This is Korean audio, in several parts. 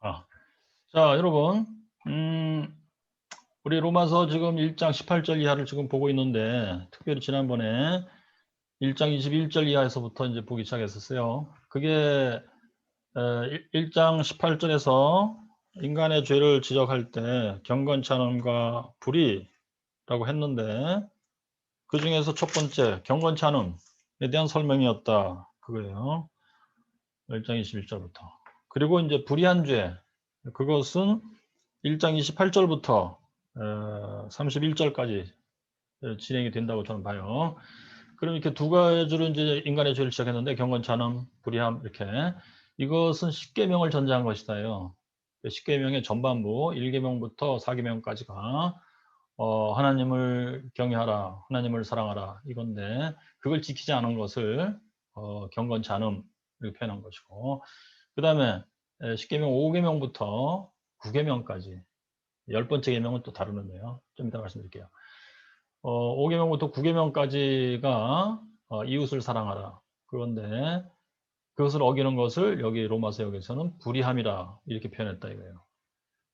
아, 자, 여러분, 음, 우리 로마서 지금 1장 18절 이하를 지금 보고 있는데, 특별히 지난번에 1장 21절 이하에서부터 이제 보기 시작했었어요. 그게 1장 18절에서 인간의 죄를 지적할 때 경건치 않음과 불의라고 했는데, 그 중에서 첫 번째 경건치 않음에 대한 설명이었다. 그거예요. 1장 21절부터. 그리고 이제 불의한 죄, 그것은 1장 28절부터 31절까지 진행이 된다고 저는 봐요. 그럼 이렇게 두 가지로 이제 인간의 죄를 시작했는데 경건치 않음, 불의함 이렇게 이것은 십계명을 전제한 것이다요. 십계명의 전반부 1계명부터 4계명까지가 하나님을 경외하라, 하나님을 사랑하라 이건데 그걸 지키지 않은 것을 경건치 않음 이렇게 표현한 것이고 그 다음에 십계명 5계명부터 9계명까지 10번째 계명은 또 다루는데요. 좀 이따 말씀드릴게요. 5계명부터 9계명까지가 이웃을 사랑하라. 그런데 그것을 어기는 것을 여기 로마서 역에서는 불의함이라 이렇게 표현했다 이거예요.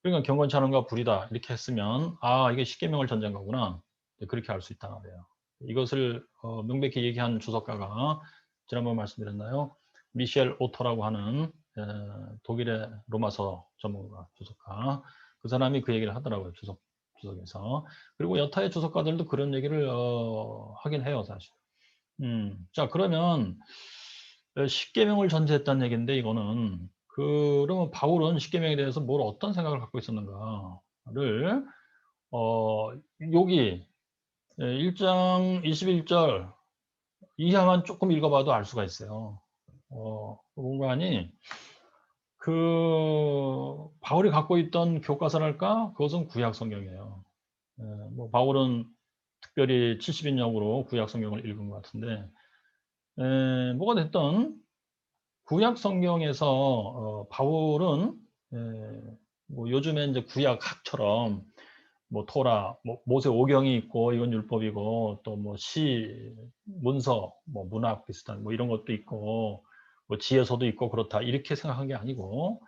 그러니까 경건치 않음과 불의다 이렇게 했으면 아 이게 십계명을 전제한 거구나. 그렇게 알 수 있다 말이에요. 이것을 명백히 얘기한 주석가가 지난번 말씀드렸나요? 미셸 오터라고 하는 독일의 로마서 전문가 주석가 그 사람이 그 얘기를 하더라고요. 주석에서. 그리고 여타의 주석가들도 그런 얘기를 하긴 해요, 사실. 자, 그러면 십계명을 전제했다는 얘기인데 이거는 그러면 바울은 십계명에 대해서 뭘 어떤 생각을 갖고 있었는가를 여기 1장 21절 이하만 조금 읽어봐도 알 수가 있어요. 공간이 그 바울이 갖고 있던 교과서랄까? 그것은 구약 성경이에요. 뭐 바울은 특별히 70인역으로 구약 성경을 읽은 것 같은데 뭐가 됐든 구약 성경에서 바울은 뭐 요즘에 이제 구약학처럼 뭐 토라, 뭐 모세 오경이 있고 이건 율법이고 또 뭐 시, 문서, 뭐 문학 비슷한 뭐 이런 것도 있고 뭐 지혜서도 있고 그렇다 이렇게 생각한 게 아니고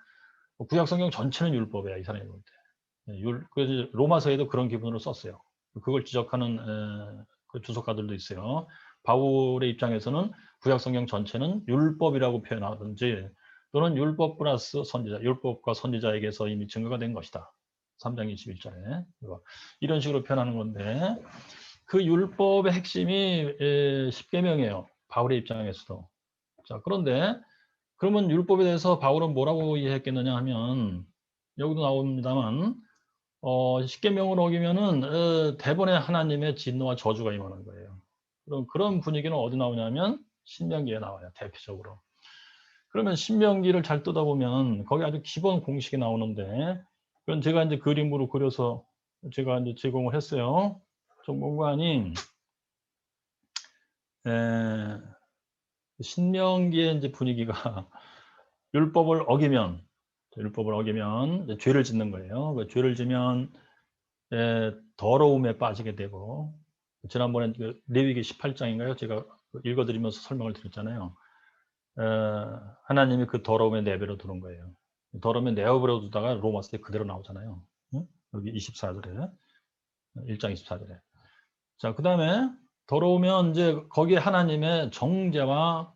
구약 성경 전체는 율법이야 이 사람이 볼 때. 그래서 로마서에도 그런 기분으로 썼어요. 그걸 지적하는 그 주석가들도 있어요. 바울의 입장에서는 구약 성경 전체는 율법이라고 표현하든지 또는 율법 플러스 선지자, 율법과 선지자에게서 이미 증거가 된 것이다. 3장 21절에 이런 식으로 표현하는 건데 그 율법의 핵심이 십계명이에요. 바울의 입장에서도. 자, 그런데 그러면 율법에 대해서 바울은 뭐라고 이해했겠느냐 하면 여기도 나옵니다만 십계명을 어기면은 대번에 하나님의 진노와 저주가 임하는 거예요. 그럼 그런 분위기는 어디 나오냐면 신명기에 나와요. 대표적으로. 그러면 신명기를 잘 뜯어 보면 거기 아주 기본 공식이 나오는데 그건 제가 이제 그림으로 그려서 제가 이제 제공을 했어요. 정보관이 신명기의 이제 분위기가 율법을 어기면 이제 죄를 짓는 거예요. 그 죄를 지면 더러움에 빠지게 되고 지난번에 그 레위기 18장인가요? 제가 읽어드리면서 설명을 드렸잖아요. 하나님이 그 더러움에 내버려 두는 거예요. 더러움에 내버려 두다가 로마서에 그대로 나오잖아요. 응? 여기 24절에 1장 24절에. 자, 그 다음에 더러우면 이제 거기에 하나님의 정죄와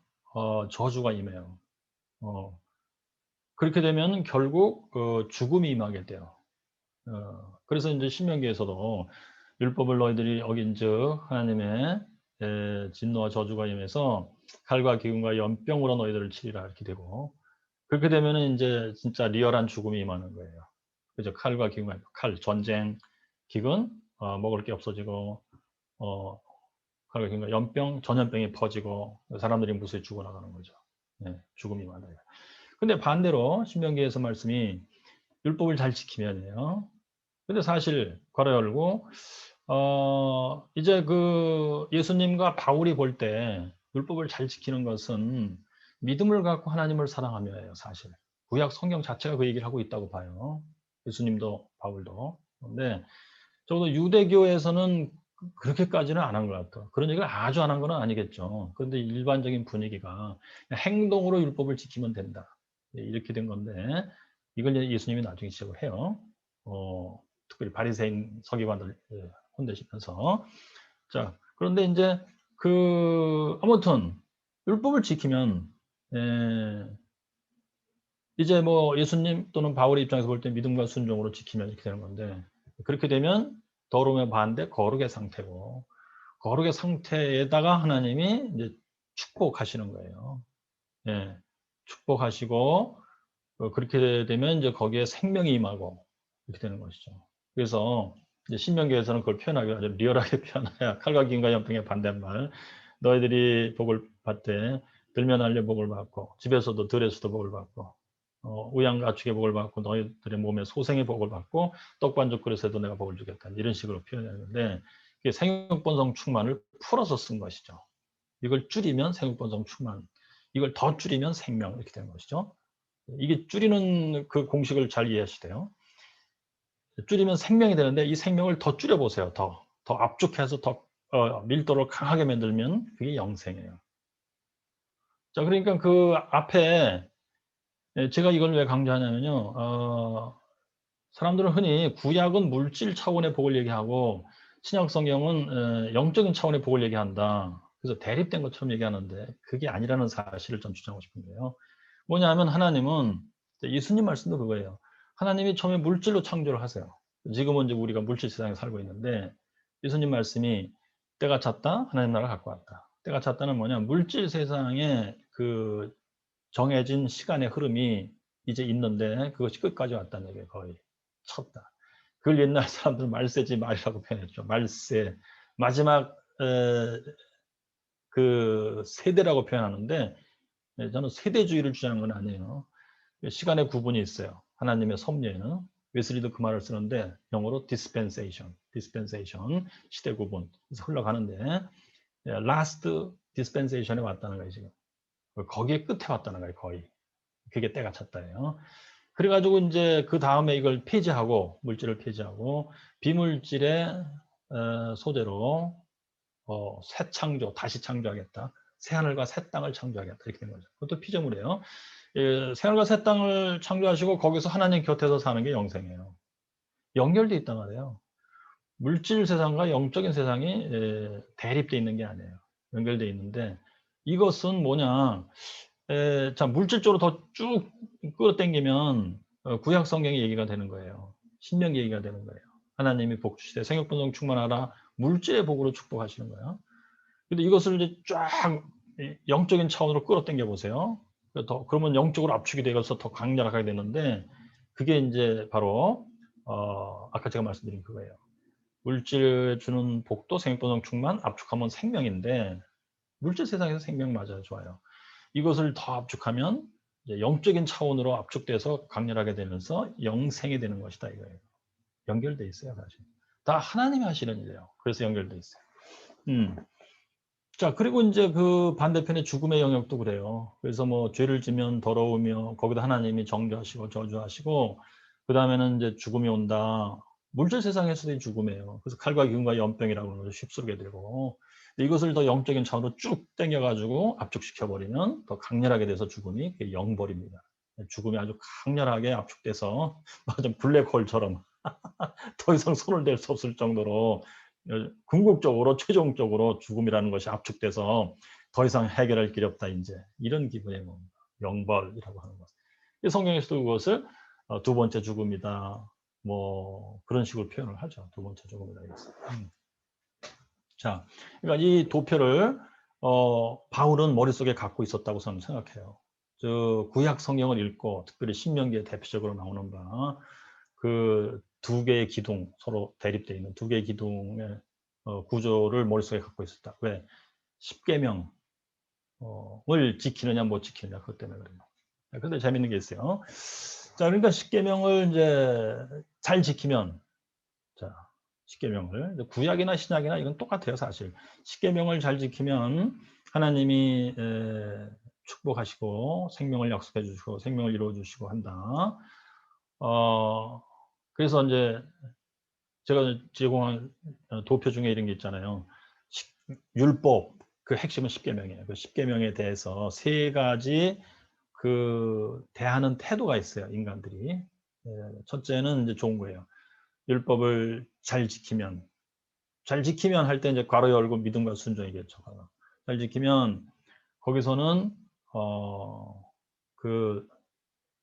저주가 임해요. 그렇게 되면 결국 죽음이 임하게 돼요. 그래서 이제 신명기에서도 율법을 너희들이 어긴즉 하나님의 진노와 저주가 임해서 칼과 기근과 연병으로 너희들을 치리라 이렇게 되고 그렇게 되면은 이제 진짜 리얼한 죽음이 임하는 거예요. 그죠? 칼과 기근과 칼 전쟁, 기근 먹을 게 없어지고 칼과 기근과 연병, 전염병이 퍼지고 사람들이 무수히 죽어나가는 거죠. 죽음이 임한다. 근데 반대로 신명기에서 말씀이 율법을 잘 지키면요. 근데 사실 괄호 열고 이제 그 예수님과 바울이 볼 때 율법을 잘 지키는 것은 믿음을 갖고 하나님을 사랑하며예요, 사실. 구약 성경 자체가 그 얘기를 하고 있다고 봐요. 예수님도 바울도. 근데 적어도 유대교에서는 그렇게까지는 안 한 것 같아요. 그런 얘기를 아주 안 한 건 아니겠죠. 그런데 일반적인 분위기가 행동으로 율법을 지키면 된다. 이렇게 된 건데 이걸 이제 예수님이 나중에 지적을 해요. 특별히 바리새인 서기관들 혼내시면서. 자, 그런데 이제 아무튼 율법을 지키면 이제 뭐 예수님 또는 바울의 입장에서 볼 때 믿음과 순종으로 지키면 이렇게 되는 건데, 그렇게 되면 더러움의 반대 거룩의 상태고, 거룩의 상태에다가 하나님이 이제 축복하시는 거예요. 예, 축복하시고 그렇게 되면 이제 거기에 생명이 임하고 이렇게 되는 것이죠. 그래서 이제 신명기에서는 그걸 표현하기 아주 리얼하게 표현해야 칼과 기근과 연병의 반대말. 너희들이 복을 받되 들면 알려 복을 받고 집에서도 들에서도 복을 받고 우양가축의 복을 받고 너희들의 몸에 소생의 복을 받고 떡반죽 그릇에도 내가 복을 주겠다. 이런 식으로 표현하는데 이게 생육번성 충만을 풀어서 쓴 것이죠. 이걸 줄이면 생육번성 충만, 이걸 더 줄이면 생명 이렇게 되는 것이죠. 이게 줄이는 그 공식을 잘 이해하셔야 돼요. 줄이면 생명이 되는데 이 생명을 더 줄여보세요. 더 압축해서 더 밀도를 강하게 만들면 그게 영생이에요. 자, 그러니까 그 앞에 제가 이걸 왜 강조하냐면요. 사람들은 흔히 구약은 물질 차원의 복을 얘기하고 신약 성경은 영적인 차원의 복을 얘기한다. 그래서 대립된 것처럼 얘기하는데 그게 아니라는 사실을 좀 주장하고 싶은데요. 뭐냐 하면 하나님은 예수님 말씀도 그거예요. 하나님이 처음에 물질로 창조를 하세요. 지금은 이제 우리가 물질 세상에 살고 있는데 예수님 말씀이 때가 찼다 하나님 나라를 갖고 왔다. 때가 찼다는 뭐냐, 물질 세상에 그 정해진 시간의 흐름이 이제 있는데 그것이 끝까지 왔다는 얘기예요. 거의 쳤다. 그걸 옛날 사람들은 말세지 말이라고 표현했죠. 말세, 마지막 그 세대라고 표현하는데 저는 세대주의를 주장하는 건 아니에요. 시간의 구분이 있어요. 하나님의 섭리에는. 웨슬리도 그 말을 쓰는데 영어로 dispensation, 시대 구분. 그래서 흘러가는데 last dispensation에 왔다는 거예요. 지금 거기에 끝에 왔다는 거예요. 거의. 그게 때가 찼다예요. 그래가지고 이제 그 다음에 이걸 폐지하고, 물질을 폐지하고 비물질의 소재로 새 창조, 다시 창조하겠다. 새 하늘과 새 땅을 창조하겠다. 이렇게 된 거죠. 그것도 피조물이에요. 새 하늘과 새 땅을 창조하시고 거기서 하나님 곁에서 사는 게 영생이에요. 연결돼 있단 말이에요. 물질 세상과 영적인 세상이 대립돼 있는 게 아니에요. 연결돼 있는데 이것은 뭐냐, 자, 물질적으로 더 쭉 끌어당기면 구약 성경의 얘기가 되는 거예요. 신명기 얘기가 되는 거예요. 하나님이 복 주시되 생육번성 충만하라, 물질의 복으로 축복하시는 거예요. 근데 이것을 이제 쫙 영적인 차원으로 끌어당겨 보세요. 그러면 영적으로 압축이 되어서 더 강렬하게 되는데 그게 이제 바로 아까 제가 말씀드린 그거예요. 물질 주는 복도 생육번성 충만, 압축하면 생명인데 물질 세상에서 생명 맞아요. 좋아요. 이것을 더 압축하면 이제 영적인 차원으로 압축돼서 강렬하게 되면서 영생이 되는 것이다 이거예요. 연결돼 있어요, 사실. 다 하나님이 하시는 일이에요. 그래서 연결돼 있어요. 자, 그리고 이제 그 반대편의 죽음의 영역도 그래요. 그래서 뭐 죄를 지면 더러우며 거기다 하나님이 정죄하시고 저주하시고 그 다음에는 이제 죽음이 온다. 물질 세상에서도 죽음이에요. 그래서 칼과 기근과 연병이라고 하는 것을 휩쓸게 되고 이것을 더 영적인 차원으로 쭉 당겨가지고 압축시켜버리면 더 강렬하게 돼서 죽음이 영벌입니다. 죽음이 아주 강렬하게 압축돼서 완전 블랙홀처럼 더 이상 손을 댈 수 없을 정도로 궁극적으로 최종적으로 죽음이라는 것이 압축돼서 더 이상 해결할 길이 없다, 이제 이런 기분의 뭡니다. 영벌이라고 하는 것. 성경에서도 그것을 두 번째 죽음이다, 뭐 그런 식으로 표현을 하죠. 두 번째 죽음이다. 자, 그러니까 이 도표를 바울은 머릿속에 갖고 있었다고 저는 생각해요. 저 구약 성경을 읽고 특별히 신명기에 대표적으로 나오는 바 그 두 개의 기둥, 서로 대립되어 있는 두 개의 기둥의 구조를 머릿속에 갖고 있었다. 왜? 십계명을 지키느냐 못 지키느냐, 그것 때문에 그래요. 근데 재밌는 게 있어요. 자, 그러니까 십계명을 이제 잘 지키면, 자, 십계명을 구약이나 신약이나 이건 똑같아요, 사실. 십계명을 잘 지키면 하나님이 축복하시고 생명을 약속해 주시고 생명을 이루어 주시고 한다. 그래서 이제 제가 제공한 도표 중에 이런 게 있잖아요. 율법, 그 핵심은 십계명이에요. 그 십계명에 대해서 세 가지 대하는 태도가 있어요, 인간들이. 첫째는 이제 좋은 거예요. 율법을 잘 지키면 할 때 이제 괄호 열고 믿음과 순종이겠죠. 잘 지키면 거기서는 그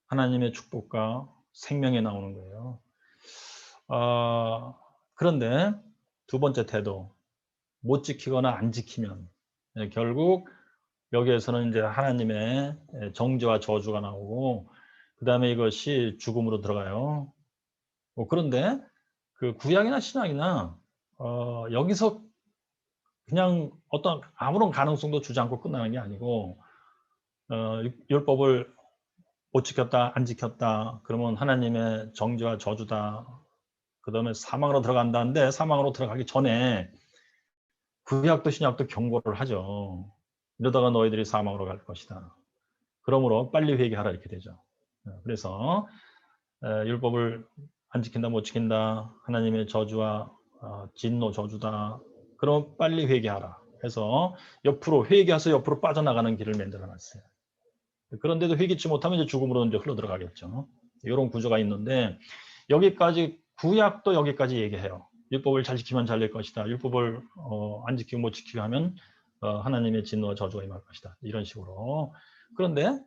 하나님의 축복과 생명이 나오는 거예요. 그런데 두 번째 태도, 못 지키거나 안 지키면 결국 여기에서는 이제 하나님의 정죄와 저주가 나오고 그다음에 이것이 죽음으로 들어가요. 그런데 그 구약이나 신약이나 여기서 그냥 어떤 아무런 가능성도 주지 않고 끝나는 게 아니고 율법을 못 지켰다, 안 지켰다, 그러면 하나님의 정죄와 저주다. 그다음에 사망으로 들어간다는데 사망으로 들어가기 전에 구약도 신약도 경고를 하죠. 이러다가 너희들이 사망으로 갈 것이다. 그러므로 빨리 회개하라 이렇게 되죠. 그래서 율법을 안 지킨다, 못 지킨다, 하나님의 저주와 진노, 저주다. 그럼 빨리 회개하라 해서 옆으로 회개해서 옆으로 빠져나가는 길을 만들어놨어요. 그런데도 회개치 못하면 이제 죽음으로 이제 흘러 들어가겠죠. 이런 구조가 있는데 여기까지 구약도 여기까지 얘기해요. 율법을 잘 지키면 잘 될 것이다. 율법을 안 지키고 못 지키고 하면 하나님의 진노와 저주가 임할 것이다. 이런 식으로. 그런데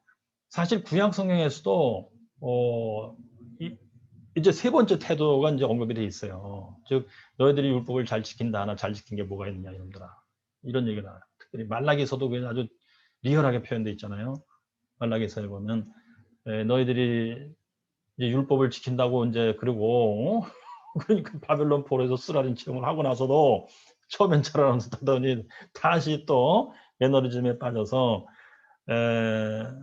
사실 구약 성경에서도 이제 세 번째 태도가 이제 언급이 돼 있어요. 즉 너희들이 율법을 잘 지킨다 하나 잘 지킨 게 뭐가 있느냐 이놈들아. 이런 얘기가 나와요. 특별히 말라기서도 아주 리얼하게 표현돼 있잖아요. 말라기서에 보면 너희들이 이제 율법을 지킨다고 이제 그리고 그러니까 바벨론 포로에서 쓰라린 체험을 하고 나서도 처음엔 잘하더니 다시 또 매너리즘에 빠져서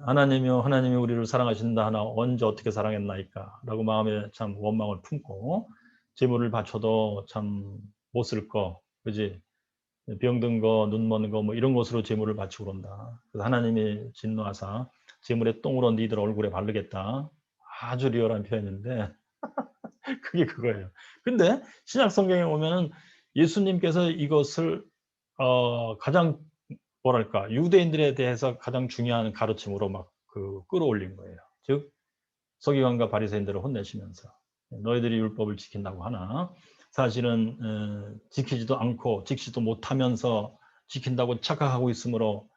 하나님이 우리를 사랑하신다 하나 언제 어떻게 사랑했나이까 라고 마음에 참 원망을 품고 재물을 바쳐도 참 못 쓸 거, 그지? 병든 거, 눈 먼 거 뭐 이런 것으로 재물을 바치고 그런다. 그래서 하나님이 진노하사 재물의 똥으로 니들 얼굴에 바르겠다. 아주 리얼한 표현인데 그게 그거예요. 근데 신약 성경에 보면은 예수님께서 이것을 가장 뭐랄까 유대인들에 대해서 가장 중요한 가르침으로 막 끌어올린 거예요. 즉 서기관과 바리새인들을 혼내시면서 너희들이 율법을 지킨다고 하나 사실은 지키지도 않고 지키지도 못하면서 지킨다고 착각하고 있으므로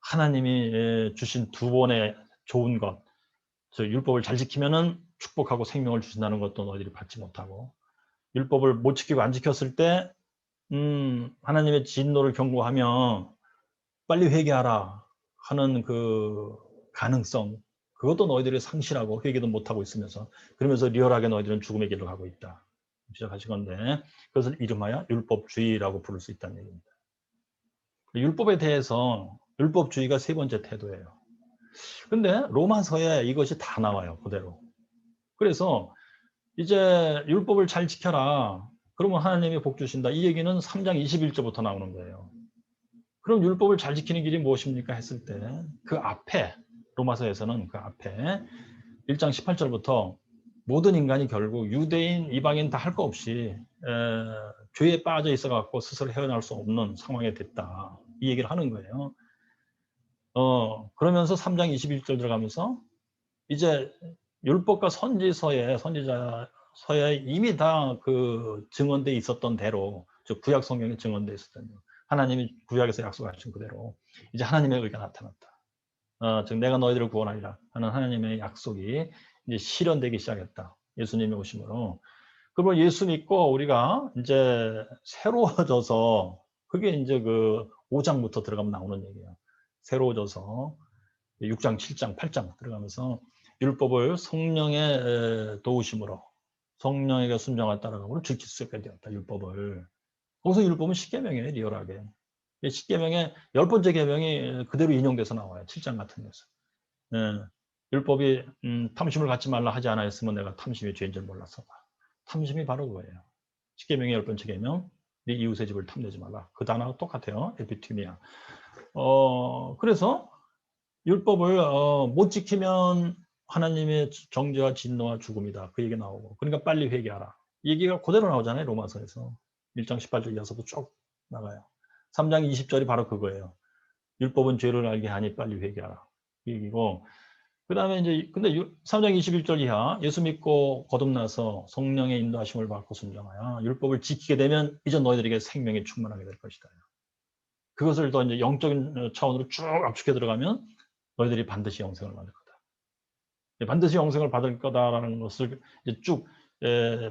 하나님이 주신 두 번의 좋은 것, 저 율법을 잘 지키면은 축복하고 생명을 주신다는 것도 너희들이 받지 못하고 율법을 못 지키고 안 지켰을 때 하나님의 진노를 경고하며 빨리 회개하라 하는 그 가능성, 그것도 너희들이 상실하고 회개도 못하고 있으면서 그러면서 리얼하게 너희들은 죽음의 길로 가고 있다 시작하신 건데 그것을 이름하여 율법주의라고 부를 수 있다는 얘기입니다. 율법에 대해서 율법주의가 세 번째 태도예요. 근데 로마서에 이것이 다 나와요, 그대로. 그래서 이제 율법을 잘 지켜라. 그러면 하나님이 복 주신다. 이 얘기는 3장 21절부터 나오는 거예요. 그럼 율법을 잘 지키는 길이 무엇입니까? 했을 때 그 앞에 로마서에서는 그 앞에 1장 18절부터 모든 인간이 결국 유대인, 이방인 다 할 거 없이 죄에 빠져 있어갖고 스스로 헤어날 수 없는 상황에 됐다. 이 얘기를 하는 거예요. 그러면서 3장 21절 들어가면서 이제 율법과 선지자서에 이미 다 그 증언돼 있었던 대로, 즉 구약 성경에 증언돼 있었던 대로, 하나님이 구약에서 약속하신 그대로 이제 하나님의 의가 나타났다. 즉 내가 너희들을 구원하리라 하는 하나님의 약속이 이제 실현되기 시작했다. 예수님이 오심으로. 그러면 예수 믿고 우리가 이제 새로워져서 그게 이제 그 5장부터 들어가면 나오는 얘기예요. 새로워져서 6장, 7장, 8장 들어가면서 율법을 성령의 도우심으로 성령에게 순종하여 따라가고 지킬 수 있게 되었다. 율법을. 거기서 율법은 십계명이에요. 리얼하게. 십계명의 10번째 계명이 그대로 인용돼서 나와요. 7장 같은 데서. 율법이 탐심을 갖지 말라 하지 않았으면 내가 탐심이 죄인 줄 몰랐어. 탐심이 바로 그거예요. 십계명의 10번째 계명, 네 이웃의 집을 탐내지 말라. 그 단어가 똑같아요. 에피투미아. 그래서 율법을 못 지키면 하나님의 정죄와 진노와 죽음이다. 그 얘기 나오고. 그러니까 빨리 회개하라. 이 얘기가 그대로 나오잖아요. 로마서에서. 1장 18절 이어서도 쭉 나가요. 3장 20절이 바로 그거예요. 율법은 죄를 알게 하니 빨리 회개하라. 그 얘기고. 그 다음에 이제, 근데 3장 21절 이하, 예수 믿고 거듭나서 성령의 인도하심을 받고 순종하여 율법을 지키게 되면 이제 너희들에게 생명이 충만하게 될 것이다. 그것을 더 이제 영적인 차원으로 쭉 압축해 들어가면 너희들이 반드시 영생을 받을 거다. 반드시 영생을 받을 거다라는 것을 이제 쭉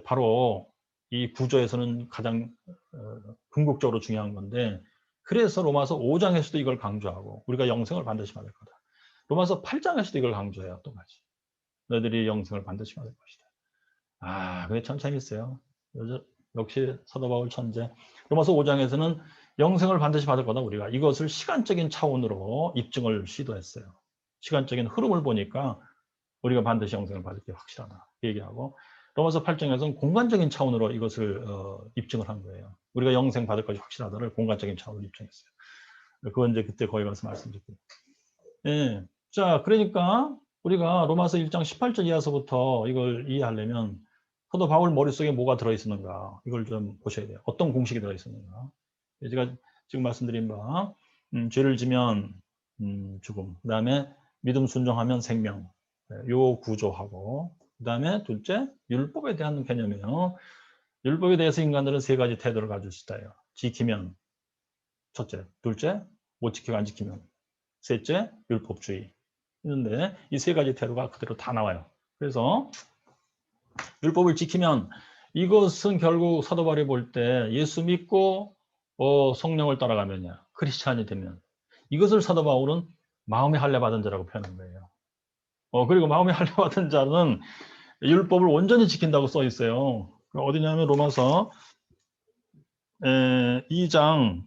바로 이 구조에서는 가장 궁극적으로 중요한 건데, 그래서 로마서 5장에서도 이걸 강조하고 우리가 영생을 반드시 받을 거다. 로마서 8장에서도 이걸 강조해요. 똑같이. 너희들이 영생을 반드시 받을 것이다. 아, 그게 참 재밌어요. 역시 사도 바울 천재. 로마서 5장에서는 영생을 반드시 받을 거다. 우리가 이것을 시간적인 차원으로 입증을 시도했어요. 시간적인 흐름을 보니까 우리가 반드시 영생을 받을 게 확실하다. 그 얘기하고, 로마서 8장에서는 공간적인 차원으로 이것을 입증을 한 거예요. 우리가 영생 받을 것이 확실하다를 공간적인 차원으로 입증했어요. 그건 이제 그때 거기 가서 말씀드릴게요. 예. 자, 그러니까 우리가 로마서 1장 18절 이하서부터 이걸 이해하려면 사도 바울 머릿속에 뭐가 들어있었는가, 이걸 좀 보셔야 돼요. 어떤 공식이 들어있었는가. 제가 지금 말씀드린 바, 죄를 지면 죽음, 그 다음에 믿음 순종하면 생명, 요 구조하고, 그 다음에 둘째, 율법에 대한 개념이에요. 율법에 대해서 인간들은 세 가지 태도를 가질 수 있다요. 지키면, 첫째. 둘째, 못 지키고 안 지키면. 셋째, 율법주의. 있는데 이 세 가지 태도가 그대로 다 나와요. 그래서 율법을 지키면, 이것은 결국 사도 바울이 볼 때 예수 믿고 성령을 따라가면야, 크리스찬이 되면, 이것을 사도 바울은 마음의 할례 받은 자라고 표현한 거예요. 그리고 마음의 할례 받은 자는 율법을 온전히 지킨다고 써 있어요. 어디냐면 로마서 2장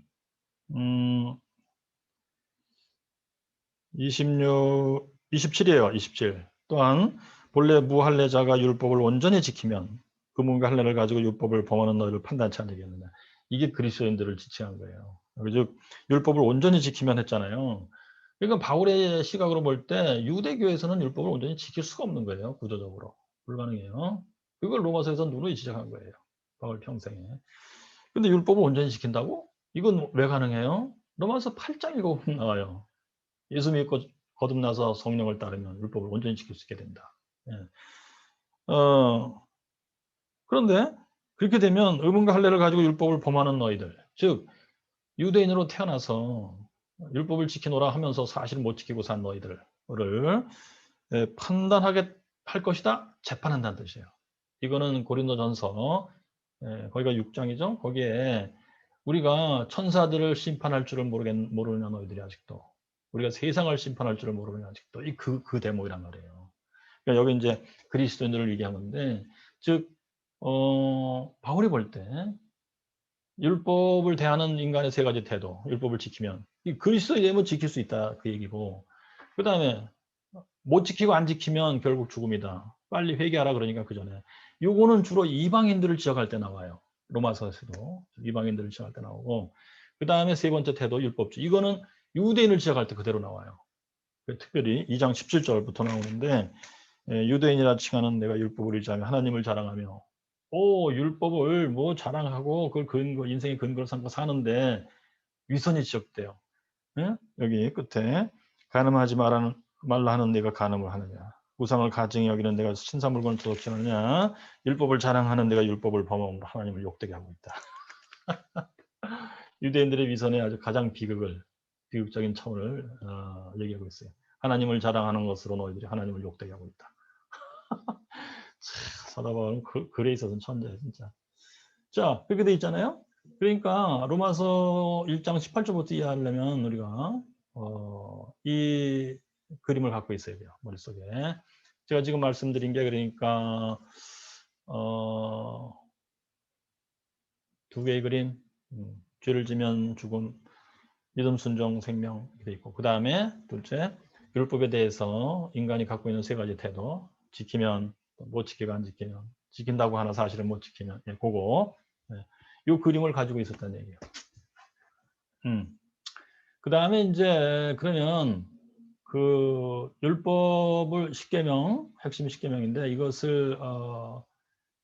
27이에요. 27. 또한 본래 무할례자가 율법을 온전히 지키면 그 몸과 할례를 가지고 율법을 범하는 너희를 판단치 않으겠느냐. 이게 그리스도인들을 지칭한 거예요. 즉 율법을 온전히 지키면 했잖아요. 그러니까 바울의 시각으로 볼 때 유대교에서는 율법을 온전히 지킬 수가 없는 거예요. 구조적으로. 불가능해요. 그걸 로마서에서 누누이 지적한 거예요. 바울 평생에. 근데 율법을 온전히 지킨다고? 이건 왜 가능해요? 로마서 8장 읽어보면 나와요. 예수 믿고 거듭나서 성령을 따르면 율법을 온전히 지킬 수 있게 된다. 예. 그런데 그렇게 되면 의문과 할례를 가지고 율법을 범하는 너희들, 즉 유대인으로 태어나서 율법을 지키노라 하면서 사실 못 지키고 산 너희들을 판단하게 할 것이다, 재판한다는 뜻이에요. 이거는 고린도전서 거기가 6장이죠. 거기에 우리가 천사들을 심판할 줄을 모르느냐 너희들이 아직도, 우리가 세상을 심판할 줄을 모르느냐 아직도, 그 대목이란 말이에요. 그러니까 여기 이제 그리스도인들을 얘기한 건데, 즉 바울이 볼 때 율법을 대하는 인간의 세 가지 태도, 율법을 지키면 이 그리스도에 대면 지킬 수 있다, 그 얘기고, 그 다음에 못 지키고 안 지키면 결국 죽음이다, 빨리 회개하라, 그러니까 그 전에 요거는 주로 이방인들을 지적할 때 나와요. 로마서에서도 이방인들을 지적할 때 나오고, 그 다음에 세 번째 태도 율법주의, 이거는 유대인을 지적할 때 그대로 나와요. 특별히 2장 17절부터 나오는데, 유대인이라 칭하는 내가 율법을 의지하며 하나님을 자랑하며, 율법을 뭐 자랑하고 그걸 근거, 인생의 근거로 삼고 사는데 위선이 지적돼요. 예? 여기 끝에 간음하지 말라 하는 내가 간음을 하느냐, 우상을 가증히 여기는 내가 신상 물건을 도둑질 하느냐, 율법을 자랑하는 내가 율법을 범함으로 하나님을 욕되게 하고 있다. 유대인들의 위선의 아주 가장 비극적인 차원을 얘기하고 있어요. 하나님을 자랑하는 것으로 너희들이 하나님을 욕되게 하고 있다. 사도 바울은 글에 있어서는 천재야 진짜. 자, 그렇게 돼 있잖아요. 그러니까 로마서 1장 18절부터 이해하려면 우리가 이 그림을 갖고 있어야 돼요, 머릿속에. 제가 지금 말씀드린 게, 그러니까 두 개의 그림, 죄를 지면 죽음, 믿음, 순종, 생명 이렇게 있고, 그 다음에 둘째, 율법에 대해서 인간이 갖고 있는 세 가지 태도, 지키면 못 지키고 안 지키면, 지킨다고 하나 사실은 못 지키면, 그거, 이 그림을 가지고 있었다는 얘기예요. 그 다음에 이제 그러면 그 율법을 10계명, 핵심이 10계명인데 이것을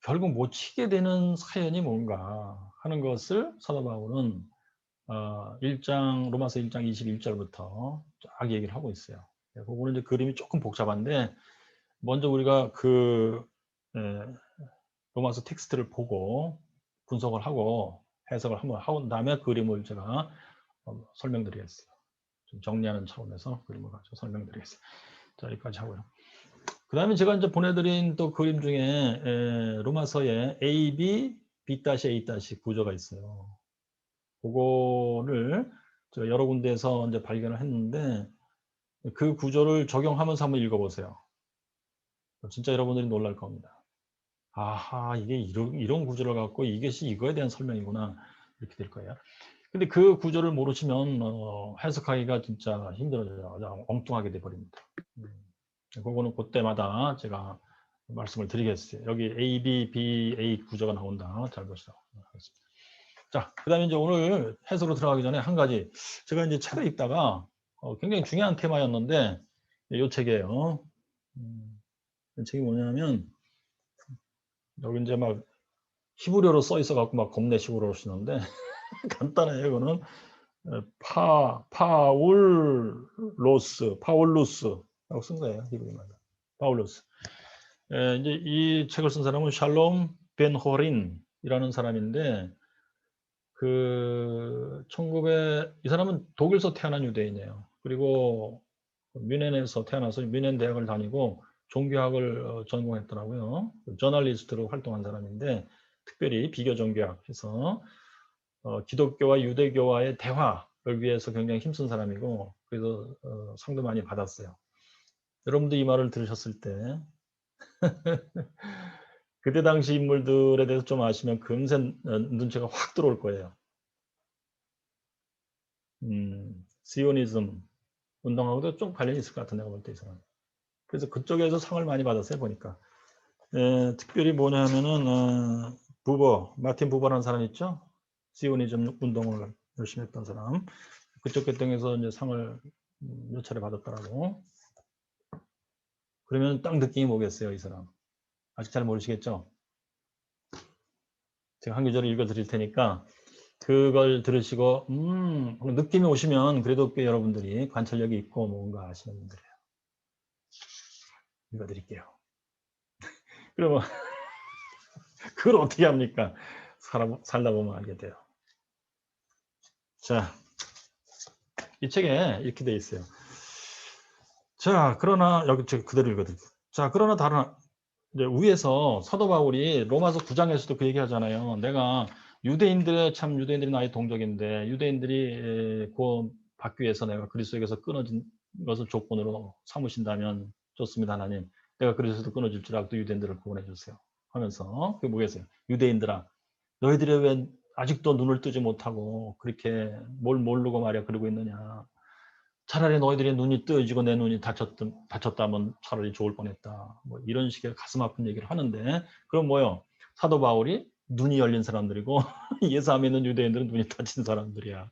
결국 못 지키게 되는 사연이 뭔가 하는 것을 사도 바울은 로마서 1장 21절부터 쫙 얘기를 하고 있어요. 그거는 이제 그림이 조금 복잡한데 먼저 우리가 그 로마서 텍스트를 보고 분석을 하고 해석을 한번 하고 다음에 그림을 제가 설명드리겠어요. 좀 정리하는 차원에서 그림을 가지고 설명드리겠어요. 자, 여기까지 하고요. 그 다음에 제가 이제 보내드린 또 그림 중에 로마서에 A, B, B-A- 구조가 있어요. 그거를 제가 여러 군데에서 이제 발견을 했는데 그 구조를 적용하면서 한번 읽어보세요. 진짜 여러분들이 놀랄 겁니다. 아하, 이게 이런 구조를 갖고 이것이 이거에 대한 설명이구나. 이렇게 될 거예요. 근데 그 구조를 모르시면 해석하기가 진짜 힘들어져요. 엉뚱하게 돼버립니다. 그거는 그때마다 제가 말씀을 드리겠어요. 여기 A, B, B, A 구조가 나온다. 잘 보시라고 하겠습니다. 자, 그 다음에 이제 오늘 해석으로 들어가기 전에 한 가지. 제가 이제 책을 읽다가 굉장히 중요한 테마였는데, 이 책이에요. 이 책이 뭐냐면, 여기 이제 막 히브리어로 써 있어갖고 막 겁내식으로 하시는데, 간단해요. 이거는 파울루스라고 쓴 거예요. 히브리말로. 파울루스. 이제 이 책을 쓴 사람은 샬롬 벤 호린이라는 사람인데 이 사람은 독일에서 태어난 유대인이에요. 그리고 뮌헨에서 태어나서 뮌헨 대학을 다니고 종교학을 전공했더라고요. 저널리스트로 활동한 사람인데 특별히 비교 종교학해서 기독교와 유대교와의 대화를 위해서 굉장히 힘쓴 사람이고 그래서 상도 많이 받았어요. 여러분도 이 말을 들으셨을 때 그때 당시 인물들에 대해서 좀 아시면 금세 눈치가 확 들어올 거예요. 시오니즘 운동하고도 좀 관련이 있을 것 같은 내가 볼 때 이 사람. 그래서 그쪽에서 상을 많이 받았어요 보니까. 특별히 뭐냐면은 마틴 부버라는 사람 있죠? 시오니즘 운동을 열심히 했던 사람. 그쪽 계통에서 이제 상을 몇 차례 받았더라고. 그러면 딱 느낌이 뭐겠어요, 이 사람? 아직 잘 모르시겠죠? 제가 한 구절을 읽어 드릴 테니까 그걸 들으시고 느낌이 오시면 그래도 꽤 여러분들이 관찰력이 있고 뭔가 아시는 분들이에요. 읽어 드릴게요. 그러면 그걸 어떻게 합니까? 살다 보면 알게 돼요. 자, 이 책에 이렇게 돼 있어요. 자, 그러나 여기 제가 그대로 읽어드릴게요. 자, 그러나 다른 이제 위에서 사도 바울이 로마서 9장에서도 그 얘기하잖아요. 내가 유대인들이 나의 동족인데 유대인들이 구원 받기 위해서 내가 그리스도에게서 끊어진 것을 조건으로 삼으신다면 좋습니다, 하나님. 내가 그리스도도 끊어질 줄 알고 유대인들을 구원해 주세요. 하면서 그게 뭐겠어요? 유대인들아, 너희들이 왜 아직도 눈을 뜨지 못하고 그렇게 뭘 모르고 말이야 그러고 있느냐. 차라리 너희들의 눈이 뜨어지고 내 눈이 다쳤다면 차라리 좋을 뻔했다. 뭐 이런 식의 가슴 아픈 얘기를 하는데 그럼 뭐요? 사도 바울이 눈이 열린 사람들이고 예수 안 믿는 유대인들은 눈이 닫힌 사람들이야.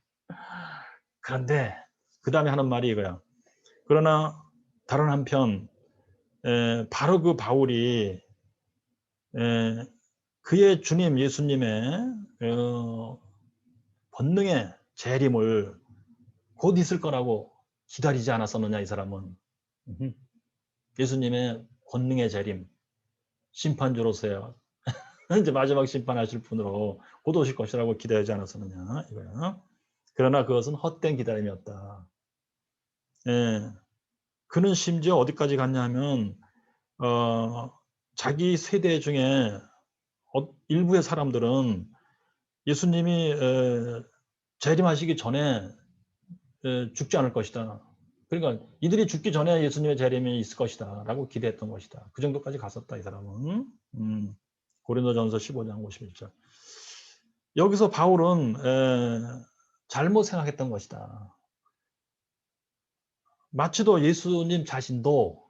그런데 그 다음에 하는 말이 이거야. 그러나 다른 한편 바로 그 바울이 그의 주님 예수님의 권능의 재림을 곧 있을 거라고 기다리지 않았었느냐 이 사람은. 예수님의 권능의 재림, 심판주로서요. 이제 마지막 심판하실 분으로 곧 오실 것이라고 기대하지 않았었느냐 이거야. 그러나 그것은 헛된 기다림이었다. 예. 그는 심지어 어디까지 갔냐면 자기 세대 중에 일부의 사람들은 예수님이 재림하시기 전에 죽지 않을 것이다. 그러니까 이들이 죽기 전에 예수님의 재림이 있을 것이다 라고 기대했던 것이다. 그 정도까지 갔었다 이 사람은. 고린도전서 15장 51절. 여기서 바울은 잘못 생각했던 것이다. 마치도 예수님 자신도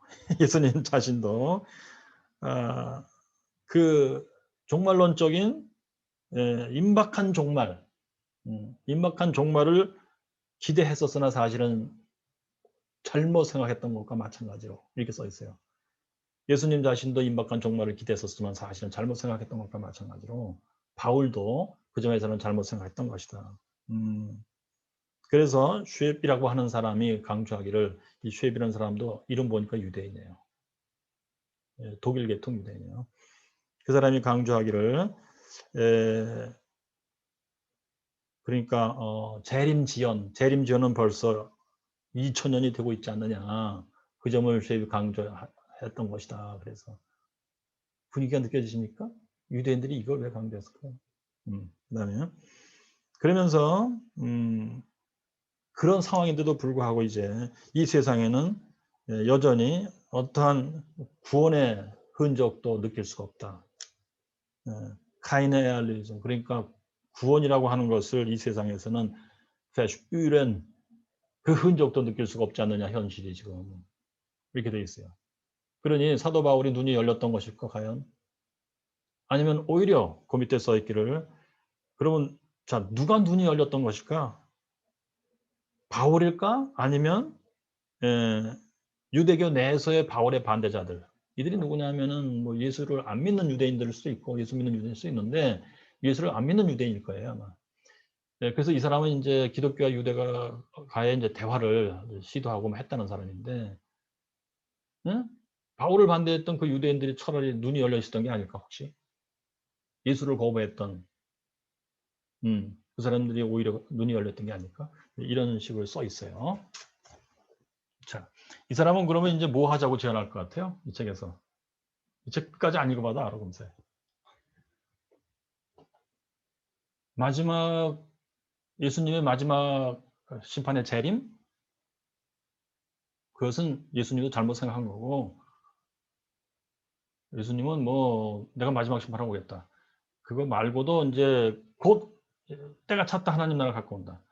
그 종말론적인 임박한 종말을 기대했었으나 사실은 잘못 생각했던 것과 마찬가지로 이렇게 써 있어요. 예수님 자신도 임박한 종말을 기대했었지만 사실은 잘못 생각했던 것과 마찬가지로 바울도 그 점에서는 잘못 생각했던 것이다. 그래서 쉐입이라고 하는 사람이 강조하기를, 이 쉐입이라는 사람도 이름 보니까 유대인이에요. 독일 계통 유대인이에요. 그 사람이 강조하기를 그러니까 재림지연은 벌써 2000년이 되고 있지 않느냐. 그 점을 쉐입이 강조했던 것이다. 그래서 분위기가 느껴지십니까? 유대인들이 이걸 왜 강조했을까요? 그다음에 그러면서 그런 상황인데도 불구하고 이제 이 세상에는 여전히 어떠한 구원의 흔적도 느낄 수가 없다. 카인의 에알리즘, 그러니까 구원이라고 하는 것을 이 세상에서는 페슈ren 그 흔적도 느낄 수가 없지 않느냐, 현실이 지금 이렇게 돼 있어요. 그러니 사도 바울이 눈이 열렸던 것일까 과연? 아니면 오히려 그 밑에 써 있기를, 그러면 자 누가 눈이 열렸던 것일까? 바울일까? 아니면 유대교 내에서의 바울의 반대자들, 이들이 누구냐면은 뭐 예수를 안 믿는 유대인들일 수도 있고 예수 믿는 유대인일 수도 있는데 예수를 안 믿는 유대인일 거예요 아마. 그래서 이 사람은 이제 기독교와 유대가의 이제 대화를 시도하고 했다는 사람인데, 응? 바울을 반대했던 그 유대인들이 차라리 눈이 열려 있었던 게 아닐까 혹시? 예수를 거부했던 그 사람들이 오히려 눈이 열렸던 게 아닐까? 이런 식으로 써 있어요. 자, 이 사람은 그러면 이제 뭐 하자고 제안할 것 같아요? 이 책에서. 이 책까지 안 읽어봐도 알아, 금세. 마지막, 예수님의 마지막 심판의 재림? 그것은 예수님도 잘못 생각한 거고, 예수님은 뭐, 내가 마지막 심판하고 오겠다. 그거 말고도 이제 곧 때가 찼다, 하나님 나라 갖고 온다.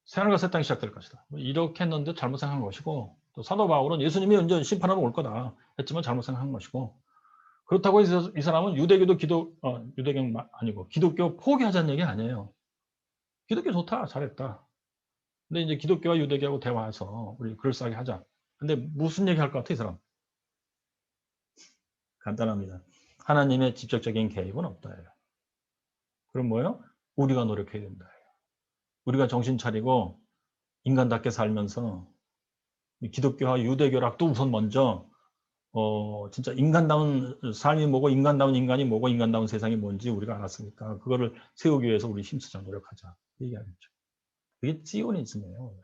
새하늘과 새 땅이 시작될 것이다. 뭐 이렇게 했는데 잘못 생각한 것이고, 또 사도 바울은 예수님이 언제 심판하러 올 거다 했지만 잘못 생각한 것이고, 그렇다고 해서 이 사람은 유대교도 유대교 아니고 기독교 포기하자는 얘기 아니에요. 기독교 좋다, 잘했다. 근데 이제 기독교와 유대교하고 대화해서 우리 그럴싸하게 하자. 근데 무슨 얘기 할 것 같아, 이 사람? 간단합니다. 하나님의 직접적인 개입은 없다. 그럼 뭐예요? 우리가 노력해야 된다. 우리가 정신 차리고 인간답게 살면서 기독교와 유대교락도 우선 먼저 진짜 인간다운 삶이 뭐고 인간다운 인간이 뭐고 인간다운 세상이 뭔지 우리가 알았으니까 그거를 세우기 위해서 우리 힘쓰자, 노력하자 얘기하겠죠. 그게 지오니즘이에요.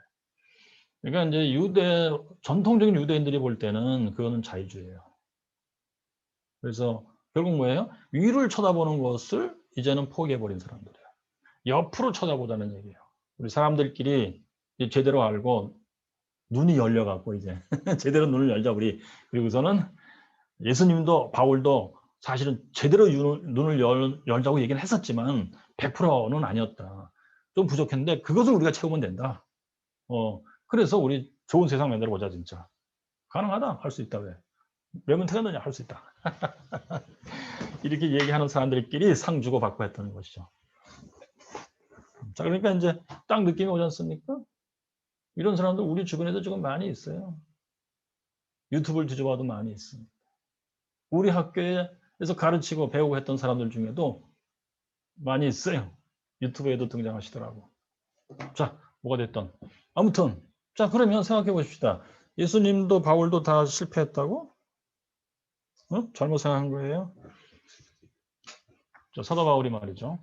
그러니까 이제 전통적인 유대인들이 볼 때는 그거는 자유주의예요. 그래서 결국 뭐예요? 위를 쳐다보는 것을 이제는 포기해버린 사람들이에요. 옆으로 쳐다보자는 얘기예요. 우리 사람들끼리 제대로 알고 눈이 열려갖고 이제 제대로 눈을 열자 우리. 그리고서는 예수님도 바울도 사실은 제대로 눈을 열자고 얘기는 했었지만 100%는 아니었다. 좀 부족했는데 그것을 우리가 채우면 된다. 그래서 우리 좋은 세상 만들어 보자 진짜. 가능하다. 할 수 있다. 왜면 태어나냐? 할 수 있다. 이렇게 얘기하는 사람들끼리 상 주고 받고 했다는 것이죠. 자, 그러니까 이제 딱 느낌이 오지 않습니까? 이런 사람들 우리 주변에도 지금 많이 있어요. 유튜브를 뒤져봐도 많이 있습니다. 우리 학교에서 가르치고 배우고 했던 사람들 중에도 많이 있어요. 유튜브에도 등장하시더라고. 자, 뭐가 됐던. 아무튼, 자, 그러면 생각해 보십시다. 예수님도 바울도 다 실패했다고? 잘못 생각한 거예요? 자, 사도 바울이 말이죠.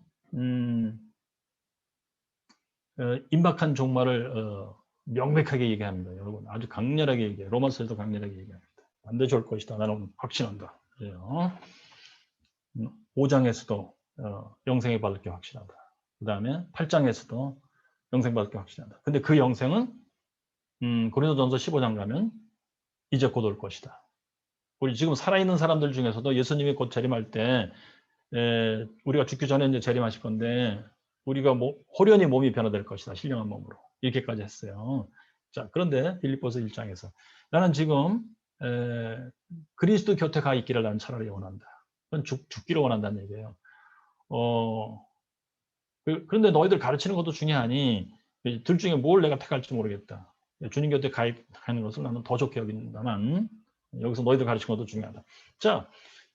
임박한 종말을 명백하게 얘기합니다. 여러분, 아주 강렬하게 얘기해요. 로마서에도 강렬하게 얘기합니다. 반드시 올 것이다. 나는 확신한다. 그래요. 5장에서도 영생에 받을 게 확실하다. 그 다음에 8장에서도 영생 받을 게 확실하다. 근데 그 영생은 고린도전서 15장 가면 이제 곧 올 것이다. 우리 지금 살아있는 사람들 중에서도 예수님이 곧 재림할 때 우리가 죽기 전에 이제 재림하실 건데 우리가 호련히 몸이 변화될 것이다. 신령한 몸으로. 이렇게까지 했어요. 자, 그런데 빌립보서 1장에서 나는 지금 그리스도 곁에 가 있기를 나는 차라리 원한다. 그건 죽기를 원한다는 얘기예요. 그런데 너희들 가르치는 것도 중요하니 둘 중에 뭘 내가 택할지 모르겠다. 주님 곁에 가입하는 것을 나는 더 좋게 여긴다만 여기서 너희들 가르치는 것도 중요하다. 자,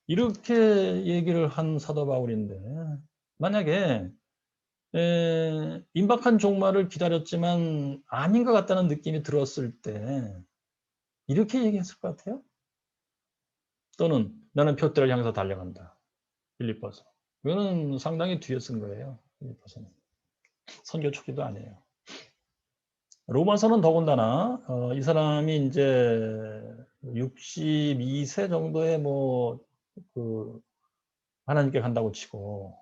이렇게 얘기를 한 사도 바울인데 만약에 임박한 종말을 기다렸지만 아닌 것 같다는 느낌이 들었을 때 이렇게 얘기했을 것 같아요? 또는 나는 표대를 향해서 달려간다. 빌립보서. 이거는 상당히 뒤에 쓴 거예요. 빌립보서는. 선교 초기도 아니에요. 로마서는 더군다나 이 사람이 이제 62세 정도에 그 하나님께 간다고 치고,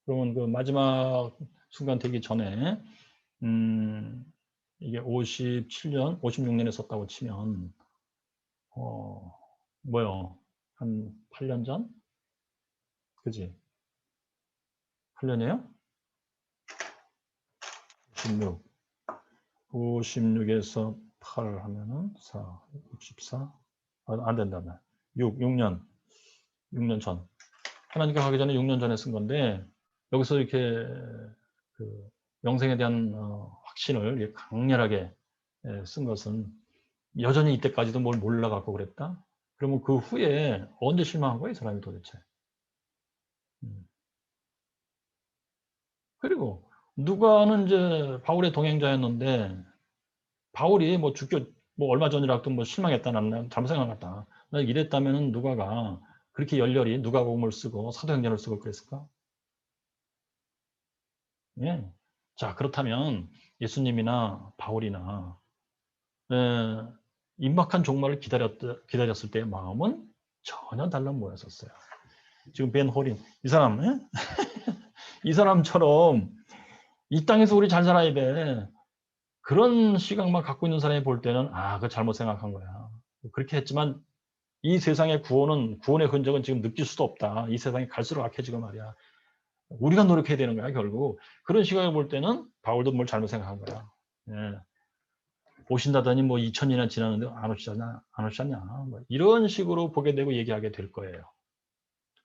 그러면 그 마지막 순간 되기 전에 이게 57년, 56년에 썼다고 치면 뭐요? 한 8년 전? 그지? 8년이에요? 56. 56에서 8 하면은 4, 64. 안 된다면 6년. 6년 전. 하나님께 가기 전에 6년 전에 쓴 건데, 여기서 이렇게 그 영생에 대한 확신을 강렬하게 쓴 것은 여전히 이때까지도 뭘 몰라갖고 그랬다? 그러면 그 후에 언제 실망한 거야, 이 사람이 도대체? 그리고 누가는 이제 바울의 동행자였는데, 바울이 얼마 전이라도 실망했다, 나는 잘못 생각했다, 나 이랬다면은 누가가 그렇게 열렬히 누가복음을 쓰고 사도행전을 쓰고 그랬을까? 예. 자, 그렇다면 예수님이나 바울이나 임박한 종말을 기다렸을 때의 마음은 전혀 달라 보였었어요. 지금 벤 호린 이 사람, 이 사람처럼 이 땅에서 우리 잘 살아야 돼, 그런 시각만 갖고 있는 사람이 볼 때는 그거 잘못 생각한 거야. 그렇게 했지만 이 세상의 구원의 흔적은 지금 느낄 수도 없다. 이 세상이 갈수록 악해지고 말이야. 우리가 노력해야 되는 거야, 결국. 그런 시각을 볼 때는 바울도 뭘 잘못 생각한 거야. 예. 오신다더니 2000년이나 지났는데 안 오셨냐. 이런 식으로 보게 되고 얘기하게 될 거예요.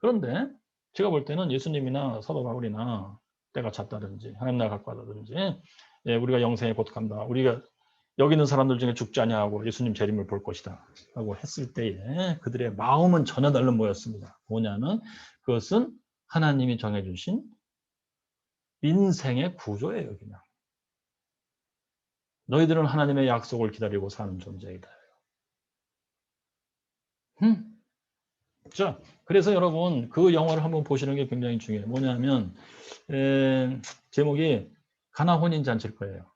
그런데 제가 볼 때는 예수님이나 사도 바울이나 때가 찼다든지 하나님 나라 갖고 왔다든지, 우리가 영생에 고독한다, 우리가 여기 있는 사람들 중에 죽지 아니하고 예수님 재림을 볼 것이다 라고 했을 때에 그들의 마음은 전혀 다른 모였습니다. 뭐냐면 그것은 하나님이 정해주신 인생의 구조예요. 그냥 너희들은 하나님의 약속을 기다리고 사는 존재이다. 자, 그래서 여러분 그 영화를 한번 보시는 게 굉장히 중요해요. 뭐냐면 제목이 가나 혼인 잔치일 거예요.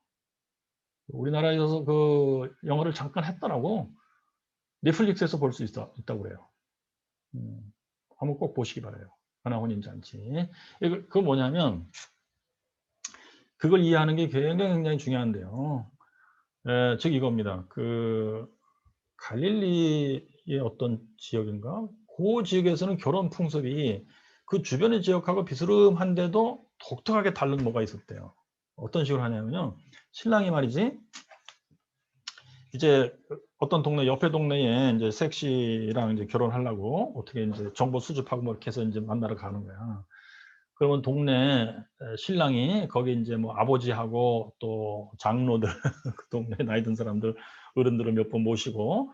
우리나라에서 그 영화를 잠깐 했더라고. 넷플릭스에서 볼 수 있다고 그래요. 한번 꼭 보시기 바라요. 가나 혼인 잔치. 그거 뭐냐면 그걸 이해하는 게 굉장히 중요한데요. 즉 이겁니다. 그 갈릴리의 어떤 지역인가? 그 지역에서는 결혼 풍습이 그 주변의 지역하고 비스름한데도 독특하게 다른 뭐가 있었대요. 어떤 식으로 하냐면요. 신랑이 말이지, 이제 어떤 동네, 옆에 동네에 이제 섹시랑 이제 결혼하려고 어떻게 이제 정보 수집하고 이렇게 해서 이제 만나러 가는 거야. 그러면 동네 신랑이 거기 이제 아버지하고 또 장로들, 그 동네 나이 든 사람들, 어른들을 몇 번 모시고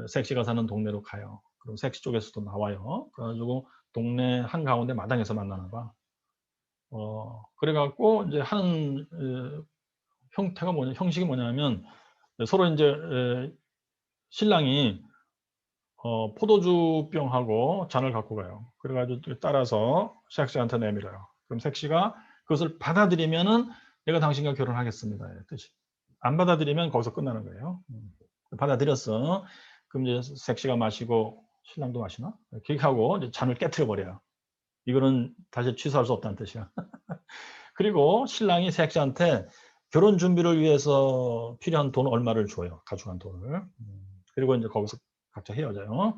섹시가 사는 동네로 가요. 그럼 섹시 쪽에서도 나와요. 그래가지고 동네 한가운데 마당에서 만나나 봐. 그래갖고 이제 하는 형식이 뭐냐면 서로 이제 신랑이 포도주병하고 잔을 갖고 가요. 그래가지고 따라서 섹시한테 내밀어요. 그럼 섹시가 그것을 받아들이면은 내가 당신과 결혼하겠습니다. 뜻이. 안 받아들이면 거기서 끝나는 거예요. 받아들였어. 그럼 이제 섹시가 마시고 신랑도 마시나? 그렇게 하고 이제 잔을 깨트려 버려요. 이거는 다시 취소할 수 없다는 뜻이야. 그리고 신랑이 섹시한테 결혼 준비를 위해서 필요한 돈 얼마를 줘요. 가져간 돈을. 그리고 이제 거기서 각자 헤어져요.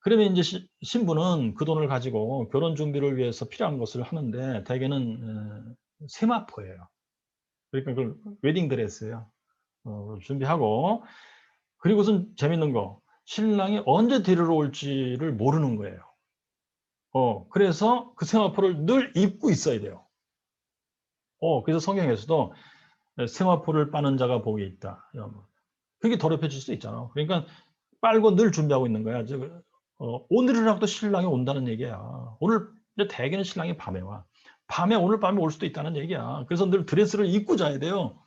그러면 이제 신부는 그 돈을 가지고 결혼 준비를 위해서 필요한 것을 하는데 대개는 세마포예요. 그러니까 그걸 웨딩드레스예요. 준비하고, 그리고선 재밌는 거, 신랑이 언제 데리러 올지를 모르는 거예요. 그래서 그 세마포를 늘 입고 있어야 돼요. 그래서 성경에서도 세마포를 빠는 자가 복이 있다. 그게 더럽혀질 수도 있잖아. 그러니까 빨고 늘 준비하고 있는 거야. 오늘이라도 신랑이 온다는 얘기야. 오늘 대개는 신랑이 밤에 와. 오늘 밤에 올 수도 있다는 얘기야. 그래서 늘 드레스를 입고 자야 돼요.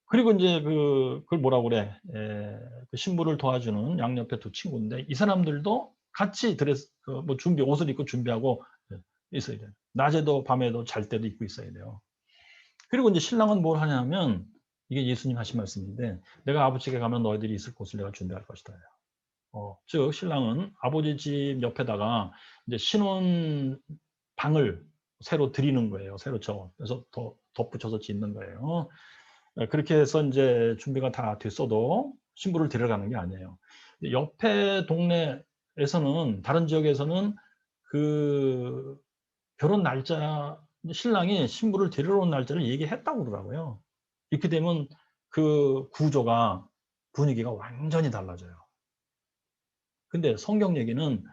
그리고 이제 그걸 뭐라고 그래? 그 신부를 도와주는 양옆에 두 친구인데 이 사람들도 같이 드레스 뭐 옷을 입고 준비하고 있어야 돼요. 낮에도 밤에도 잘 때도 입고 있어야 돼요. 그리고 이제 신랑은 뭘 하냐면 이게 예수님 하신 말씀인데 내가 아버지 집에 가면 너희들이 있을 곳을 내가 준비할 것이다. 즉 신랑은 아버지 집 옆에다가 이제 신혼 방을 새로 드리는 거예요. 새로 그래서 더 덧붙여서 짓는 거예요. 그렇게 해서 이제 준비가 다 됐어도 신부를 데려가는 게 아니에요. 옆에 동네에서는 다른 지역에서는 그 결혼 날짜 신랑이 신부를 데리러 온 날짜를 얘기했다고 그러더라고요. 이렇게 되면 그 구조가 분위기가 완전히 달라져요. 근데 성경 얘기는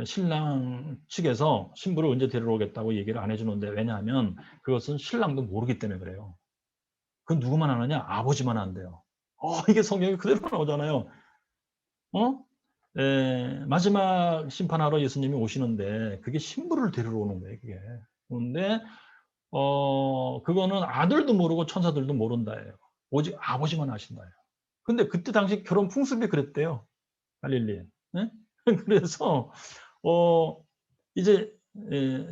신랑 측에서 신부를 언제 데리러 오겠다고 얘기를 안 해주는데 왜냐하면 그것은 신랑도 모르기 때문에 그래요. 그건 누구만 하느냐? 아버지만 한대요. 이게 성경에 그대로 나오잖아요. 마지막 심판하러 예수님이 오시는데 그게 신부를 데리러 오는 거예요. 그게. 그런데 그거는 아들도 모르고 천사들도 모른다예요. 오직 아버지만 아신다예요. 근데 그때 당시 결혼 풍습이 그랬대요. 갈릴리에. 네? 그래서 이제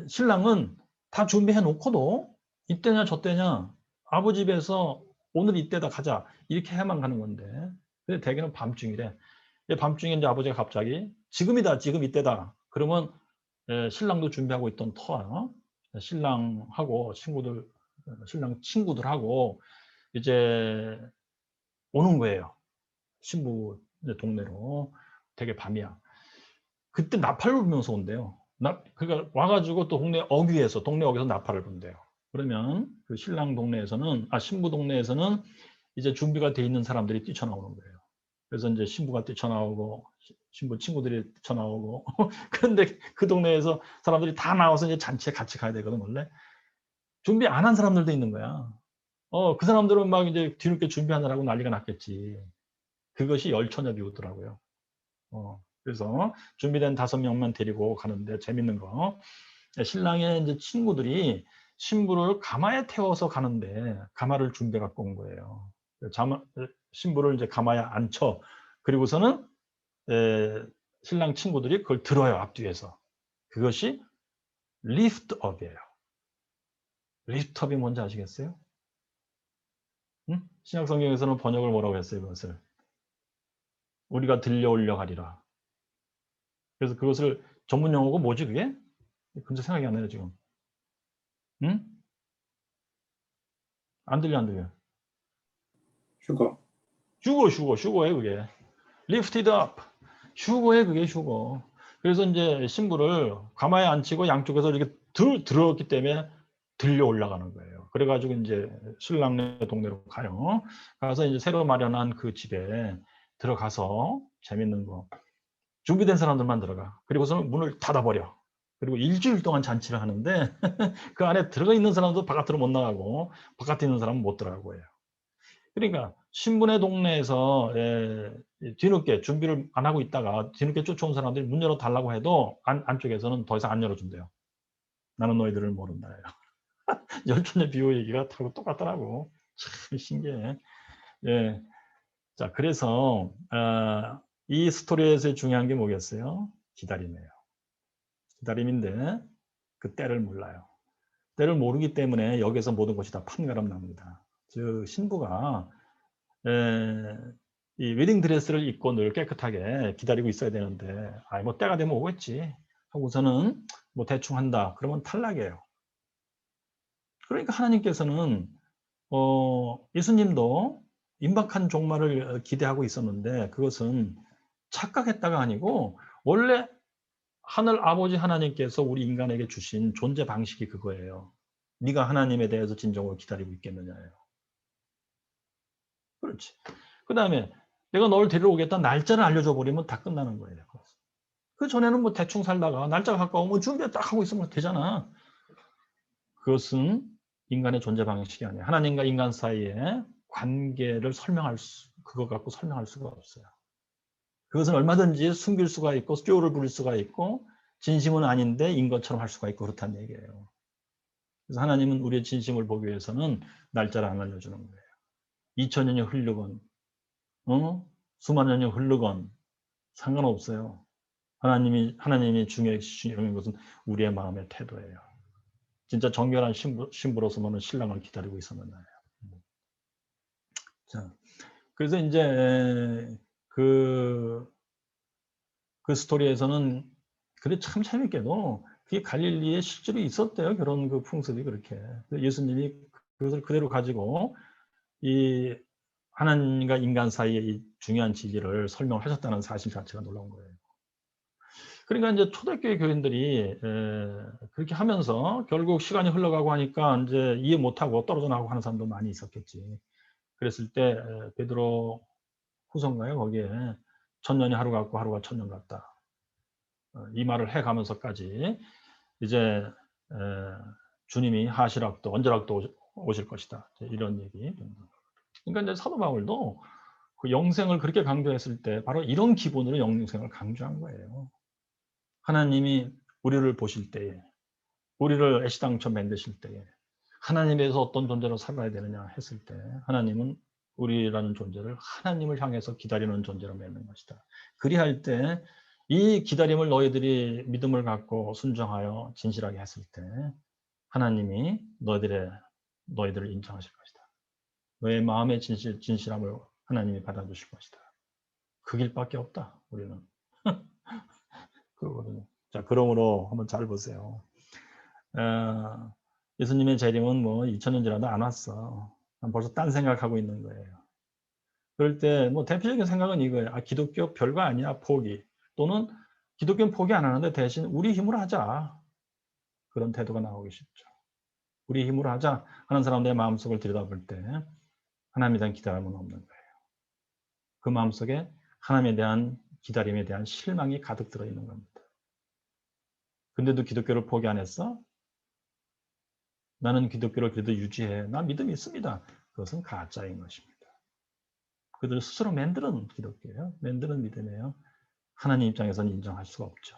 신랑은 다 준비해 놓고도 이때냐 저때냐 아버지 집에서 오늘 이때다 가자 이렇게 해만 가는 건데 근데 대개는 밤중이래. 밤중에 이제 아버지가 갑자기 지금이다 지금 이때다 그러면 신랑도 준비하고 있던 터와 신랑하고 신랑 친구들하고 이제 오는 거예요. 신부 동네로. 되게 밤이야. 그때 나팔을 불면서 온대요. 그러니까 와가지고 또 동네 어귀에서 나팔을 분대요. 그러면 그 신랑 동네에서는 신부 동네에서는 이제 준비가 돼 있는 사람들이 뛰쳐나오는 거예요. 그래서 이제 신부가 뛰쳐나오고 신부 친구들이 뛰쳐나오고 그런데 그 동네에서 사람들이 다 나와서 이제 잔치에 같이 가야 되거든 원래. 준비 안 한 사람들도 있는 거야. 그 사람들은 막 이제 뒤늦게 준비하느라고 난리가 났겠지. 그것이 열처녀 비우더라고요. 그래서 준비된 5명만 데리고 가는데 재밌는 거. 신랑의 이제 친구들이 신부를 가마에 태워서 가는데 가마를 준비해 갖고 온 거예요. 신부를 이제 가마에 앉혀. 그리고서는 신랑 친구들이 그걸 들어요, 앞뒤에서. 그것이 리프트업이에요. 리프트업이 뭔지 아시겠어요? 응? 신약 성경에서는 번역을 뭐라고 했어요, 그것을? 우리가 들려 올려가리라. 그래서 그것을 전문 용어가 뭐지 그게? 근데 생각이 안 나요 지금. 응? 안 들려. 휴거. 휴거에 그게. lifted up. 휴거에 그게 휴거. 그래서 이제 신부를 가마에 앉히고 양쪽에서 이렇게 들었기 때문에 들려 올라가는 거예요. 그래가지고 이제 신랑네 동네로 가요. 가서 이제 새로 마련한 그 집에 들어가서 재밌는 거. 준비된 사람들만 들어가. 그리고서는 문을 닫아버려. 그리고 일주일 동안 잔치를 하는데 그 안에 들어가 있는 사람도 바깥으로 못 나가고 바깥에 있는 사람은 못 들어가고 해요. 그러니까 신분의 동네에서 뒤늦게 준비를 안 하고 있다가 뒤늦게 쫓아온 사람들이 문 열어달라고 해도 안쪽에서는 더 이상 안 열어준대요. 나는 너희들을 모른다. 열전의 비유 얘기가 다 똑같더라고. 참 신기해. 예. 자, 그래서 이 스토리에서 중요한 게 뭐겠어요? 기다림이에요. 기다림인데 그 때를 몰라요. 때를 모르기 때문에 여기서 모든 것이 다 판가름 납니다. 즉 신부가 이 웨딩 드레스를 입고 늘 깨끗하게 기다리고 있어야 되는데 뭐 때가 되면 오겠지 하고서는 뭐 대충 한다 그러면 탈락이에요. 그러니까 하나님께서는 예수님도 임박한 종말을 기대하고 있었는데 그것은 착각했다가 아니고 원래 하늘 아버지 하나님께서 우리 인간에게 주신 존재 방식이 그거예요. 네가 하나님에 대해서 진정으로 기다리고 있겠느냐예요. 그렇지. 그 다음에 내가 널 데리러 오겠다 날짜를 알려줘 버리면 다 끝나는 거예요. 그 전에는 뭐 대충 살다가 날짜가 가까우면 준비 딱 하고 있으면 되잖아. 그것은 인간의 존재 방식이 아니에요. 하나님과 인간 사이의 관계를 그거 갖고 설명할 수가 없어요. 그것은 얼마든지 숨길 수가 있고 쇼를 부릴 수가 있고 진심은 아닌데 인 것처럼 할 수가 있고 그렇다는 얘기예요. 그래서 하나님은 우리의 진심을 보기 위해서는 날짜를 안 알려주는 거예요. 2000년이 흐르건 수만 년이 흐르건 상관없어요. 하나님이 중요한 것은 우리의 마음의 태도예요. 진짜 정결한 신부로서는 신랑을 기다리고 있었느냐요. 자, 그래서 이제 그 스토리에서는 근데 참 재밌게도 그게 갈릴리에 실제로 있었대요. 그런 그 풍습이 그렇게. 예수님이 그것을 그대로 가지고 이 하나님과 인간 사이의 이 중요한 진리를 설명하셨다는 사실 자체가 놀라운 거예요. 그러니까 이제 초대교회 교인들이 그렇게 하면서 결국 시간이 흘러가고 하니까 이제 이해 못하고 떨어져 나가고 하는 사람도 많이 있었겠지. 그랬을 때 베드로 후서인가요? 거기에 천년이 하루 같고 하루가 천년 같다. 이 말을 해가면서까지 이제 주님이 하시락도 언제락도 오실 것이다. 이런 얘기. 그러니까 이제 사도 바울도 그 영생을 그렇게 강조했을 때 바로 이런 기본으로 영생을 강조한 거예요. 하나님이 우리를 보실 때에, 우리를 애시당초 만드실 때에 하나님에서 어떤 존재로 살아야 되느냐 했을 때 하나님은 우리라는 존재를 하나님을 향해서 기다리는 존재로 맺는 것이다. 그리할 때 이 기다림을 너희들이 믿음을 갖고 순종하여 진실하게 했을 때 하나님이 너희들을 인정하실 것이다. 너의 마음의 진실함을 하나님이 받아주실 것이다. 그 길밖에 없다. 우리는. 그거거든요. 자, 그러므로 한번 잘 보세요. 예수님의 재림은 뭐 2000년 지나도 안 왔어. 벌써 딴 생각하고 있는 거예요. 그럴 때 뭐 대표적인 생각은 이거예요. 아, 기독교 별거 아니야, 포기. 또는 기독교는 포기 안 하는데 대신 우리 힘으로 하자. 그런 태도가 나오기 쉽죠. 우리 힘으로 하자 하는 사람들의 마음속을 들여다볼 때 하나님에 대한 기다림은 없는 거예요. 그 마음속에 하나님에 대한 기다림에 대한 실망이 가득 들어있는 겁니다. 근데도 기독교를 포기 안 했어? 나는 기독교를 그래도 유지해. 나 믿음이 있습니다. 그것은 가짜인 것입니다. 그들 스스로 만드는 기독교예요. 만드는 믿음이에요. 하나님 입장에서는 인정할 수가 없죠.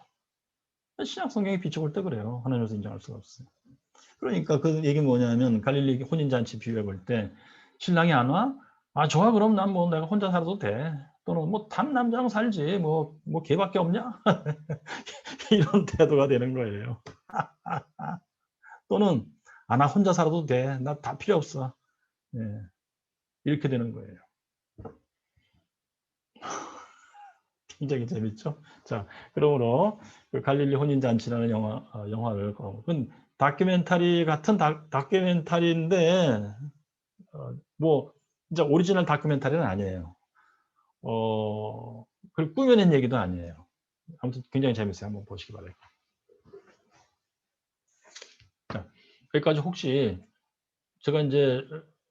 신약 성경에 비춰볼 때 그래요. 하나님에서 인정할 수가 없어요. 그러니까 그 얘기는 뭐냐면 갈릴리 혼인잔치 비유해 볼 때 신랑이 안 와? 아, 좋아. 그럼 난 뭐 내가 혼자 살아도 돼. 또는 뭐 단 남자랑 살지. 뭐 걔밖에 없냐? 이런 태도가 되는 거예요. 또는 아, 나 혼자 살아도 돼. 나 다 필요 없어. 예, 이렇게 되는 거예요. 굉장히 재밌죠? 자, 그러므로 그 갈릴리 혼인잔치라는 영화를 그건 다큐멘터리 같은 다큐멘터리인데 뭐 진짜 오리지널 다큐멘터리는 아니에요. 그걸 꾸며낸 얘기도 아니에요. 아무튼 굉장히 재밌어요. 한번 보시기 바라요. 자, 여기까지 혹시 제가 이제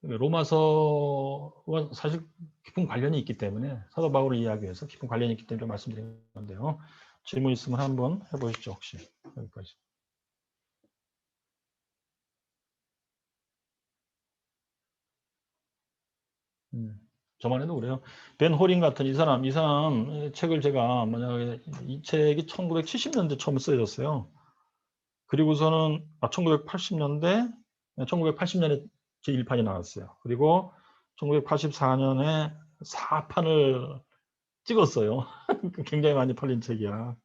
로마서와 사실 깊은 관련이 있기 때문에 사도 바울의 이야기에서 깊은 관련이 있기 때문에 말씀드린 건데요. 질문 있으면 한번 해보시죠. 혹시 여기까지. 저만 해도 그래요. 벤 호링 같은 이 사람 책을 제가 만약에 이 책이 1970년대 처음 쓰여졌어요. 그리고서는 1980년대 1980년에 제 1판이 나왔어요. 그리고 1984년에 4판을 찍었어요. 굉장히 많이 팔린 책이야.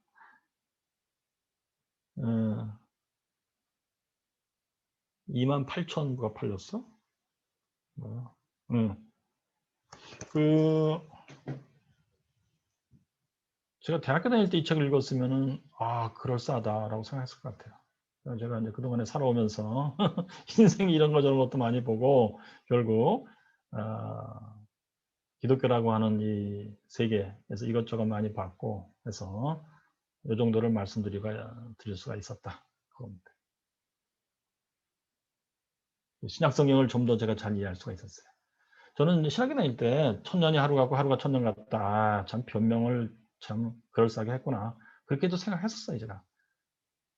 28,000부가 팔렸어? 뭐야? 그 제가 대학교 다닐 때 이 책을 읽었으면은 아, 그럴싸하다라고 생각했을 것 같아요. 제가 이제 그동안에 살아오면서 인생이 이런 거 저런 것도 많이 보고 결국 기독교라고 하는 이 세계에서 이것저것 많이 봤고 해서 이 정도를 드릴 수가 있었다. 그겁니다. 신약 성경을 좀 더 제가 잘 이해할 수가 있었어요. 저는 신학교 다닐 때 천년이 하루 같고 하루가 천년 같다. 참 변명을 참 그럴싸하게 했구나. 그렇게도 생각했었어요, 제가.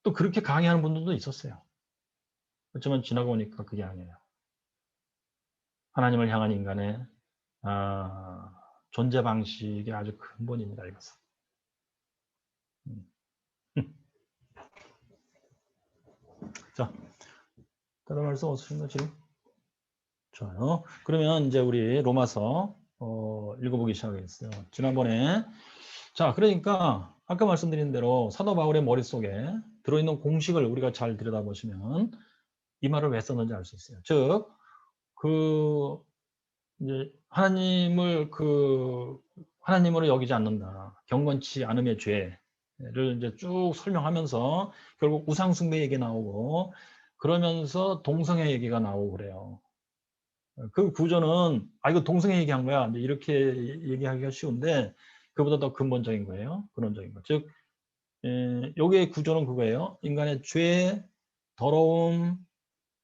또 그렇게 강의하는 분들도 있었어요. 그렇지만 지나고 보니까 그게 아니에요. 하나님을 향한 인간의 존재 방식의 아주 근본입니다, 이것은. 자, 다른 말씀 없으신가요, 지금? 좋아요. 그러면 이제 우리 로마서 읽어보기 시작하겠어요. 지난번에 자, 그러니까 아까 말씀드린 대로 사도 바울의 머릿속에 들어있는 공식을 우리가 잘 들여다보시면 이 말을 왜 썼는지 알 수 있어요. 즉, 그 이제 하나님으로 여기지 않는다. 경건치 않음의 죄를 이제 쭉 설명하면서 결국 우상숭배 얘기 나오고 그러면서 동성애 얘기가 나오고 그래요. 그 구조는 이거 동성애 얘기한 거야. 이제 이렇게 얘기하기가 쉬운데 그보다 더 근본적인 거예요. 근원적인 거. 즉, 여기의 구조는 그거예요. 인간의 죄, 더러움,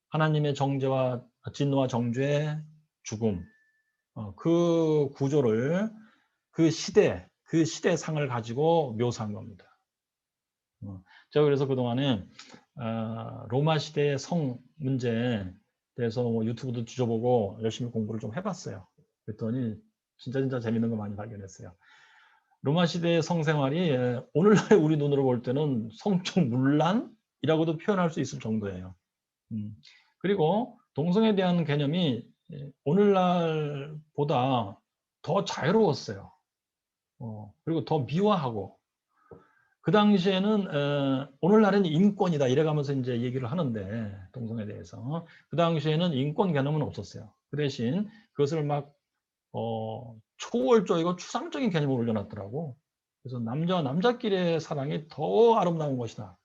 하나님의 정죄와 진노와 정죄, 죽음. 그 구조를 그 시대상을 가지고 묘사한 겁니다. 제가 그래서 그동안에 로마 시대의 성 문제에 대해서 뭐 유튜브도 뒤져보고 열심히 공부를 좀 해봤어요. 그랬더니 진짜 재밌는 거 많이 발견했어요. 로마 시대의 성생활이 오늘날의 우리 눈으로 볼 때는 성적 문란이라고도 표현할 수 있을 정도예요. 그리고 동성애에 대한 개념이 오늘날보다 더 자유로웠어요. 그리고 더 미화하고 그 당시에는 오늘날은 인권이다 이래가면서 이제 얘기를 하는데 동성애에 대해서 그 당시에는 인권 개념은 없었어요. 그 대신 그것을 막 초월적이고 추상적인 개념을 올려놨더라고. 그래서 남자와 남자끼리의 사랑이 더 아름다운 것이다.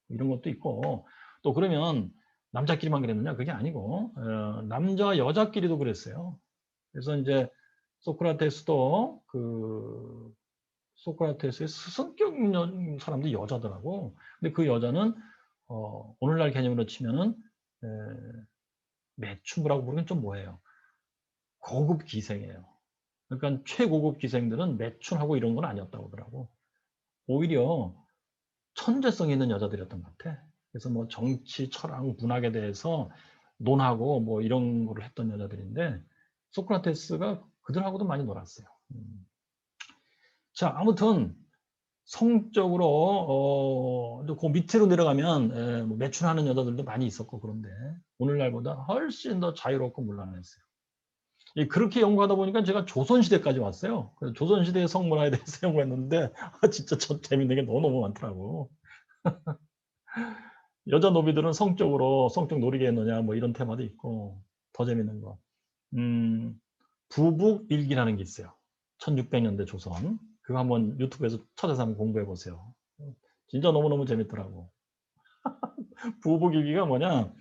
이런 것도 있고 또 그러면 남자끼리만 그랬느냐? 그게 아니고 남자와 여자끼리도 그랬어요. 그래서 이제 소크라테스도 소크라테스의 스승격인 사람도 여자더라고. 근데 그 여자는 오늘날 개념으로 치면은 매춘부라고 부르면 좀 뭐예요? 고급 기생이에요. 그러니까 최고급 기생들은 매춘하고 이런 건 아니었다고 하더라고. 오히려 천재성 있는 여자들이었던 것 같아. 그래서 뭐 정치, 철학, 문학에 대해서 논하고 뭐 이런 거를 했던 여자들인데 소크라테스가 그들하고도 많이 놀았어요. 자, 아무튼 성적으로 그 밑으로 내려가면 뭐 매춘하는 여자들도 많이 있었고 그런데 오늘날보다 훨씬 더 자유롭고 문란했어요. 그렇게 연구하다 보니까 제가 조선시대까지 왔어요. 그래서 조선시대의 성문화에 대해서 연구했는데 진짜 재밌는 게 너무너무 많더라고. 여자 노비들은 성적 놀이게 했느냐 뭐 이런 테마도 있고 더 재밌는 거 부북일기라는 게 있어요. 1600년대 조선. 그거 한번 유튜브에서 찾아서 한번 공부해 보세요. 진짜 너무너무 재밌더라고. 부북일기가 뭐냐?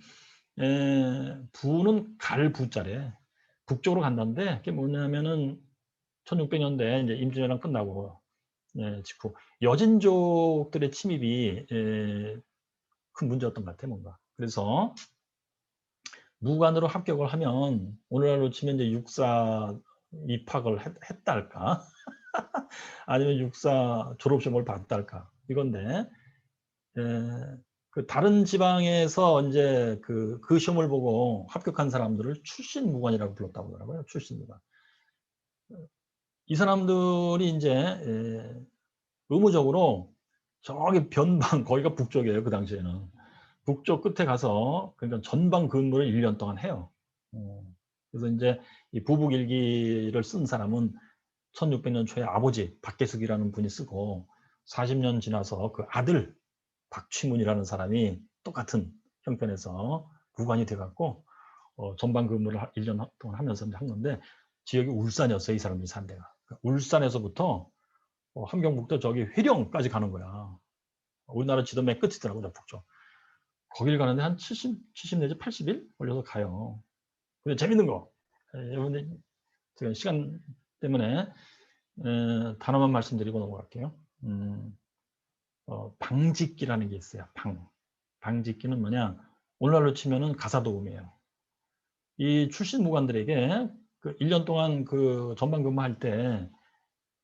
부는 갈 부자래. 북쪽으로 간다는데 그게 뭐냐면은 1600년대 이제 임진왜란 끝나고 직후 여진족들의 침입이 큰 문제였던 것 같아 뭔가. 그래서 무관으로 합격을 하면 오늘날로 치면 이제 육사 입학을 했다 할까? 아니면 육사 졸업시험을 봤다 할까? 이건데 그 다른 지방에서 이제 그 시험을 보고 합격한 사람들을 출신 무관이라고 불렀다고 하더라고요. 출신 무관. 이 사람들이 이제 의무적으로 저기 변방 거기가 북쪽이에요. 그 당시에는 북쪽 끝에 가서 그러니까 전방 근무를 1년 동안 해요. 그래서 이제 이 부북일기를 쓴 사람은 1600년 초에 아버지 박계숙이라는 분이 쓰고 40년 지나서 그 아들 박취문이라는 사람이 똑같은 형편에서 구관이 돼갖고 전방 근무를 1년 동안 하면서 한 건데 지역이 울산이었어요. 이 사람들이 산 데가. 그러니까 울산에서부터 함경북도 저기 회령까지 가는 거야. 우리나라 지도 맨 끝이더라고요. 북쪽. 거길 가는데 한 70 내지 80일 걸려서 가요. 근데 재밌는 거. 여러분들 제가 시간 때문에 단어만 말씀드리고 넘어갈게요. 방짓기라는 게 있어요. 방짓기는 뭐냐? 오늘날로 치면은 가사도움이에요. 이 출신 무관들에게 그 1년 동안 그 전방 근무할 때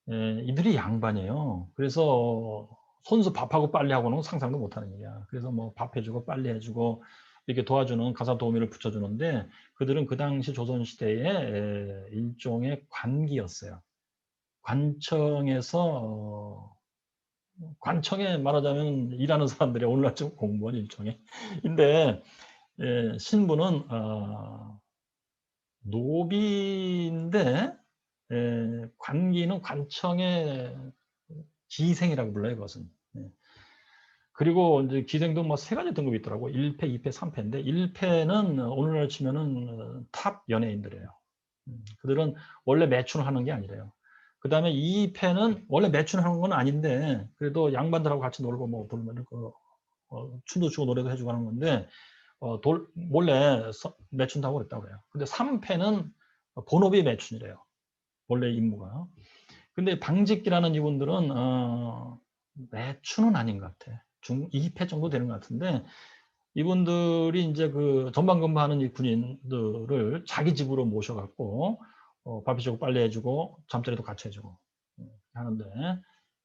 이들이 양반이에요. 그래서 손수 밥하고 빨래하고는 상상도 못하는 얘기야. 그래서 뭐 밥해주고 빨래해주고 이렇게 도와주는 가사도우미를 붙여주는데 그들은 그 당시 조선시대의 일종의 관기였어요. 관청에 말하자면 일하는 사람들이 오늘날쯤 공무원 일종의. 근데 예, 신부는 노비인데 관기는 관청의 기생이라고 불러요, 그것은. 예. 그리고 이제 기생도 뭐 세 가지 등급이 있더라고. 1패, 2패, 3패인데 1패는 오늘날 치면은 탑 연예인들이에요. 그들은 원래 매춘을 하는 게 아니래요. 그 다음에 2패는 원래 매춘을 하는 건 아닌데 그래도 양반들하고 같이 놀고 뭐 부르면 춤도 추고 노래도 해주고 하는 건데 몰래 매춘다고 그랬다고 그래요. 근데 3패는 본업이 매춘이래요. 원래 임무가. 근데 방직기라는 이분들은 매춘은 아닌 것 같아. 2패 정도 되는 것 같은데 이분들이 이제 그 전반근무하는 이 군인들을 자기 집으로 모셔갖고 밥 해주고 빨래 해주고 잠자리도 같이 해주고 하는데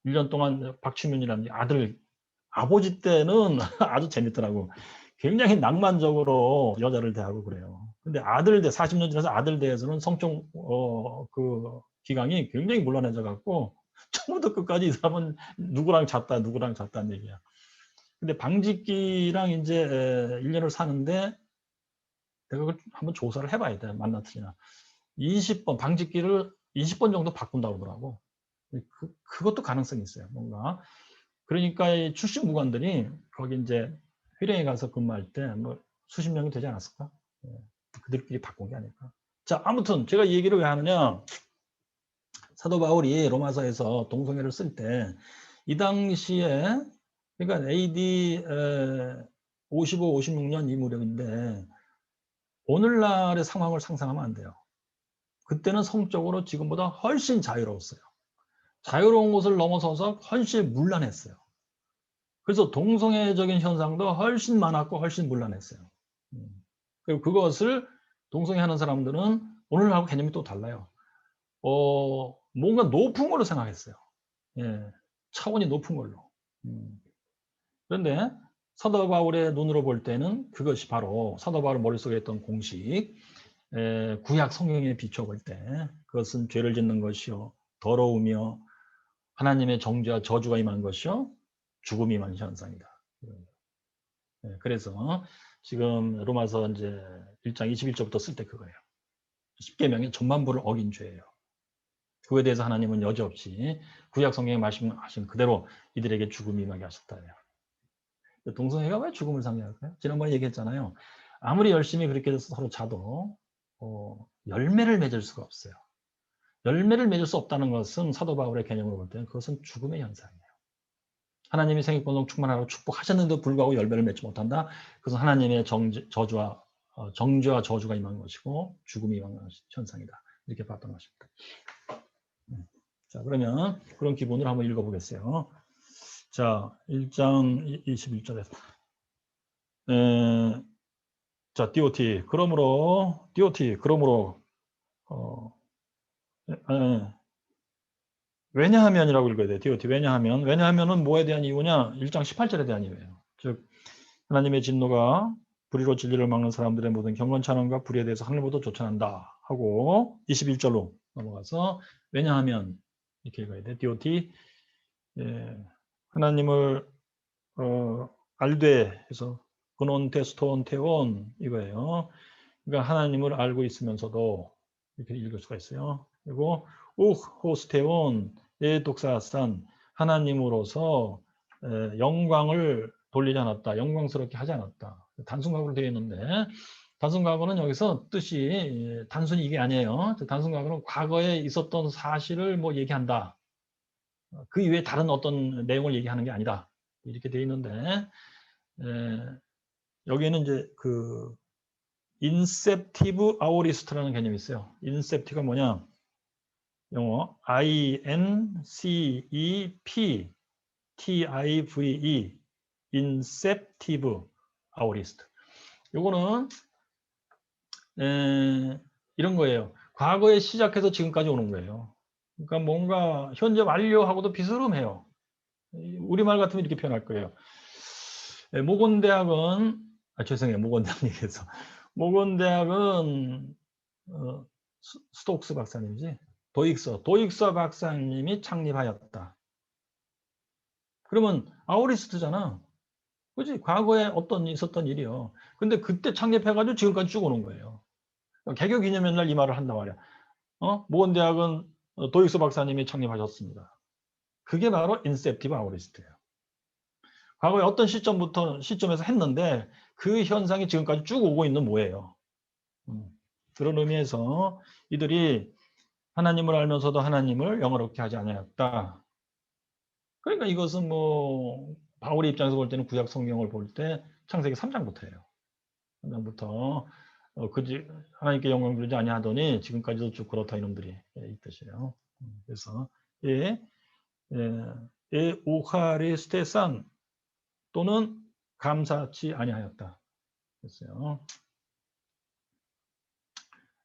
1년 동안 박치윤이라는 아들 아버지 때는 아주 재밌더라고. 굉장히 낭만적으로 여자를 대하고 그래요. 근데 아들 대 40년 지나서 아들 대에서는 성적 그 기강이 굉장히 곤란해져 갖고 처음부터 끝까지 이 사람은 누구랑 잤다는 얘기야. 근데 방직기랑 이제 1년을 사는데 내가 그걸 한번 조사를 해봐야 돼. 맞나 틀리나. 20번 방직기를 20번 정도 바꾼다고 하더라고. 그것도 가능성이 있어요. 뭔가. 그러니까 이 출신 무관들이 거기 이제 회령에 가서 근무할 때 뭐 수십 명이 되지 않았을까? 예, 그들끼리 바꾼 게 아닐까? 자, 아무튼 제가 이 얘기를 왜 하느냐? 사도 바울이 로마서에서 동성애를 쓸 때 이 당시에 그러니까 AD 55, 56년 이 무렵인데 오늘날의 상황을 상상하면 안 돼요. 그때는 성적으로 지금보다 훨씬 자유로웠어요. 자유로운 것을 넘어서서 훨씬 문란했어요. 그래서 동성애적인 현상도 훨씬 많았고 훨씬 문란했어요. 그리고 그것을 동성애하는 사람들은 오늘하고 개념이 또 달라요. 뭔가 높은 걸로 생각했어요. 예, 차원이 높은 걸로. 그런데 사도 바울의 눈으로 볼 때는 그것이 바로 사도 바울 머릿속에 있던 공식, 구약 성경에 비춰볼 때 그것은 죄를 짓는 것이요 더러우며 하나님의 정죄와 저주가 임한 것이요 죽음이 임한 현상이다. 그래서 지금 로마서 이제 1장 21절부터 쓸 때 그거예요. 십계명의 전반부를 어긴 죄예요. 그거에 대해서 하나님은 여지없이 구약 성경에 말씀하신 그대로 이들에게 죽음이 임하게 하셨다. 동성애가 왜 죽음을 상징할까요? 지난번에 얘기했잖아요. 아무리 열심히 그렇게 서로 자도 열매를 맺을 수가 없어요. 열매를 맺을 수 없다는 것은 사도 바울의 개념으로 볼 때는 그것은 죽음의 현상이에요. 하나님이 생육번성 충만하라고 축복하셨는데도 불구하고 열매를 맺지 못한다. 그것은 하나님의 정죄와 저주가 임한 것이고 죽음이 임한 현상이다. 이렇게 봤던 것입니다. 자, 그러면 그런 기본으로 한번 읽어보겠어요. 자, 1장 21절에서 자, DOT. 그러므로 왜냐하면이라고 읽어야 돼요. DOT. 왜냐하면은 뭐에 대한 이유냐? 1장 18절에 대한 이유예요. 즉 하나님의 진노가 불의로 진리를 막는 사람들의 모든 경건찬원과 불의에 대해서 하늘보다 쫓아난다 하고 21절로 넘어가서 왜냐하면 이렇게 읽어야 돼. DOT. 하나님을 알되 해서 근원 테스토온 테온 이거예요. 그러니까 하나님을 알고 있으면서도 이렇게 읽을 수가 있어요. 그리고 호스테온 독사산 하나님으로서 영광을 돌리지 않았다. 영광스럽게 하지 않았다. 단순각으로 되어 있는데 단순각어는 여기서 뜻이 단순히 이게 아니에요. 단순각어는 과거에 있었던 사실을 뭐 얘기한다. 그 이외에 다른 어떤 내용을 얘기하는 게 아니다. 이렇게 되어 있는데 여기에는 이제 그 인셉티브 아오리스트라는 개념이 있어요. 인셉티브가 뭐냐? 영어 INCEP TIVE 인셉티브 아오리스트. 요거는 이런 거예요. 과거에 시작해서 지금까지 오는 거예요. 그러니까 뭔가 현재 완료하고도 비스름해요. 우리말 같으면 이렇게 표현할 거예요. 모건대학은 죄송해요. 모건대학 얘기해서 모건대학은 스톡스 박사님이지. 도익서 박사님이 창립하였다. 그러면 아오리스트잖아. 그지? 과거에 어떤 있었던 일이요. 근데 그때 창립해가지고 지금까지 쭉 오는 거예요. 개교 기념일 날 이 말을 한단 말이야. 모건대학은 도익수 박사님이 창립하셨습니다. 그게 바로 인셉티브 아우리스트예요. 과거에 어떤 시점에서 했는데 그 현상이 지금까지 쭉 오고 있는 뭐예요. 그런 의미에서 이들이 하나님을 알면서도 하나님을 영화롭게 하지 않았다. 그러니까 이것은 뭐 바울의 입장에서 볼 때는 구약 성경을 볼 때 창세기 3장부터예요. 3장부터 그지 하나님께 영광 부르지 아니하더니 지금까지도 쭉 그렇다 이놈들이 이 뜻이에요. 그래서 예, 오카리스테산 또는 감사치 아니하였다. 그랬어요.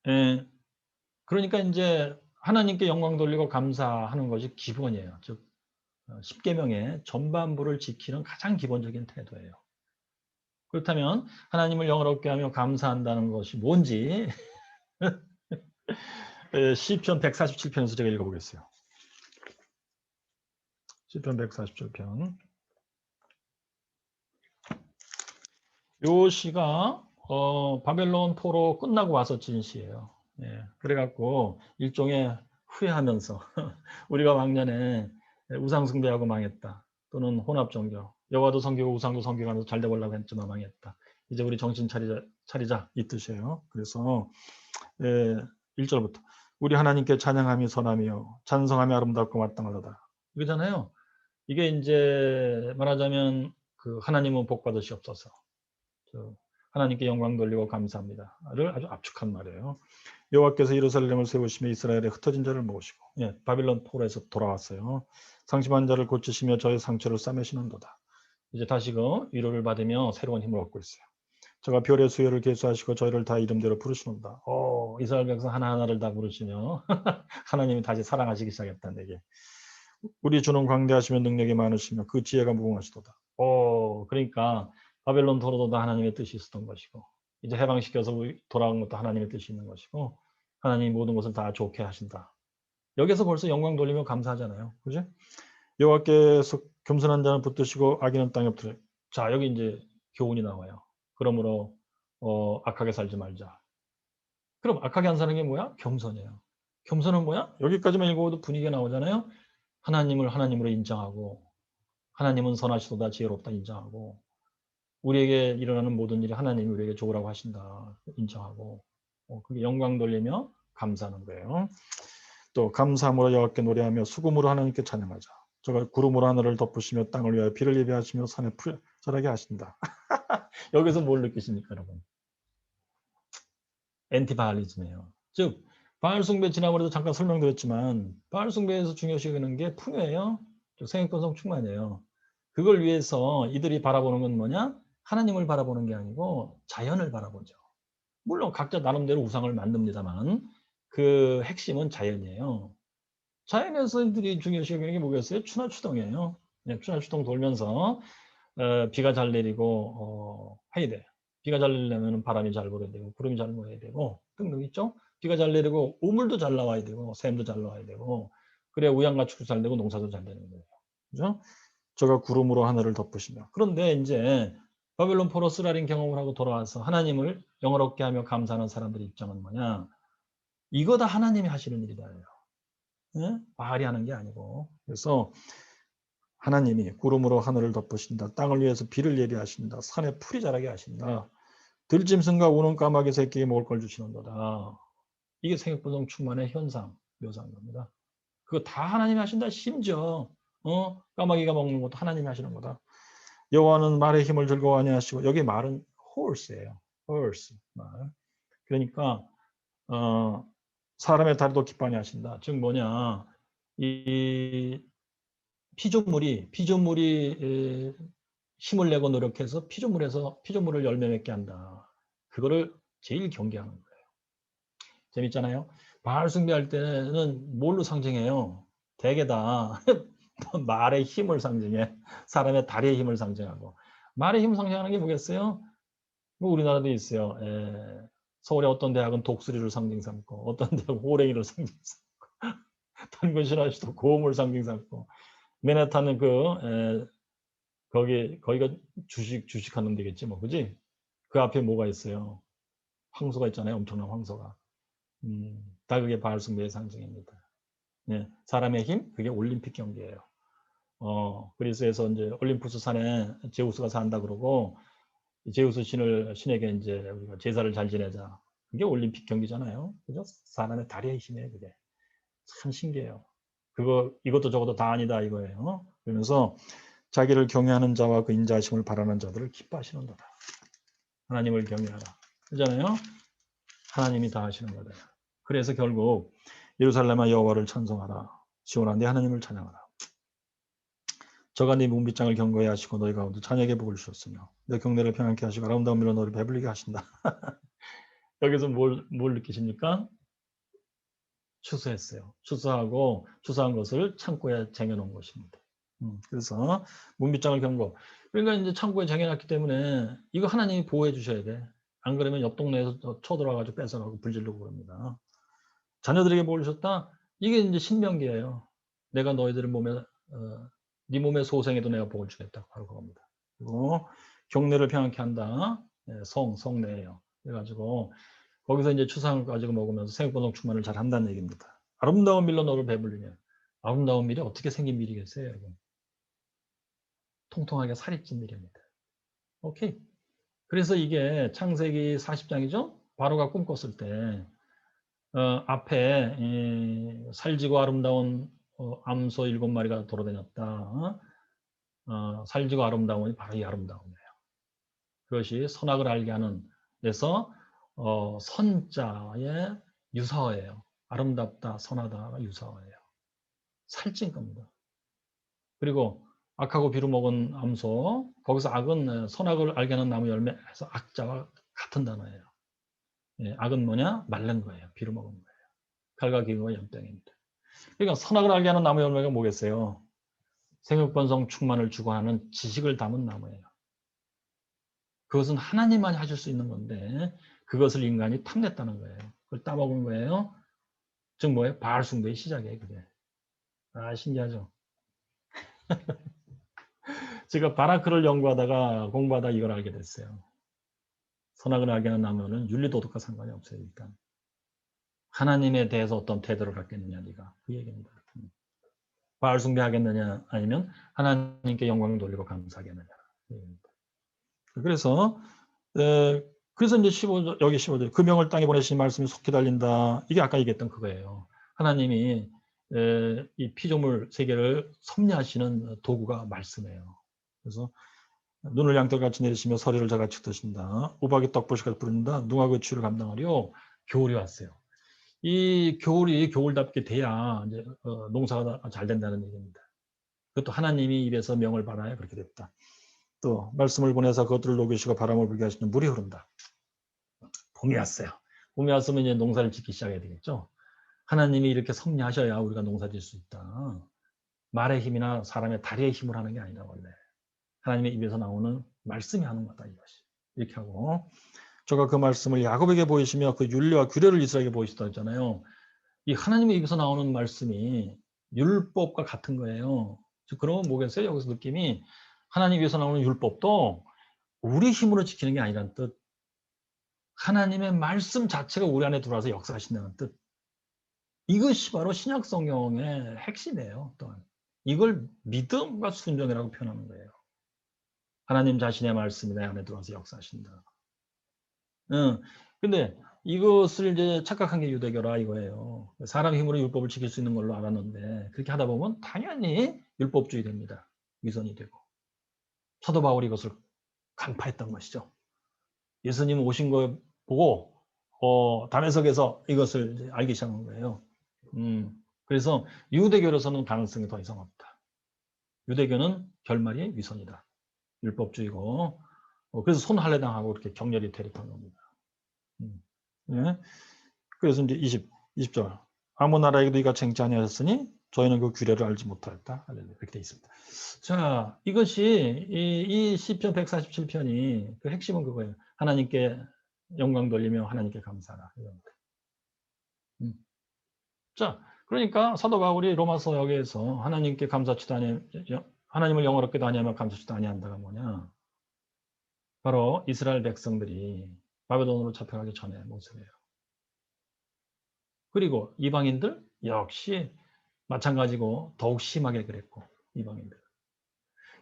예, 그러니까 이제 하나님께 영광 돌리고 감사하는 것이 기본이에요. 즉 10계명의 전반부를 지키는 가장 기본적인 태도예요. 그렇다면 하나님을 영화롭게 하며 감사한다는 것이 뭔지 시편 147편에서 제가 읽어보겠어요. 시편 147편. 요 시가 바벨론 포로 끝나고 와서 진 시예요. 예, 그래갖고 일종의 후회하면서 우리가 왕년에 우상 숭배하고 망했다. 또는 혼합 종교. 여호와도 섬기고 우상도 섬기면서 잘 되보려고 했지만 망했다. 이제 우리 정신 차리자 이 뜻이에요. 그래서 1절부터 우리 하나님께 찬양함이 선함이요 찬송함이 아름답고 마땅하다. 이거잖아요. 이게 이제 말하자면 그 하나님은 복 받으시옵소서. 하나님께 영광 돌리고 감사합니다를 아주 압축한 말이에요. 여호와께서 예루살렘을 세우시며 이스라엘의 흩어진 자를 모으시고 바빌론 포로에서 돌아왔어요. 상심한 자를 고치시며 저의 상처를 싸매시는도다. 이제 다시금 위로를 받으며 새로운 힘을 얻고 있어요. 저가 별의 수요를 계수하시고 저희를 다 이름대로 부르시는다. 이스라엘 백성 하나하나를 다 부르시며 하나님이 다시 사랑하시기 시작했다는 얘기. 우리 주는 광대하시며 능력이 많으시며 그 지혜가 무궁하시도다. 그러니까 바벨론 포로도 하나님의 뜻이 있었던 것이고 이제 해방시켜서 돌아온 것도 하나님의 뜻이 있는 것이고 하나님이 모든 것을 다 좋게 하신다. 여기서 벌써 영광 돌리며 감사하잖아요. 그죠? 여호와께서 겸손한 자는 붙드시고 악인은 땅에 엎드려. 자, 여기 이제 교훈이 나와요. 그러므로 악하게 살지 말자. 그럼 악하게 안 사는 게 뭐야? 겸손이에요. 겸손은 뭐야? 여기까지만 읽어도 분위기가 나오잖아요. 하나님을 하나님으로 인정하고 하나님은 선하시도다 지혜롭다 인정하고 우리에게 일어나는 모든 일이 하나님이 우리에게 좋으라고 하신다 인정하고 그게 영광 돌리며 감사하는 거예요. 또 감사함으로 여호와께 노래하며 수금으로 하나님께 찬양하자. 저가 구름으로 하늘을 덮으시며 땅을 위하여 비를 예비하시며 산에 풀자라게 하신다. 여기서 뭘 느끼십니까 여러분? 엔티바알리즘이에요. 즉 바알 숭배 지난번에도 잠깐 설명드렸지만 바알 숭배에서 중요시 여기는 게 풍요예요. 생육건성 충만이에요. 그걸 위해서 이들이 바라보는 건 뭐냐? 하나님을 바라보는 게 아니고 자연을 바라보죠. 물론 각자 나름대로 우상을 만듭니다만 그 핵심은 자연이에요. 자연에서 이들이 중요시 여기는 게 뭐겠어요? 추나추동이에요. 추나추동 돌면서 비가 잘 내리고 해야 돼. 비가 잘 내려면 바람이 잘 불어야 되고 구름이 잘 모여야 되고 등등 있죠. 비가 잘 내리고 우물도 잘 나와야 되고 샘도 잘 나와야 되고 그래야 우양가축도 잘 되고 농사도 잘 되는 거예요. 그죠? 저가 구름으로 하늘을 덮으시며 그런데 이제 바벨론 포로 쓰라린 경험을 하고 돌아와서 하나님을 영화롭게 하며 감사하는 사람들의 입장은 뭐냐? 이거 다 하나님이 하시는 일이다. 예? 바알이 하는 게 아니고 그래서 하나님이 구름으로 하늘을 덮으신다. 땅을 위해서 비를 예리하신다. 산에 풀이 자라게 하신다. 들짐승과 우는 까마귀 새끼에 먹을 걸 주시는도다. 이게 생육분성 충만의 현상, 묘사한 겁니다. 그거 다 하나님이 하신다. 심지어 까마귀가 먹는 것도 하나님이 하시는 거다. 여호와는 말의 힘을 즐거워하니 하시고 여기 말은 horse예요. horse 말. 그러니까 사람의 다리도 기뻐하니 하신다. 즉 뭐냐 이 피조물이 힘을 내고 노력해서 피조물을 열매 맺게 한다. 그거를 제일 경계하는 거예요. 재밌잖아요. 바알 숭배할 때는 뭘로 상징해요? 대개 다 말의 힘을 상징해. 사람의 다리의 힘을 상징하고. 말의 힘을 상징하는 게 뭐겠어요? 뭐 우리나라도 있어요. 서울의 어떤 대학은 독수리를 상징 삼고 어떤 대학은 호랭이를 상징 삼고 단군 신화시도 고음을 상징 삼고 맨하탄은 거기가 주식하는 데겠지 뭐, 그지? 그 앞에 뭐가 있어요? 황소가 있잖아요. 엄청난 황소가. 다 그게 바알 숭배의 상징입니다. 예, 사람의 힘, 그게 올림픽 경기예요. 그리스에서 이제 올림푸스 산에 제우스가 산다 그러고, 제우스 신에게 이제 우리가 제사를 잘 지내자. 그게 올림픽 경기잖아요. 그죠? 사람의 다리의 힘이에요, 그게. 참 신기해요. 이것도 저것도 다 아니다 이거예요. 그러면서 자기를 경외하는 자와 그 인자하심을 바라는 자들을 기뻐하시는도다. 하나님을 경외하라. 그잖아요. 하나님이 다 하시는 거다. 그래서 결국 예루살렘아 여호와를 찬송하라. 시온아 네 하나님을 찬양하라. 저가 네 문빗장을 견고히 하시고 너희 가운데 자녀에게 복을 주셨으며 내 경내를 평안케 하시고 아름다운 밀로 너를 배불리게 하신다. 여기서 뭘 느끼십니까? 추수했어요. 추수한 것을 창고에 쟁여놓은 것입니다. 그래서 문빗장을 견고. 그러니까 이제 창고에 쟁여놨기 때문에 이거 하나님이 보호해 주셔야 돼. 안 그러면 옆 동네에서 쳐들어와가지고 뺏어가고 불질르고 그럽니다. 자녀들에게 복을 주셨다. 이게 이제 신명기예요. 내가 너희들의 네 몸의 소생에도 내가 복을 주겠다. 바로 그겁니다. 그리고 경내를 평안케 한다. 성내예요. 그래가지고 거기서 이제 추상을 가지고 먹으면서 생육번성 충만을 잘 한다는 얘기입니다. 아름다운 밀로 너를 배불리면 아름다운 밀이 어떻게 생긴 밀이겠어요, 여러분? 통통하게 살이 찐 밀입니다. 오케이. 그래서 이게 창세기 40장이죠? 바로가 꿈꿨을 때 앞에 살지고 아름다운 암소 7마리가 돌아다녔다. 살지고 아름다움이 바로 이 아름다움이에요. 그것이 선악을 알게 하는 데서 선자의 유사어예요. 아름답다, 선하다가 유사어예요. 살찐 겁니다. 그리고 악하고 비루 먹은 암소, 거기서 악은 선악을 알게 하는 나무 열매에서 악자와 같은 단어예요. 예, 악은 뭐냐? 마른 거예요. 비루 먹은 거예요. 칼과 기근과 연병입니다. 그러니까 선악을 알게 하는 나무 열매가 뭐겠어요? 생육번성 충만을 주관하는 지식을 담은 나무예요. 그것은 하나님만이 하실 수 있는 건데 그것을 인간이 탐냈다는 거예요. 그걸 따먹은 거예요. 즉 뭐예요? 바알 숭배의 시작이에요. 그게. 신기하죠? 제가 바라크를 연구하다가 공부하다 이걸 알게 됐어요. 선악을 알게 하는 나무는 윤리도덕과 상관이 없어요. 일단. 하나님에 대해서 어떤 태도를 갖겠느냐 네가. 그 얘기입니다. 바알 숭배하겠느냐 아니면 하나님께 영광을 돌리고 감사하겠느냐. 그래서 그래서 이제 15절, 여기 15절 그 명을 땅에 보내신 말씀이 속히 달린다. 이게 아까 얘기했던 그거예요. 하나님이 이 피조물 세계를 섭리하시는 도구가 말씀이에요. 그래서 눈을 양털같이 내리시며 서리를 자같이 드신다. 우박이 떡보시같이 부른다. 누가 그 추위를 감당하리요? 겨울이 왔어요. 이 겨울이 겨울답게 돼야 이제 농사가 잘 된다는 얘기입니다. 그것도 하나님이 입에서 명을 받아야 그렇게 됐다. 또 말씀을 보내서 그것들을 녹이시고 바람을 불게 하시는 물이 흐른다. 봄이 왔어요. 봄이 왔으면 이제 농사를 짓기 시작해야 되겠죠. 하나님이 이렇게 섭리하셔야 우리가 농사 짓을 수 있다. 말의 힘이나 사람의 다리의 힘을 하는 게 아니다 원래. 하나님의 입에서 나오는 말씀이 하는 거다 이것이. 이렇게 하고 저가 그 말씀을 야곱에게 보이시며 그 율례와 규례를 이스라엘에게 보이시다 했잖아요. 이 하나님의 입에서 나오는 말씀이 율법과 같은 거예요. 즉 그러면 뭐겠어요? 여기서 느낌이 하나님 입에서 나오는 율법도 우리 힘으로 지키는 게 아니란 뜻. 하나님의 말씀 자체가 우리 안에 들어와서 역사하신다는 뜻. 이것이 바로 신약 성경의 핵심이에요. 또한 이걸 믿음과 순종이라고 표현하는 거예요. 하나님 자신의 말씀이 내 안에 들어와서 역사하신다. 근데 이것을 이제 착각한 게 유대교라 이거예요. 사람 힘으로 율법을 지킬 수 있는 걸로 알았는데 그렇게 하다 보면 당연히 율법주의 됩니다. 위선이 되고. 사도 바울이 이것을 간파했던 것이죠. 예수님 오신 거 보고 담에석에서 이것을 이제 알기 시작한 거예요. 그래서 유대교로서는 가능성이 더 이상 없다. 유대교는 결말이 위선이다. 율법주의고. 그래서 손할례당하고 이렇게 격렬히 대립한 겁니다. 예. 그래서 이제 20절. 아무 나라에게도 이가 쟁지 아니하셨으니 저희는 그 규례를 알지 못하였다. 이렇게 돼 있습니다. 자, 이것이 이 시편 147편이 그 핵심은 그거예요. 하나님께 영광 돌리며 하나님께 감사하라. 자, 그러니까 사도 바울이 로마서 여기에서 하나님께 감사치도 하나님을 영어롭게도 아니하며 감사치도 아니한다가 뭐냐? 바로 이스라엘 백성들이 바벨론으로 잡혀가기 전의 모습이에요. 그리고 이방인들 역시 마찬가지고 더욱 심하게 그랬고, 이방인들.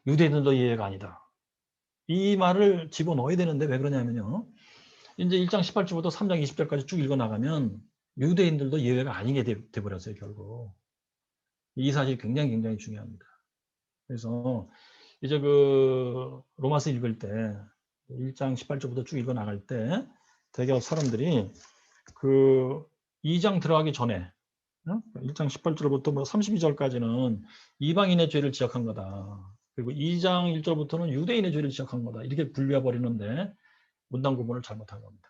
유대인들도 예외가 아니다. 이 말을 집어넣어야 되는데 왜 그러냐면요. 이제 1장 18절부터 3장 20절까지 쭉 읽어나가면 유대인들도 예외가 아니게 돼버렸어요, 결국. 이 사실이 굉장히 중요합니다. 그래서 이제 그 로마서 읽을 때 1장 18절부터 쭉 읽어나갈 때 대개 사람들이 그 2장 들어가기 전에 1장 18절부터 뭐 32절까지는 이방인의 죄를 지적한 거다. 그리고 2장 1절부터는 유대인의 죄를 지적한 거다. 이렇게 분류해 버리는데 문단 구분을 잘못한 겁니다.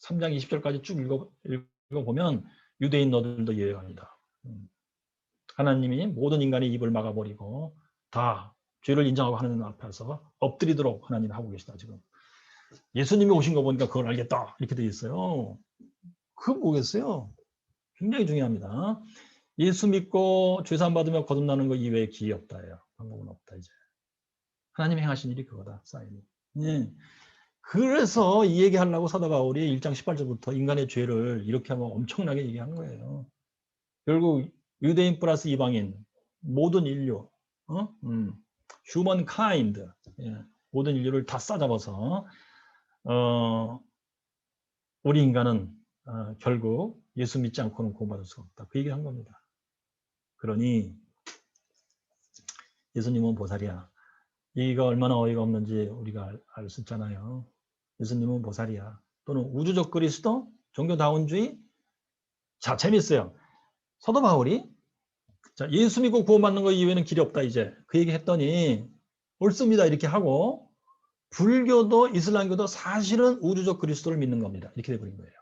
3장 20절까지 쭉 읽어보면 유대인 너들도 예외가 아니다. 하나님이 모든 인간의 입을 막아버리고 다 죄를 인정하고 하나님 앞에서 엎드리도록 하나님이 하고 계시다. 지금 예수님이 오신 거 보니까 그걸 알겠다. 이렇게 되어 있어요. 그거 뭐겠어요? 굉장히 중요합니다. 예수 믿고 죄사함 받으며 거듭나는 것 이외에 기회 없다예요. 방법은 없다. 이제 하나님이 행하신 일이 그거다. 사인이. 네. 그래서 이 얘기하려고 사도 바울이 1장 18절부터 인간의 죄를 이렇게 하면 엄청나게 얘기하는 거예요. 결국 유대인 플러스 이방인, 모든 인류, human kind, 모든 인류를 다 싸잡아서 우리 인간은 결국 예수 믿지 않고는 구원받을 수가 없다. 그 얘기를 한 겁니다. 그러니 예수님은 보살이야. 이가 얼마나 어이가 없는지 우리가 알 수 있잖아요. 예수님은 보살이야. 또는 우주적 그리스도, 종교다운주의. 자, 재밌어요. 사도 바울이 자, 예수 믿고 구원받는 거 이외에는 길이 없다 이제 그 얘기 했더니 옳습니다 이렇게 하고 불교도 이슬람교도 사실은 우주적 그리스도를 믿는 겁니다. 이렇게 돼버린 거예요.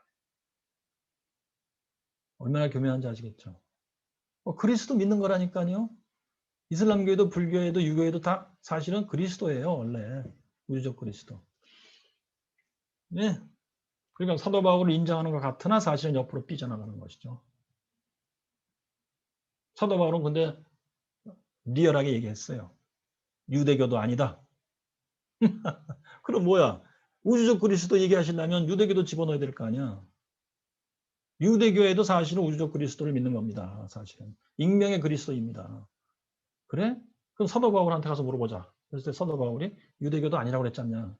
얼마나 교묘한지 아시겠죠? 그리스도 믿는 거라니까요. 이슬람교에도 불교에도 유교에도 다 사실은 그리스도예요. 원래 우주적 그리스도. 네. 그러니까 사도 바울을 인정하는 것 같으나 사실은 옆으로 삐져나가는 것이죠. 사도 바울은 근데 리얼하게 얘기했어요. 유대교도 아니다. 그럼 뭐야? 우주적 그리스도 얘기하시려면 유대교도 집어넣어야 될 거 아니야. 유대교에도 사실은 우주적 그리스도를 믿는 겁니다. 사실은. 익명의 그리스도입니다. 그래? 그럼 사도 바울한테 가서 물어보자. 그래서 사도 바울이 유대교도 아니라고 그랬지 않냐.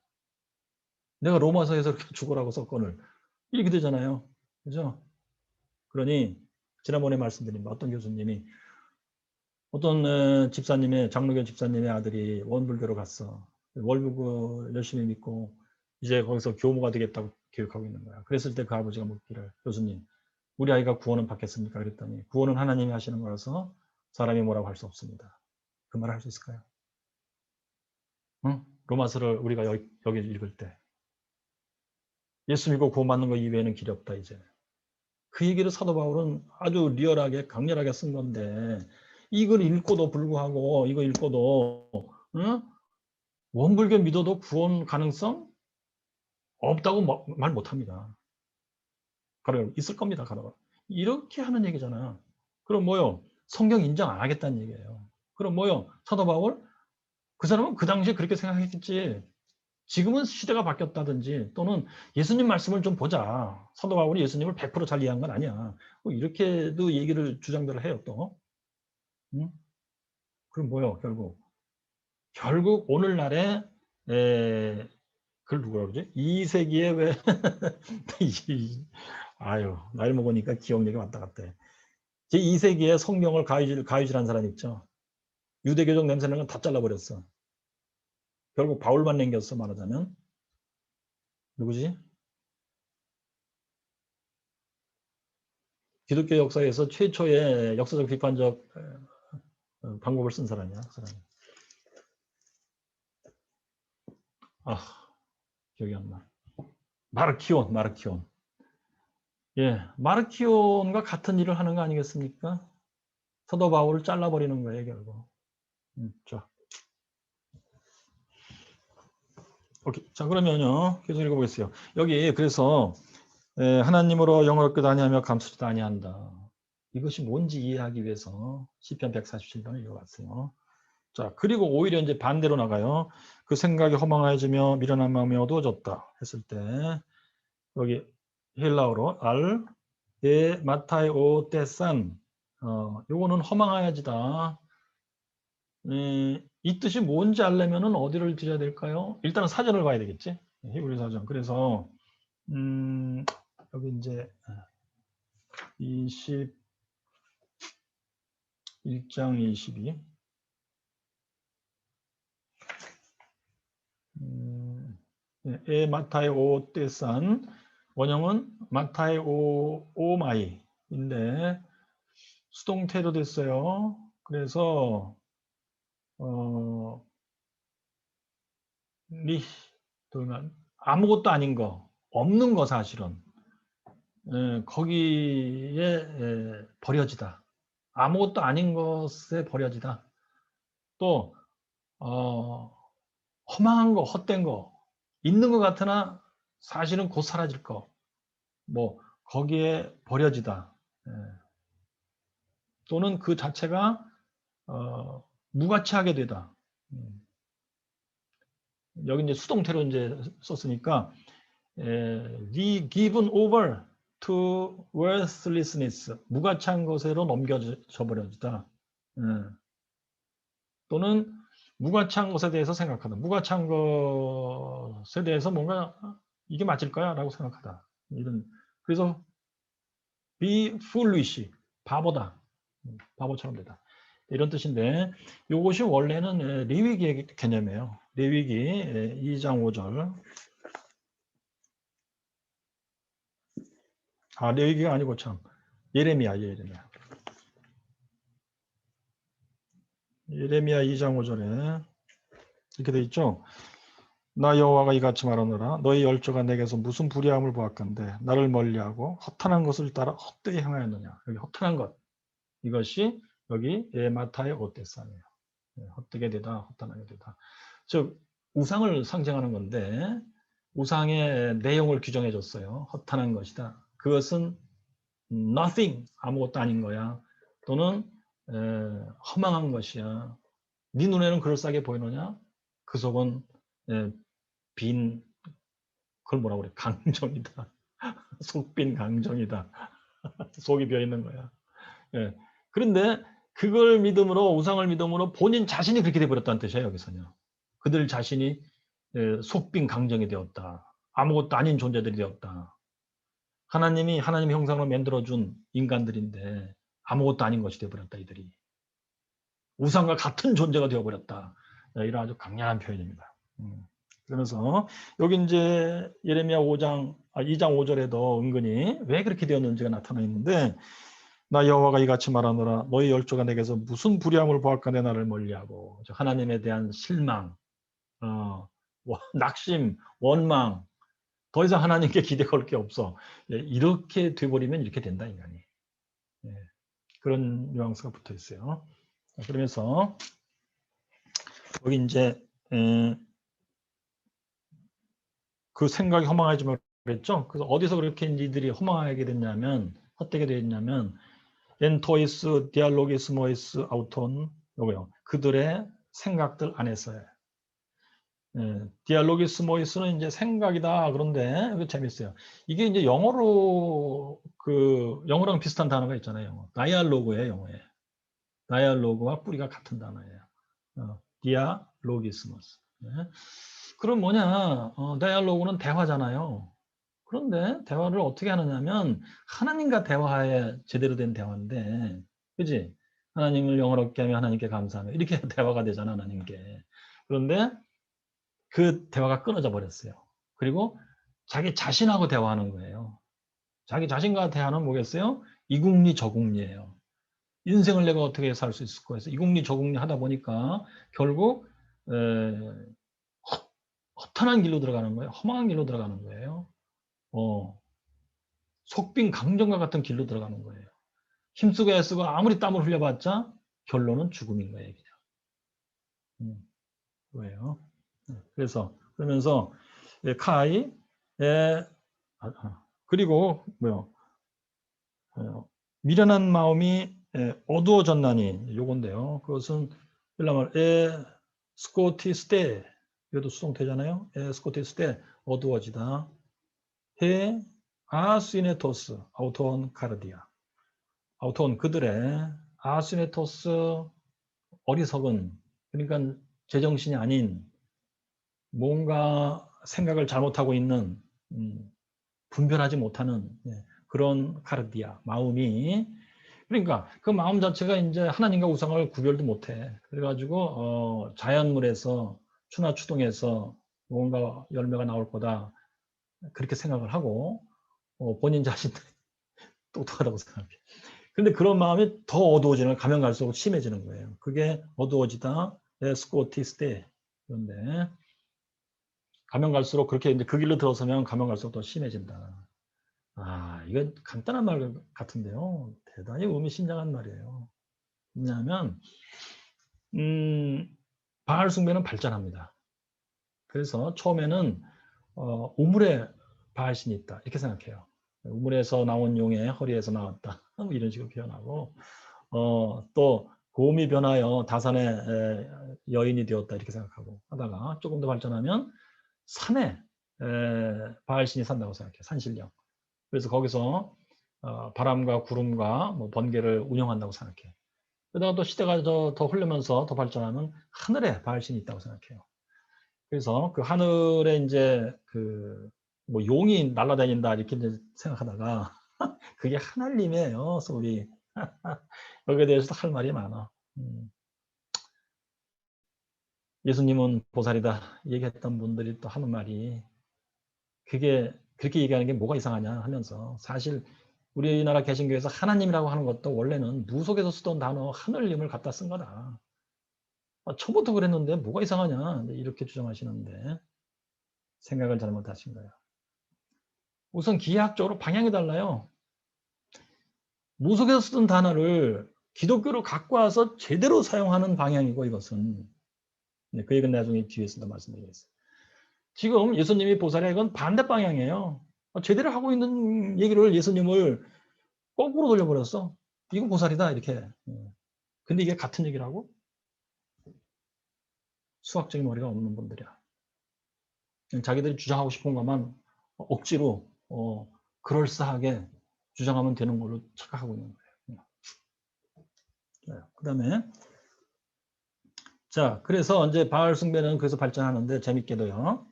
내가 로마서에서 이렇게 죽으라고 썼건을. 이렇게 되잖아요. 그죠? 그러니 지난번에 말씀드린 어떤 교수님이 어떤 집사님의 장로교 집사님의 아들이 원불교로 갔어. 월북을 열심히 믿고 이제 거기서 교무가 되겠다고 교육하고 있는 거야. 그랬을 때 그 아버지가 묻기를 교수님 우리 아이가 구원은 받겠습니까? 그랬더니 구원은 하나님이 하시는 거라서 사람이 뭐라고 할 수 없습니다. 그 말을 할 수 있을까요? 응? 로마서를 우리가 여기 읽을 때 예수 믿고 구원받는 거 이외에는 길이 없다 이제. 그 얘기를 사도 바울은 아주 리얼하게 강렬하게 쓴 건데 이걸 읽고도 불구하고 이거 읽고도 응? 원불교 믿어도 구원 가능성 없다고 말 못합니다. 가령 있을 겁니다. 가령 이렇게 하는 얘기잖아. 그럼 뭐요? 성경 인정 안 하겠다는 얘기예요. 그럼 뭐요? 사도 바울? 그 사람은 그 당시에 그렇게 생각했겠지. 지금은 시대가 바뀌었다든지 또는 예수님 말씀을 좀 보자. 사도 바울이 예수님을 100% 잘 이해한 건 아니야. 뭐 이렇게도 얘기를 주장들을 해요 또. 응? 그럼 뭐요? 결국 오늘날에 그걸 누구라 그러지? 2세기에 왜 아유 나이 먹으니까 기억력이 왔다 갔다 해. 제 2세기에 성경을 가위질한 사람 있죠. 유대교적 냄새나는 건 다 잘라버렸어. 결국 바울만 남겼어 말하자면. 누구지? 기독교 역사에서 최초의 역사적 비판적 방법을 쓴 사람이야. 기억이 안 나. 마르키온. 예, 마르키온과 같은 일을 하는 거 아니겠습니까? 사도 바울을 잘라버리는 거예요, 결국. 자. 오케이. 자, 그러면요. 계속 읽어보겠어요. 여기, 그래서, 하나님으로 영어롭게도 아니하며 감수도 아니한다. 이것이 뭔지 이해하기 위해서 시편 147편을 읽어봤어요. 자, 그리고 오히려 이제 반대로 나가요. 그 생각이 허망해지며 미련한 마음이 어두워졌다 했을 때 여기 헬라어로 알, 에, 마타이, 오, 떼산 요거는 허망해지다. 이 뜻이 뭔지 알려면은 어디를 드려야 될까요? 일단은 사전을 봐야 되겠지. 히브리 사전. 그래서 여기 이제 21장 22. 에 마타이 오 떼산 원형은 마타이 오 오마이인데 수동태로 됐어요. 그래서 리 돌면 아무것도 아닌 거, 없는 거 사실은 거기에 버려지다. 아무것도 아닌 것에 버려지다. 또 허망한 거, 헛된 거, 있는 것 같으나 사실은 곧 사라질 거, 뭐 거기에 버려지다. 또는 그 자체가 무가치하게 되다. 여기 이제 수동태로 이제 썼으니까 be given over to worthlessness, 무가치한 것으로 넘겨져 버려지다. 또는 무가치한 것에 대해서 생각하다. 무가치한 것에 대해서 뭔가 이게 맞을까요? 라고 생각하다. 이런 그래서 be foolish, 바보다. 바보처럼 되다. 이런 뜻인데 이것이 원래는 레위기의 개념이에요. 레위기 2장 5절. 아, 레위기가 아니고 참 예레미야. 예레미야 2장 5절에 이렇게 돼 있죠. 나 여호와가 이같이 말하노라. 너희 열조가 내게서 무슨 불의함을 보았건대 나를 멀리하고 허탄한 것을 따라 헛되게 행하였느냐. 여기 허탄한 것. 이것이 여기 에마타의 오데산이에요. 헛되게 되다, 허탄하게 되다. 즉 우상을 상징하는 건데 우상의 내용을 규정해 줬어요. 허탄한 것이다. 그것은 nothing, 아무것도 아닌 거야. 또는 허망한 것이야. 네 눈에는 그럴싸하게 보이느냐? 그 속은 빈, 그걸 뭐라고 그래? 강정이다. 속빈 강정이다. 속이 비어 있는 거야. 예. 그런데 그걸 믿음으로, 우상을 믿음으로 본인 자신이 그렇게 돼버렸다는 뜻이에요, 여기서는요. 그들 자신이 속빈 강정이 되었다. 아무것도 아닌 존재들이 되었다. 하나님이 하나님의 형상으로 만들어준 인간들인데 아무것도 아닌 것이 되어버렸다, 이들이. 우상과 같은 존재가 되어버렸다. 이런 아주 강렬한 표현입니다. 그러면서 여기 이제 예레미야 2장 5절에도 은근히 왜 그렇게 되었는지가 나타나 있는데 나 여호와가 이같이 말하노라 너희 열조가 내게서 무슨 불의함을 보았건대 나를 멀리하고 하나님에 대한 실망, 낙심, 원망, 더 이상 하나님께 기대 걸 게 없어. 이렇게 돼버리면 이렇게 된다, 인간이. 그런 뉘앙스가 붙어 있어요. 그러면서 여기 이제 그 생각이 허망해지면 그랬죠. 그래서 어디서 그렇게 이들이 허망하게 됐냐면 헛되게 됐냐면 엔토이스 디알로기스 모이스 아우톤 요거요. 그들의 생각들 안에서요. 디알로기스 모이스는 이제 생각이다. 그런데 이거 재밌어요. 이게 이제 영어로 영어랑 비슷한 단어가 있잖아요. 영어. 다이알로그예요, 영어에. 다이알로그와 뿌리가 같은 단어예요. 디알로기스모스. 그럼 뭐냐? 다이알로그는 대화잖아요. 그런데 대화를 어떻게 하느냐면 하나님과 대화에 제대로 된 대화인데, 그지? 하나님을 영화롭게 하며 하나님께 감사하며 이렇게 대화가 되잖아, 하나님께. 그런데 그 대화가 끊어져 버렸어요. 그리고 자기 자신하고 대화하는 거예요. 자기 자신과 대화는 뭐겠어요? 이국리 저국리예요. 인생을 내가 어떻게 살 수 있을까 해서 이국리 저국리 하다 보니까 결국 허탄한 길로 들어가는 거예요. 허망한 길로 들어가는 거예요. 속빈 강정과 같은 길로 들어가는 거예요. 힘쓰고 애쓰고 아무리 땀을 흘려봤자 결론은 죽음인 거예요. 그냥. 그거예요. 그러면서 카이 그리고 미련한 마음이 어두워졌나니 요건데요. 그것은 그러면 스코티스테 이것도 수동태잖아요. 스코티스테 어두워지다. 해 아스이네토스 아우톤 카르디아. 아우톤 그들의 아스이네토스 어리석은 그러니까 제정신이 아닌 뭔가 생각을 잘못하고 있는 분별하지 못하는 그런 카르디아 마음이 그러니까 그 마음 자체가 이제 하나님과 우상을 구별도 못해. 그래가지고 자연물에서 추나 추동해서 뭔가 열매가 나올 거다 그렇게 생각을 하고 본인 자신도 똑똑하다고 생각해. 근데 그런 마음이 더 어두워지는 가면 갈수록 심해지는 거예요. 그게 어두워지다 스코티스테 그런데 가면 갈수록 그렇게 이제 그 길로 들어서면 가면 갈수록 더 심해진다. 아, 이건 간단한 말 같은데요. 대단히 의미심장한 말이에요. 왜냐하면 바알 숭배는 발전합니다. 그래서 처음에는 우물에 바알신이 있다 이렇게 생각해요. 우물에서 나온 용의 허리에서 나왔다 이런 식으로 표현하고 또 곰이 변하여 다산의 여인이 되었다 이렇게 생각하고 하다가 조금 더 발전하면 산에 바알신이 산다고 생각해요. 산신령. 그래서 거기서 바람과 구름과 뭐 번개를 운영한다고 생각해요. 그러다가 또 시대가 더 흐르면서 더 발전하면 하늘에 바알신이 있다고 생각해요. 그래서 그 하늘에 이제 그 뭐 용이 날아다닌다 이렇게 이제 생각하다가 그게 하나님이에요, 소리. 여기에 대해서도 할 말이 많아. 예수님은 보살이다 얘기했던 분들이 또 하는 말이 그게 그렇게 얘기하는 게 뭐가 이상하냐 하면서 사실 우리나라 개신교에서 하나님이라고 하는 것도 원래는 무속에서 쓰던 단어 하늘님을 갖다 쓴 거다. 처음부터 그랬는데 뭐가 이상하냐 이렇게 주장하시는데 생각을 잘못하신 거예요. 우선 기하학적으로 방향이 달라요. 무속에서 쓰던 단어를 기독교로 갖고 와서 제대로 사용하는 방향이고 이것은 그 얘기는 나중에 뒤에서 더 말씀드리겠습니다. 지금 예수님이 보살의 이건 반대 방향이에요. 제대로 하고 있는 얘기를 예수님을 거꾸로 돌려버렸어. 이거 보살이다 이렇게. 근데 이게 같은 얘기라고? 수학적인 머리가 없는 분들이야. 자기들이 주장하고 싶은 것만 억지로 그럴싸하게 주장하면 되는 걸로 착각하고 있는 거예요. 그 다음에 자 그래서 이제 바알 숭배는 그래서 발전하는데 재밌게도요.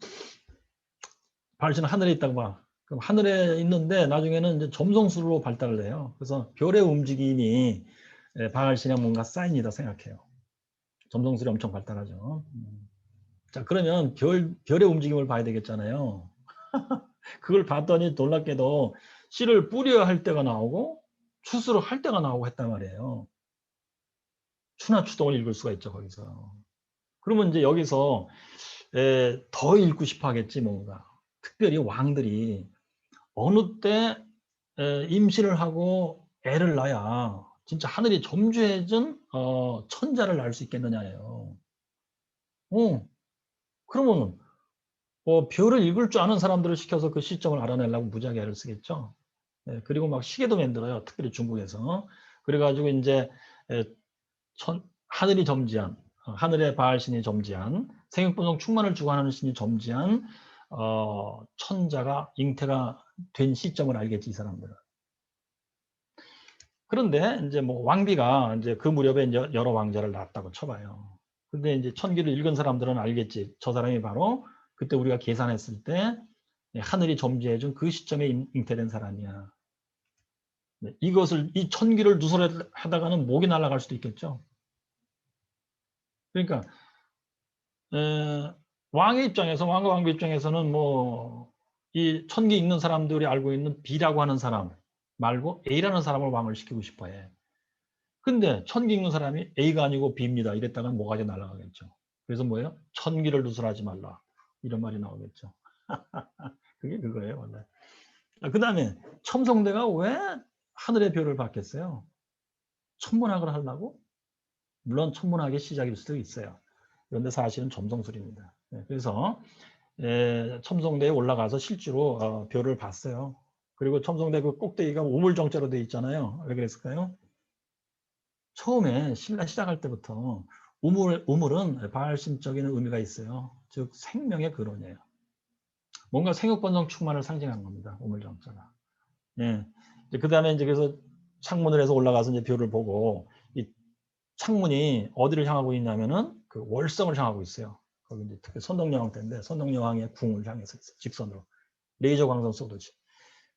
바알신은 하늘에 있다고 봐. 그럼 하늘에 있는데 나중에는 이제 점성술로 발달을 해요. 그래서 별의 움직임이 바알신의 뭔가 사인이다 생각해요. 점성술이 엄청 발달하죠. 자 그러면 별의 움직임을 봐야 되겠잖아요. 그걸 봤더니 놀랍게도 씨를 뿌려야 할 때가 나오고 추수를 할 때가 나오고 했단 말이에요. 추나 추동을 읽을 수가 있죠 거기서. 그러면 이제 여기서 더 읽고 싶어 하겠지 뭔가. 특별히 왕들이 어느 때 임신을 하고 애를 낳아야 진짜 하늘이 점주해준 천자를 낳을 수 있겠느냐예요. 그러면 별을 읽을 줄 아는 사람들을 시켜서 그 시점을 알아내려고 무지하게 애를 쓰겠죠. 그리고 막 시계도 만들어요. 특별히 중국에서. 그래가지고 이제 하늘이 점지한 하늘의 바알신이 점지한 생육분성 충만을 주관하는 신이 점지한 천자가 잉태가 된 시점을 알겠지 이 사람들은. 그런데 이제 뭐 왕비가 이제 그 무렵에 이제 여러 왕자를 낳았다고 쳐봐요. 근데 이제 천기를 읽은 사람들은 알겠지. 저 사람이 바로 그때 우리가 계산했을 때 하늘이 점지해준 그 시점에 잉태된 사람이야. 이것을 이 천기를 누설하다가는 목이 날아갈 수도 있겠죠. 그러니까 왕의 입장에서 왕과 왕비 입장에서는 뭐 이 천기 읽는 사람들이 알고 있는 B라고 하는 사람 말고 A라는 사람을 왕을 시키고 싶어해. 근데 천기 읽는 사람이 A가 아니고 B입니다. 이랬다가는 뭐가 날아가겠죠. 그래서 뭐예요? 천기를 누설하지 말라. 이런 말이 나오겠죠. 그게 그거예요, 원래. 그 다음에 첨성대가 왜 하늘의 별을 받겠어요? 천문학을 하려고? 물론 천문학의 시작일 수도 있어요. 그런데 사실은 점성술입니다. 그래서 첨성대에 올라가서 실제로 별을 봤어요. 그리고 첨성대 그 꼭대기가 우물정자로 되어 있잖아요. 왜 그랬을까요? 처음에 신라 시작할 때부터 우물은 발심적인 의미가 있어요. 즉 생명의 근원이에요. 뭔가 생육번성 충만을 상징하는 겁니다. 우물 정자가. 예. 그 다음에 이제 그래서 창문을 해서 올라가서 이제 뷰를 보고 이 창문이 어디를 향하고 있냐면은 그 월성을 향하고 있어요. 거기 이제 특히 선덕여왕 때인데 선덕여왕의 궁을 향해서 있어요. 직선으로 레이저 광선 쏘듯이.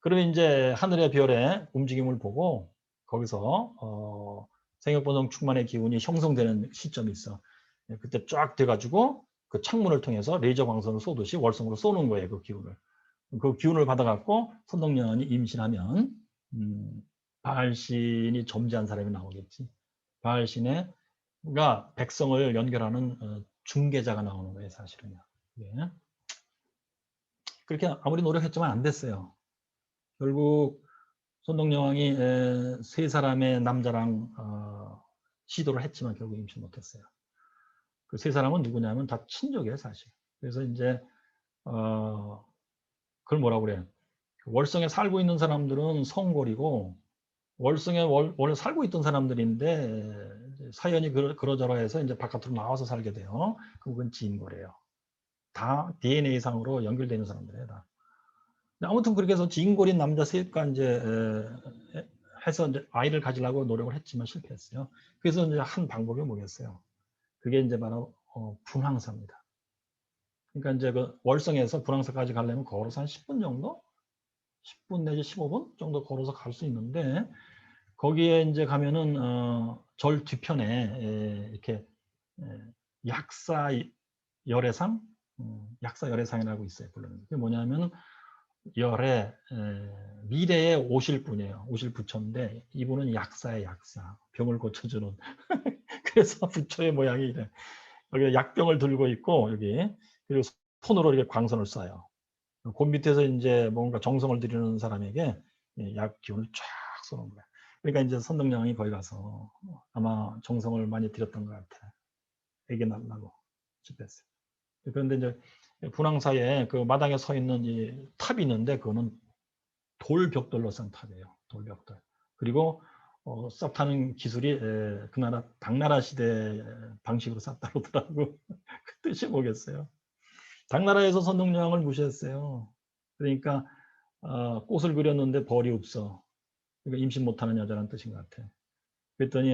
그러면 이제 하늘의 별의 움직임을 보고 거기서 생육번성 충만의 기운이 형성되는 시점이 있어. 예, 그때 쫙 돼가지고 그 창문을 통해서 레이저 광선을 쏘듯이 월성으로 쏘는 거예요. 그 기운을. 그 기운을 받아갖고 선덕여왕이 임신하면 바알신이 점지한 사람이 나오겠지. 바알신가 백성을 연결하는 중개자가 나오는 거예요. 사실은요. 예. 그렇게 아무리 노력했지만 안 됐어요. 결국 선덕여왕이 세 사람의 남자랑 시도를 했지만 결국 임신 못했어요. 그 세 사람은 누구냐면 다 친족이에요, 사실. 그래서 이제 그걸 뭐라고 그래요? 월성에 살고 있는 사람들은 성골이고 월성에 원래 살고 있던 사람들인데 사연이 그러저러해서 이제 바깥으로 나와서 살게 돼요. 그건 지인거래요. 다 DNA상으로 연결되는 사람들이에요. 다. 아무튼 그렇게 해서 지인골인 남자 셋과 이제 해서 이제 아이를 가지려고 노력을 했지만 실패했어요. 그래서 이제 한 방법이 뭐겠어요? 그게 이제 바로 분황사입니다. 그러니까 이제 그 월성에서 분황사까지 가려면 걸어서 한 10분 정도? 10분 내지 15분 정도 걸어서 갈 수 있는데 거기에 이제 가면은 절 뒤편에 이렇게 약사 열애상, 약사 열애상이라고 있어요. 부르는 게 뭐냐면 열애 미래에 오실 분이에요. 오실 부처인데 이분은 약사의 약사, 병을 고쳐주는. 그래서 부처의 모양이 이래. 여기 약병을 들고 있고 여기 그리고 손으로 이렇게 광선을 쏴요. 그 밑에서 이제 뭔가 정성을 들이는 사람에게 약 기운을 쫙 쏘는 거야. 그러니까 이제 선덕여왕이 거기 가서 아마 정성을 많이 들였던 것 같아. 애기 낳으려고 집했어요. 그런데 이제 분황사에 그 마당에 서 있는 이 탑이 있는데 그거는 돌벽돌로 쓴 탑이에요. 돌벽돌. 그리고 싹타는 기술이 그 나라 당나라 시대 방식으로 쌌다 그러더라고. 그 뜻이 뭐겠어요? 당나라에서 선덕여왕을 무시했어요. 그러니까 꽃을 그렸는데 벌이 없어. 그러니까 임신 못하는 여자라는 뜻인 것 같아. 그랬더니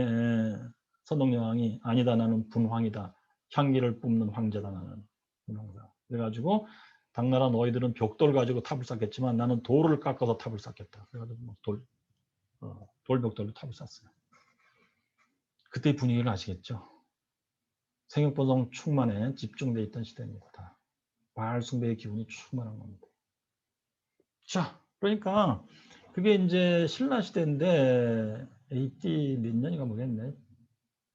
선덕여왕이 아니다 나는 분황이다. 향기를 뿜는 황제다 나는. 분황이다. 그래가지고 당나라 너희들은 벽돌 가지고 탑을 쌓겠지만 나는 돌을 깎아서 탑을 쌓겠다. 그래가지고 돌벽돌로 탑을 쌓았어요. 그때 분위기를 아시겠죠? 생육보성 충만에 집중되어 있던 시대입니다. 바알 숭배의 기운이 충만한 겁니다. 자, 그러니까 그게 이제 신라 시대인데 AD 몇 년인가 모르겠네.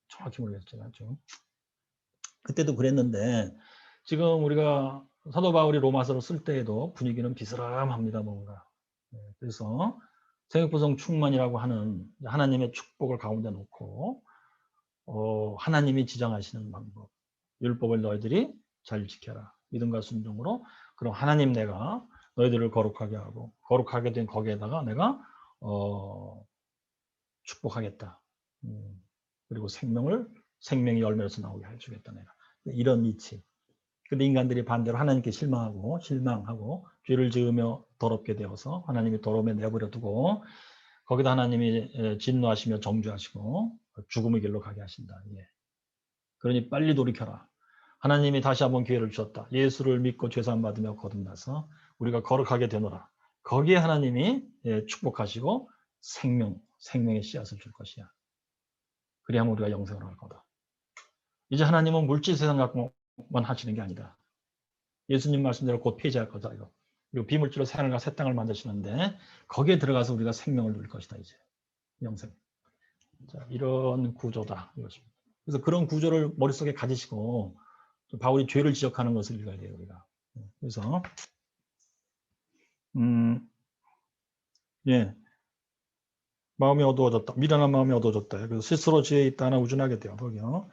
정확히 모르겠지만 좀 그때도 그랬는데 지금 우리가 사도 바울이 로마서를 쓸 때에도 분위기는 비스람합니다. 뭔가. 그래서 생육보성 충만이라고 하는 하나님의 축복을 가운데 놓고 하나님이 지정하시는 방법 율법을 너희들이 잘 지켜라. 믿음과 순종으로 그럼 하나님 내가 너희들을 거룩하게 하고 거룩하게 된 거기에다가 내가 축복하겠다. 그리고 생명의 열매로서 나오게 해주겠다 내가. 이런 이치. 근데 인간들이 반대로 하나님께 실망하고 죄를 지으며 더럽게 되어서 하나님이 더러움에 내버려 두고 거기다 하나님이 진노하시며 정죄하시고 죽음의 길로 가게 하신다. 예. 그러니 빨리 돌이켜라. 하나님이 다시 한번 기회를 주셨다. 예수를 믿고 죄사함 받으며 거듭나서 우리가 거룩하게 되노라. 거기에 하나님이 축복하시고 생명의 씨앗을 줄 것이야. 그래야만 우리가 영생을 할 거다. 이제 하나님은 물질 세상 갖고만 하시는 게 아니다. 예수님 말씀대로 곧 폐지할 거다. 이거. 그리고 비물질로 새하늘과 새 땅을 만드시는데 거기에 들어가서 우리가 생명을 누릴 것이다. 이제 영생. 자, 이런 구조다. 이것입니다. 그래서 그런 구조를 머릿속에 가지시고 바울이 죄를 지적하는 것을 읽어야 돼요. 우리가. 그래서 예, 마음이 어두워졌다. 미련한 마음이 어두워졌다. 그래서 스스로 지혜 있다나 우준하게 돼요. 거기요.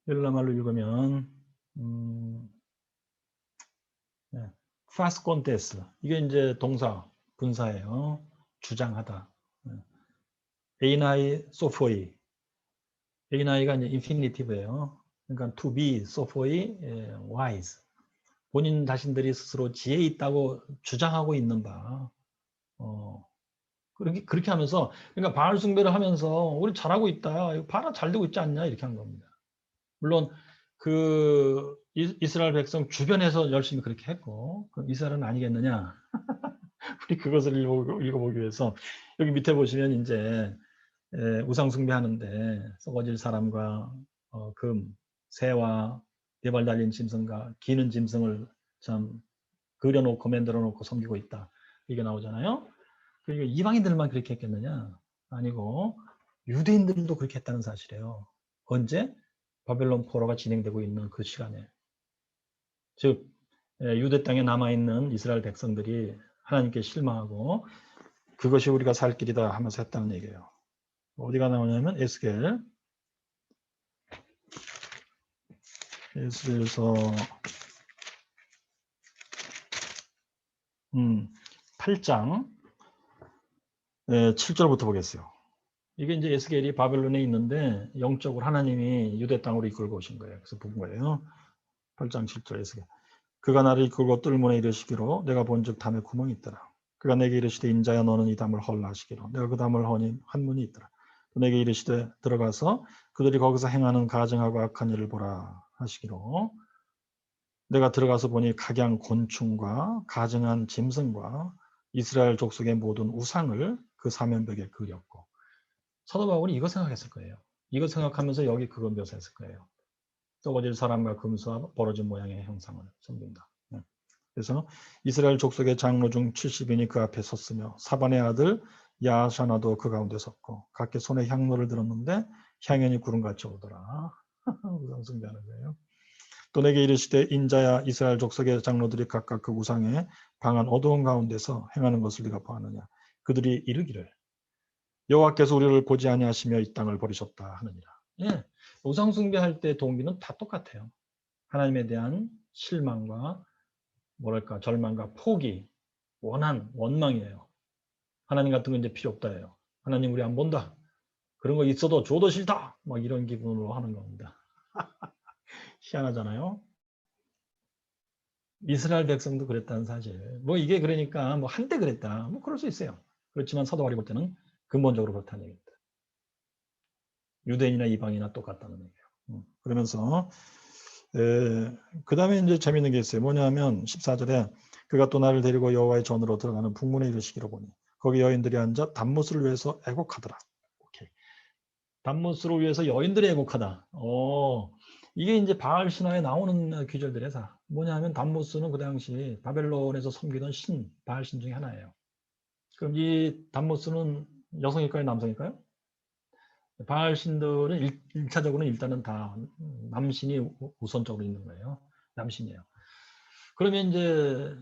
헬라말로 읽으면 파스콘테스 이게 이제 동사 분사예요. 주장하다. 에이나이 소포이 여기 나이가 이제 인피니티브예요. 그러니까 to be sophoi wise. 본인 자신들이 스스로 지혜 있다고 주장하고 있는 바. 그렇게 하면서, 그러니까 바알 숭배를 하면서 우리 잘하고 있다. 이거 봐라, 잘 되고 있지 않냐? 이렇게 한 겁니다. 물론 그 이스라엘 백성 주변에서 열심히 그렇게 했고, 그럼 이스라엘은 아니겠느냐? 우리 그것을 읽어보기 위해서 여기 밑에 보시면 이제 우상 숭배하는데 썩어질 사람과 금, 새와 네 발 달린 짐승과 기는 짐승을 참 그려놓고 만들어놓고 섬기고 있다. 이게 나오잖아요. 그리고 이방인들만 그렇게 했겠느냐? 아니고 유대인들도 그렇게 했다는 사실이에요. 언제? 바벨론 포로가 진행되고 있는 그 시간에. 즉 유대 땅에 남아있는 이스라엘 백성들이 하나님께 실망하고 그것이 우리가 살 길이다 하면서 했다는 얘기예요. 어디가 나오냐면 에스겔에서 8장 7절부터 보겠어요. 이게 이제 에스겔이 바벨론에 있는데 영적으로 하나님이 유대 땅으로 이끌고 오신 거예요. 그래서 본 거예요. 8장 7절 에스겔. 그가 나를 이끌고 뜰문에 이르시기로 내가 본즉 담에 구멍이 있더라. 그가 내게 이르시되 인자야 너는 이 담을 헐라 하시기로 내가 그 담을 허니 한 문이 있더라. 또 내게 이르시되 들어가서 그들이 거기서 행하는 가증하고 악한 일을 보라 하시기로 내가 들어가서 보니 각양 곤충과 가증한 짐승과 이스라엘 족속의 모든 우상을 그 사면벽에 그렸고 사도 바울이 이거 생각했을 거예요. 이거 생각하면서 여기 그거 묘사했을 거예요. 썩어질 사람과 금수와 벌어진 모양의 형상을 섬긴다. 그래서 이스라엘 족속의 장로 중 70인이 그 앞에 섰으며 사반의 아들 야샤나도 그 가운데 섰고 각기 손에 향로를 들었는데 향연이 구름같이 오더라. 우상 숭배하는 거예요. 또 내게 이르시되 인자야 이스라엘 족속의 장로들이 각각 그 우상에 방한 어두운 가운데서 행하는 것을 네가 보았느냐. 그들이 이르기를 여호와께서 우리를 보지 아니하시며 이 땅을 버리셨다 하느니라. 예, 우상 숭배할 때 동기는 다 똑같아요. 하나님에 대한 실망과 뭐랄까 절망과 포기, 원망이에요. 하나님 같은 건 이제 필요 없다예요. 하나님 우리 안 본다. 그런 거 있어도 줘도 싫다. 막 이런 기분으로 하는 겁니다. 희한하잖아요. 이스라엘 백성도 그랬다는 사실. 뭐 이게 그러니까 뭐 한때 그랬다. 뭐 그럴 수 있어요. 그렇지만 사도 바울이 볼 때는 근본적으로 그렇다는 얘기입니다. 유대인이나 이방이나 똑같다는 얘기예요. 그러면서 그 다음에 이제 재밌는 게 있어요. 뭐냐면 14절에 그가 또 나를 데리고 여호와의 전으로 들어가는 북문에 이르시기로 보니 거기 여인들이 앉아 단못을 위해서 애곡하더라. 오케이. 단못을 위해서 여인들이 애곡하다. 이게 이제 바알 신화에 나오는 귀절들의 사. 뭐냐면 단못은 그 당시 바벨론에서 섬기던 신, 바알 신 중에 하나예요. 그럼 이 단못은 여성일까요, 남성일까요? 바알 신들은 1차적으로는 일단은 다 남신이 우선적으로 있는 거예요. 남신이에요. 그러면 이제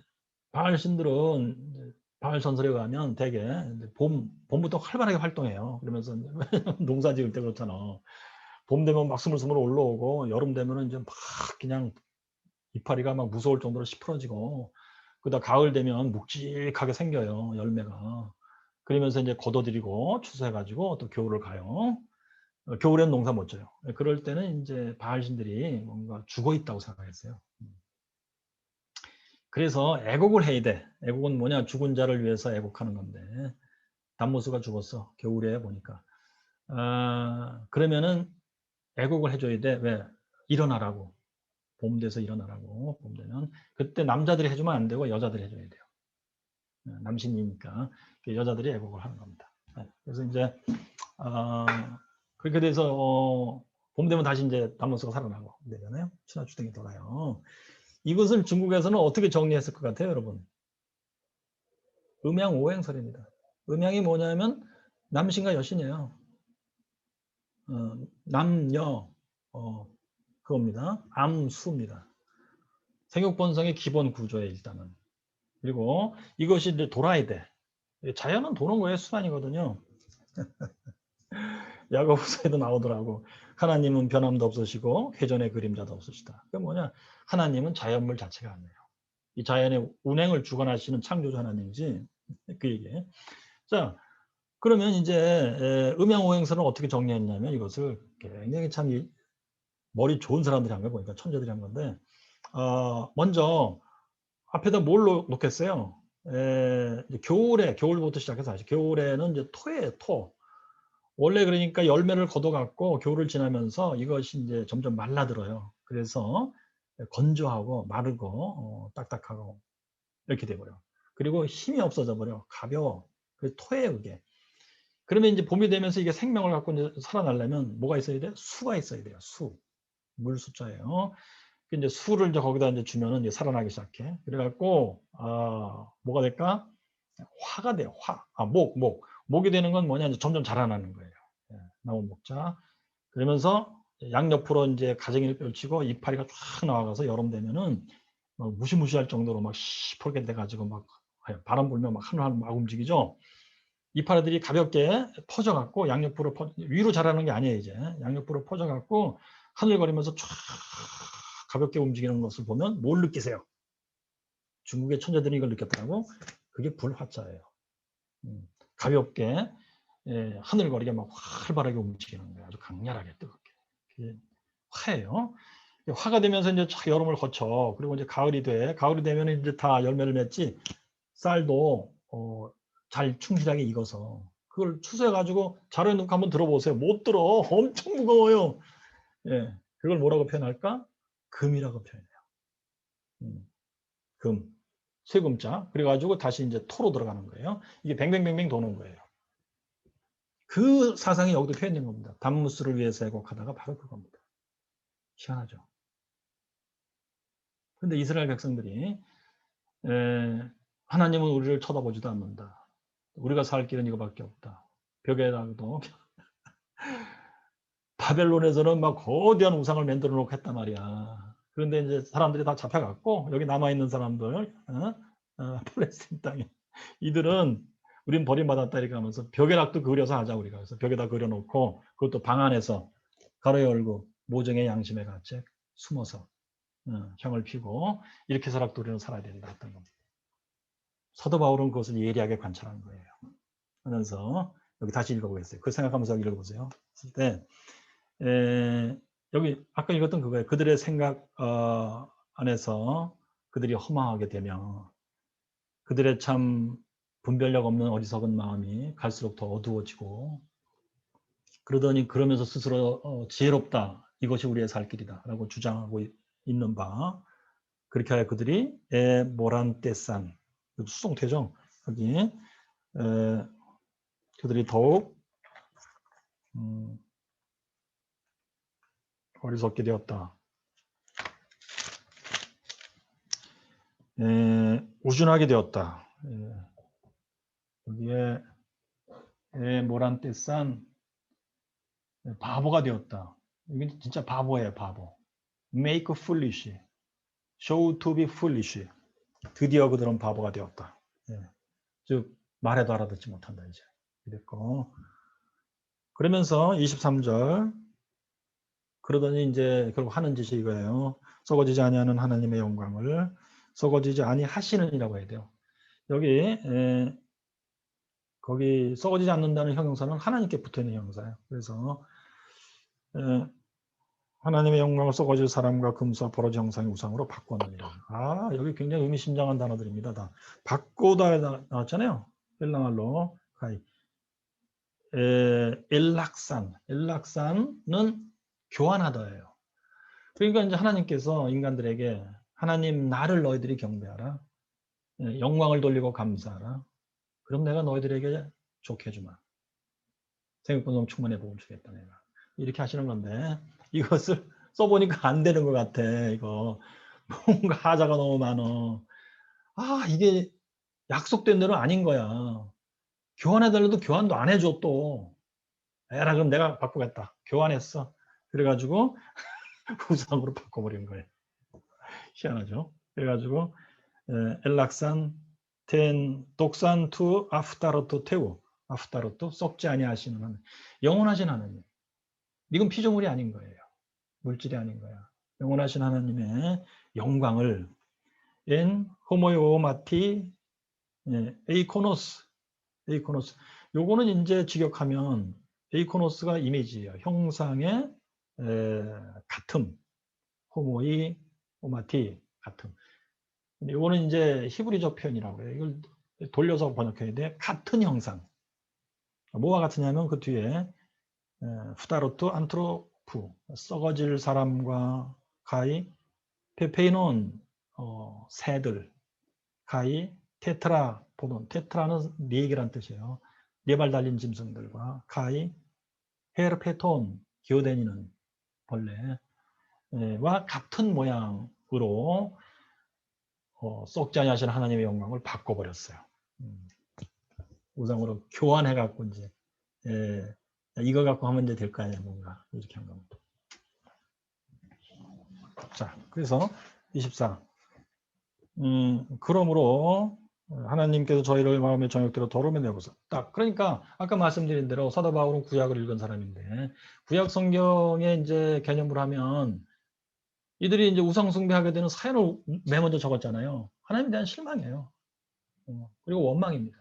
바알 신들은 바알 전설에 의하면 대개 봄부터 활발하게 활동해요. 그러면서 농사 지을 때 그렇잖아. 봄 되면 막 스물스물 올라오고 여름 되면은 이제 막 그냥 이파리가 막 무서울 정도로 시퍼러지고 그러다 가을 되면 묵직하게 생겨요. 열매가. 그러면서 이제 걷어들이고 추수해가지고 또 겨울을 가요. 겨울엔 농사 못 져요. 그럴 때는 이제 바알신들이 뭔가 죽어 있다고 생각했어요. 그래서 애곡을 해야 돼. 애곡은 뭐냐? 죽은 자를 위해서 애곡하는 건데 단모수가 죽었어. 겨울에 보니까. 그러면은 애곡을 해줘야 돼. 왜? 일어나라고. 봄 돼서 일어나라고. 봄 되면 그때 남자들이 해주면 안 되고 여자들이 해줘야 돼요. 남신이니까 여자들이 애곡을 하는 겁니다. 그래서 이제 그렇게 돼서 봄 되면 다시 이제 단모수가 살아나고 되잖아요. 천하주택이 돌아요. 이것을 중국에서는 어떻게 정리했을 것 같아요, 여러분? 음양오행설입니다. 음양이 뭐냐면 남신과 여신이에요. 남녀 그겁니다. 암수입니다. 생육본성의 기본 구조에 일단은. 그리고 이것이 이제 돌아야 돼. 자연은 도는 거예요. 순환이거든요. 야고보서에도 나오더라고. 하나님은 변함도 없으시고 회전의 그림자도 없으시다. 그게 뭐냐? 하나님은 자연물 자체가 아니에요. 이 자연의 운행을 주관하시는 창조주 하나님이지. 그 얘기예요. 자, 그러면 이제 음양오행설은 어떻게 정리했냐면 이것을 굉장히 참 머리 좋은 사람들이 한 거예요. 보니까 천재들이 한 건데, 먼저 앞에다 뭘 놓겠어요? 이제 겨울부터 시작해서 사실 겨울에는 이제 토예요, 토. 원래 그러니까 열매를 걷어갖고 겨울을 지나면서 이것이 이제 점점 말라들어요. 그래서 건조하고 마르고 딱딱하고 이렇게 돼버려. 그리고 힘이 없어져 버려. 가벼워. 그 토예요, 그게. 그러면 이제 봄이 되면서 이게 생명을 갖고 이제 살아나려면 뭐가 있어야 돼? 수가 있어야 돼요. 수. 물 숫자예요. 이제 수를 이제 거기다 이제 주면은 이제 살아나기 시작해. 그래갖고 뭐가 될까? 화가 돼요. 화. 목이 되는 건 뭐냐? 이제 점점 자라나는 거예요. 예, 나무 목자. 그러면서 양옆으로 이제 가정이를 펼치고 이파리가 쫙 나와가서 여름 되면은 무시무시할 정도로 막 시퍼게 돼가지고 막 바람 불면 막 하늘하늘 막 움직이죠. 이파리들이 가볍게 퍼져갖고 양옆으로 위로 자라는 게 아니에요. 이제 양옆으로 퍼져갖고 하늘거리면서 쫙 가볍게 움직이는 것을 보면 뭘 느끼세요? 중국의 천재들이 이걸 느꼈더라고. 그게 불화자예요. 가볍게 하늘거리게 막 활발하게 움직이는 거예요. 아주 강렬하게 뜨겁게. 그게 화예요. 화가 되면서 이제 여름을 거쳐. 그리고 이제 가을이 돼. 가을이 되면 이제 다 열매를 맺지. 쌀도 잘 충실하게 익어서 그걸 추수해 가지고 자루에 넣고 한번 들어보세요. 못 들어. 엄청 무거워요. 예, 그걸 뭐라고 표현할까? 금이라고 표현해요. 금, 세금자. 그래가지고 다시 이제 토로 들어가는 거예요. 이게 뱅뱅뱅뱅 도는 거예요. 그 사상이 여기도 표현된 겁니다. 단무스를 위해서 애곡하다가 바로 그겁니다. 희한하죠. 그런데 이스라엘 백성들이 하나님은 우리를 쳐다보지도 않는다. 우리가 살 길은 이거밖에 없다. 벽에다가도 바벨론에서는 막 거대한 우상을 만들어 놓고 했단 말이야. 그런데 이제 사람들이 다 잡혀갔고 여기 남아있는 사람들 팔레스타인 땅에 이들은 우린 버림받았다 이렇게 하면서 벽에락도 그려서 하자 우리가. 그래서 벽에다 그려놓고 그것도 방 안에서 가로 열고 모정의 양심에 같이 숨어서 형을 피고 이렇게 해서라도 우리는 살아야 된다 했던 겁니다. 사도 바울은 그것을 예리하게 관찰한 거예요. 하면서 여기 다시 읽어보겠어요. 그 생각하면서 여기 읽어보세요. 했을 때 여기 아까 읽었던 그거예요. 그들의 생각 안에서 그들이 허망하게 되면 그들의 참 분별력 없는 어리석은 마음이 갈수록 더 어두워지고 그러면서 스스로 지혜롭다. 이것이 우리의 살 길이다. 라고 주장하고 있는 바 그렇게 하여 그들이 모란떼산 수송태죠. 여기 그들이 더욱 어리석게 되었다. 우준하게 되었다. 여기에 모란떼산 바보가 되었다. 이게 진짜 바보예요, 바보. Make foolish, show to be foolish. 드디어 그들은 바보가 되었다. 즉 말해도 알아듣지 못한다 이제. 이랬고 그러면서 23절 그러더니 이제 결국 하는 짓이 이거예요. 썩어지지 아니하는 하나님의 영광을 썩어지지 아니하시는이라고 해야 돼요. 여기 거기 썩어지지 않는다는 형용사는 하나님께 붙어있는 형용사예요. 그래서 하나님의 영광을 썩어질 사람과 금수와 버러지 형상의 우상으로 바꾸느니라. 여기 굉장히 의미심장한 단어들입니다. 다 바꾸다 나왔잖아요. 헬라말로 엘락산은 교환하다예요. 그러니까 이제 하나님께서 인간들에게 하나님 나를 너희들이 경배하라. 영광을 돌리고 감사하라. 그럼 내가 너희들에게 좋게 해주마. 생육분동 충만해 복음 주겠다 내가. 이렇게 하시는 건데 이것을 써보니까 안 되는 것 같아. 이거 뭔가 하자가 너무 많어. 이게 약속된 대로 아닌 거야. 교환해달라도 교환도 안 해줘 또. 에라 그럼 내가 바꾸겠다. 교환했어. 그래가지고 우상으로 바꿔버린 거예요. 희한하죠. 그래가지고 엘락산 텐 독산 투 아프타로토 테우 아프타로토 썩지 아니하시는 하나님. 영원하신 하나님. 이건 피조물이 아닌 거예요. 물질이 아닌 거야. 영원하신 하나님의 영광을 엔 호모요마티 에이코노스 요거는 이제 직역하면 에이코노스가 이미지예요. 형상의 같음, 호모이, 호마티, 같음. 이거는 이제 히브리적 표현이라고 해요. 이걸 돌려서 번역해야 돼. 같은 형상. 뭐와 같으냐면 그 뒤에 후다로트 안트로프, 썩어질 사람과 가이, 페페이논, 새들, 가이, 테트라, 포돈. 테트라는 네 개란 뜻이에요. 네 발 달린 짐승들과 가이, 헤르페톤, 기어다니는 벌레와 같은 모양으로 썩지 아니하시는 하나님의 영광을 바꿔버렸어요. 우상으로 교환해갖고 이제 이거 갖고 하면 이제 될 거 아니야 뭔가 이렇게 한 겁니다. 자, 그래서 24. 그러므로 하나님께서 저희를 마음의 정욕대로 더러움에 내보사. 딱 그러니까 아까 말씀드린 대로 사도 바울은 구약을 읽은 사람인데 구약 성경에 이제 개념을 하면 이들이 이제 우상 숭배하게 되는 사연을 맨 먼저 적었잖아요. 하나님에 대한 실망이에요. 그리고 원망입니다.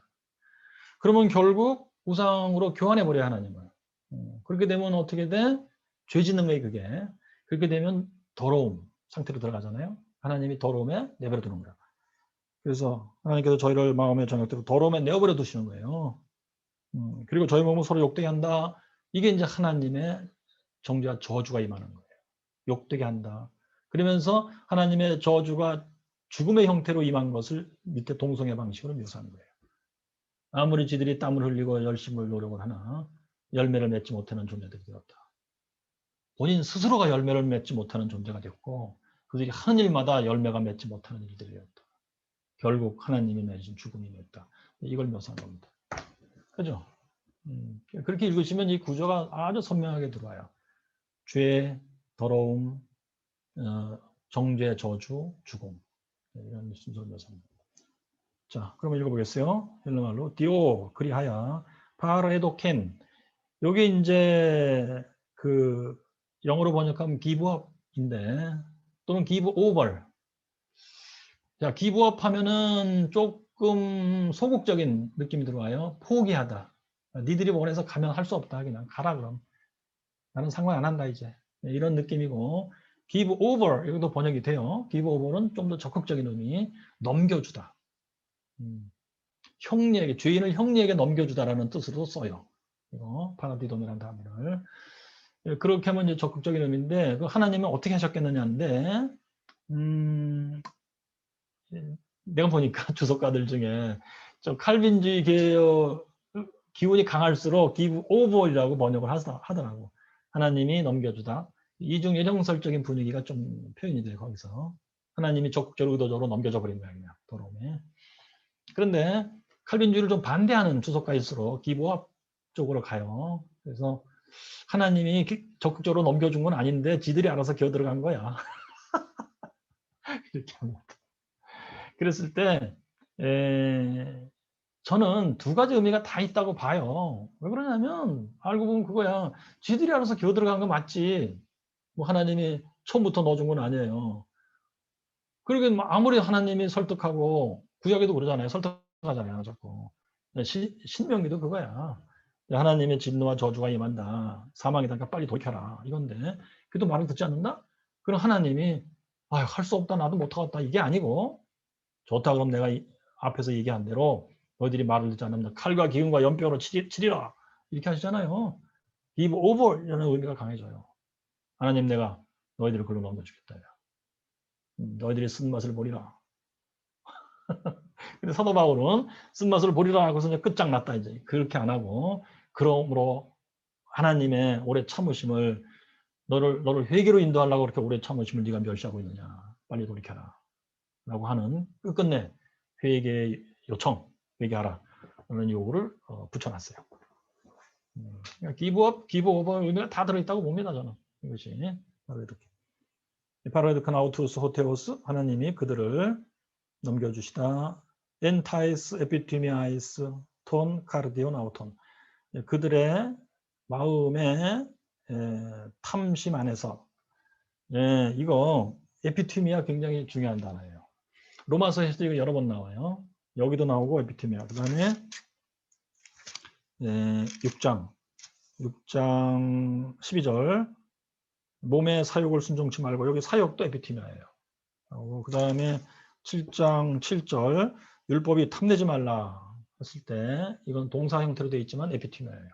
그러면 결국 우상으로 교환해 버려요 하나님을. 그렇게 되면 어떻게 돼? 죄 짓는 거예요 그게. 그렇게 되면 더러움 상태로 들어가잖아요. 하나님이 더러움에 내버려 두는 거야. 그래서 하나님께서 저희를 마음의 정욕대로 더러움에 내버려 두시는 거예요. 그리고 저희 몸을 서로 욕되게 한다. 이게 이제 하나님의 정죄와 저주가 임하는 거예요. 욕되게 한다. 그러면서 하나님의 저주가 죽음의 형태로 임한 것을 밑에 동성애 방식으로 묘사한 거예요. 아무리 지들이 땀을 흘리고 열심을 노력을 하나 열매를 맺지 못하는 존재들이 되었다. 본인 스스로가 열매를 맺지 못하는 존재가 됐고 그들이 하는 일마다 열매가 맺지 못하는 일들이 되었다. 결국 하나님이 내신 죽음이 맺다. 이걸 묘사한 겁니다. 그죠? 그렇게 읽으시면 이 구조가 아주 선명하게 들어와요. 죄, 더러움, 정죄, 저주, 죽음. 이런 순서를 묘사합니다. 자, 그럼 읽어보겠어요. 헬라말로 디오 그리하여 파르에도켄. 여기 이제 그 영어로 번역하면 기브업인데 또는 기브오버. 자, 기브업 하면은 조금 소극적인 느낌이 들어와요. 포기하다. 니들이 원해서 가면 할 수 없다. 그냥 가라 그럼. 나는 상관 안 한다 이제. 이런 느낌이고 give over 여기도 번역이 돼요. give over는 좀 더 적극적인 의미. 넘겨주다. 형리에게 죄인을 형리에게 넘겨주다라는 뜻으로 써요. 이거 파라디돔이라는 단어를. 그렇게 하면 이제 적극적인 의미인데 그 하나님은 어떻게 하셨겠느냐인데 내가 보니까 주석가들 중에 좀 칼빈주의 개혁 기운이 강할수록 give over이라고 번역을 하더라고. 하나님이 넘겨주다. 이중 예정설적인 분위기가 좀 표현이 돼요. 거기서. 하나님이 적극적으로 의도적으로 넘겨줘 버린 거야. 그냥 더러움에. 그런데 칼빈주의를 좀 반대하는 주석가일수록 give up 쪽으로 가요. 그래서 하나님이 적극적으로 넘겨준 건 아닌데 지들이 알아서 기어들어간 거야. 이렇게 합니다. 그랬을 때 저는 두 가지 의미가 다 있다고 봐요. 왜 그러냐면 알고 보면 그거야. 지들이 알아서 기어들어간 거 맞지. 뭐 하나님이 처음부터 넣어준 건 아니에요. 그러게 아무리 하나님이 설득하고 구약에도 그러잖아요. 설득하잖아요. 자꾸. 신명기도 그거야. 하나님의 진노와 저주가 임한다. 사망이다니까 빨리 돌이켜라. 이건데 그래도 말을 듣지 않는다? 그럼 하나님이 할 수 없다. 나도 못하겠다. 이게 아니고 좋다. 그럼 내가 앞에서 얘기한 대로 너희들이 말을 듣지 않는다. 칼과 기운과 연병으로 치리라. 이렇게 하시잖아요. give over 이라는 의미가 강해져요. 하나님 내가 너희들을 글로 넘겨주겠다. 너희들이 쓴맛을 보리라. 근데 사도 바울은 쓴맛을 보리라 하고서 이제 끝장났다. 이제 그렇게 안 하고 그러므로 하나님의 오래 참으심을 너를 회개로 인도하려고 그렇게 오래 참으심을 네가 멸시하고 있느냐. 빨리 돌이켜라. 라고 하는 끝끝내 회개 요청, 회개하라. 라는 요구를 붙여놨어요. 기브업, 기브오버 의미가 다 들어있다고 봅니다. 저는. 이것이 바로 이렇게. 파라디칸 아우투스 호테오스 하나님이 그들을 넘겨주시다. 엔타이스 에피티미아이스 톤 카르디온 아우톤 그들의 마음의 탐심 안에서 이거 에피티미아 굉장히 중요한 단어예요. 로마서에서도 이거 여러 번 나와요. 여기도 나오고 에피티미아. 그 다음에 6장 6장 12절 몸의 사욕을 순종치 말고, 여기 사욕도 에피티미아예요. 그 다음에 7장 7절 율법이 탐내지 말라 했을 때 이건 동사 형태로 되어 있지만 에피티미아예요.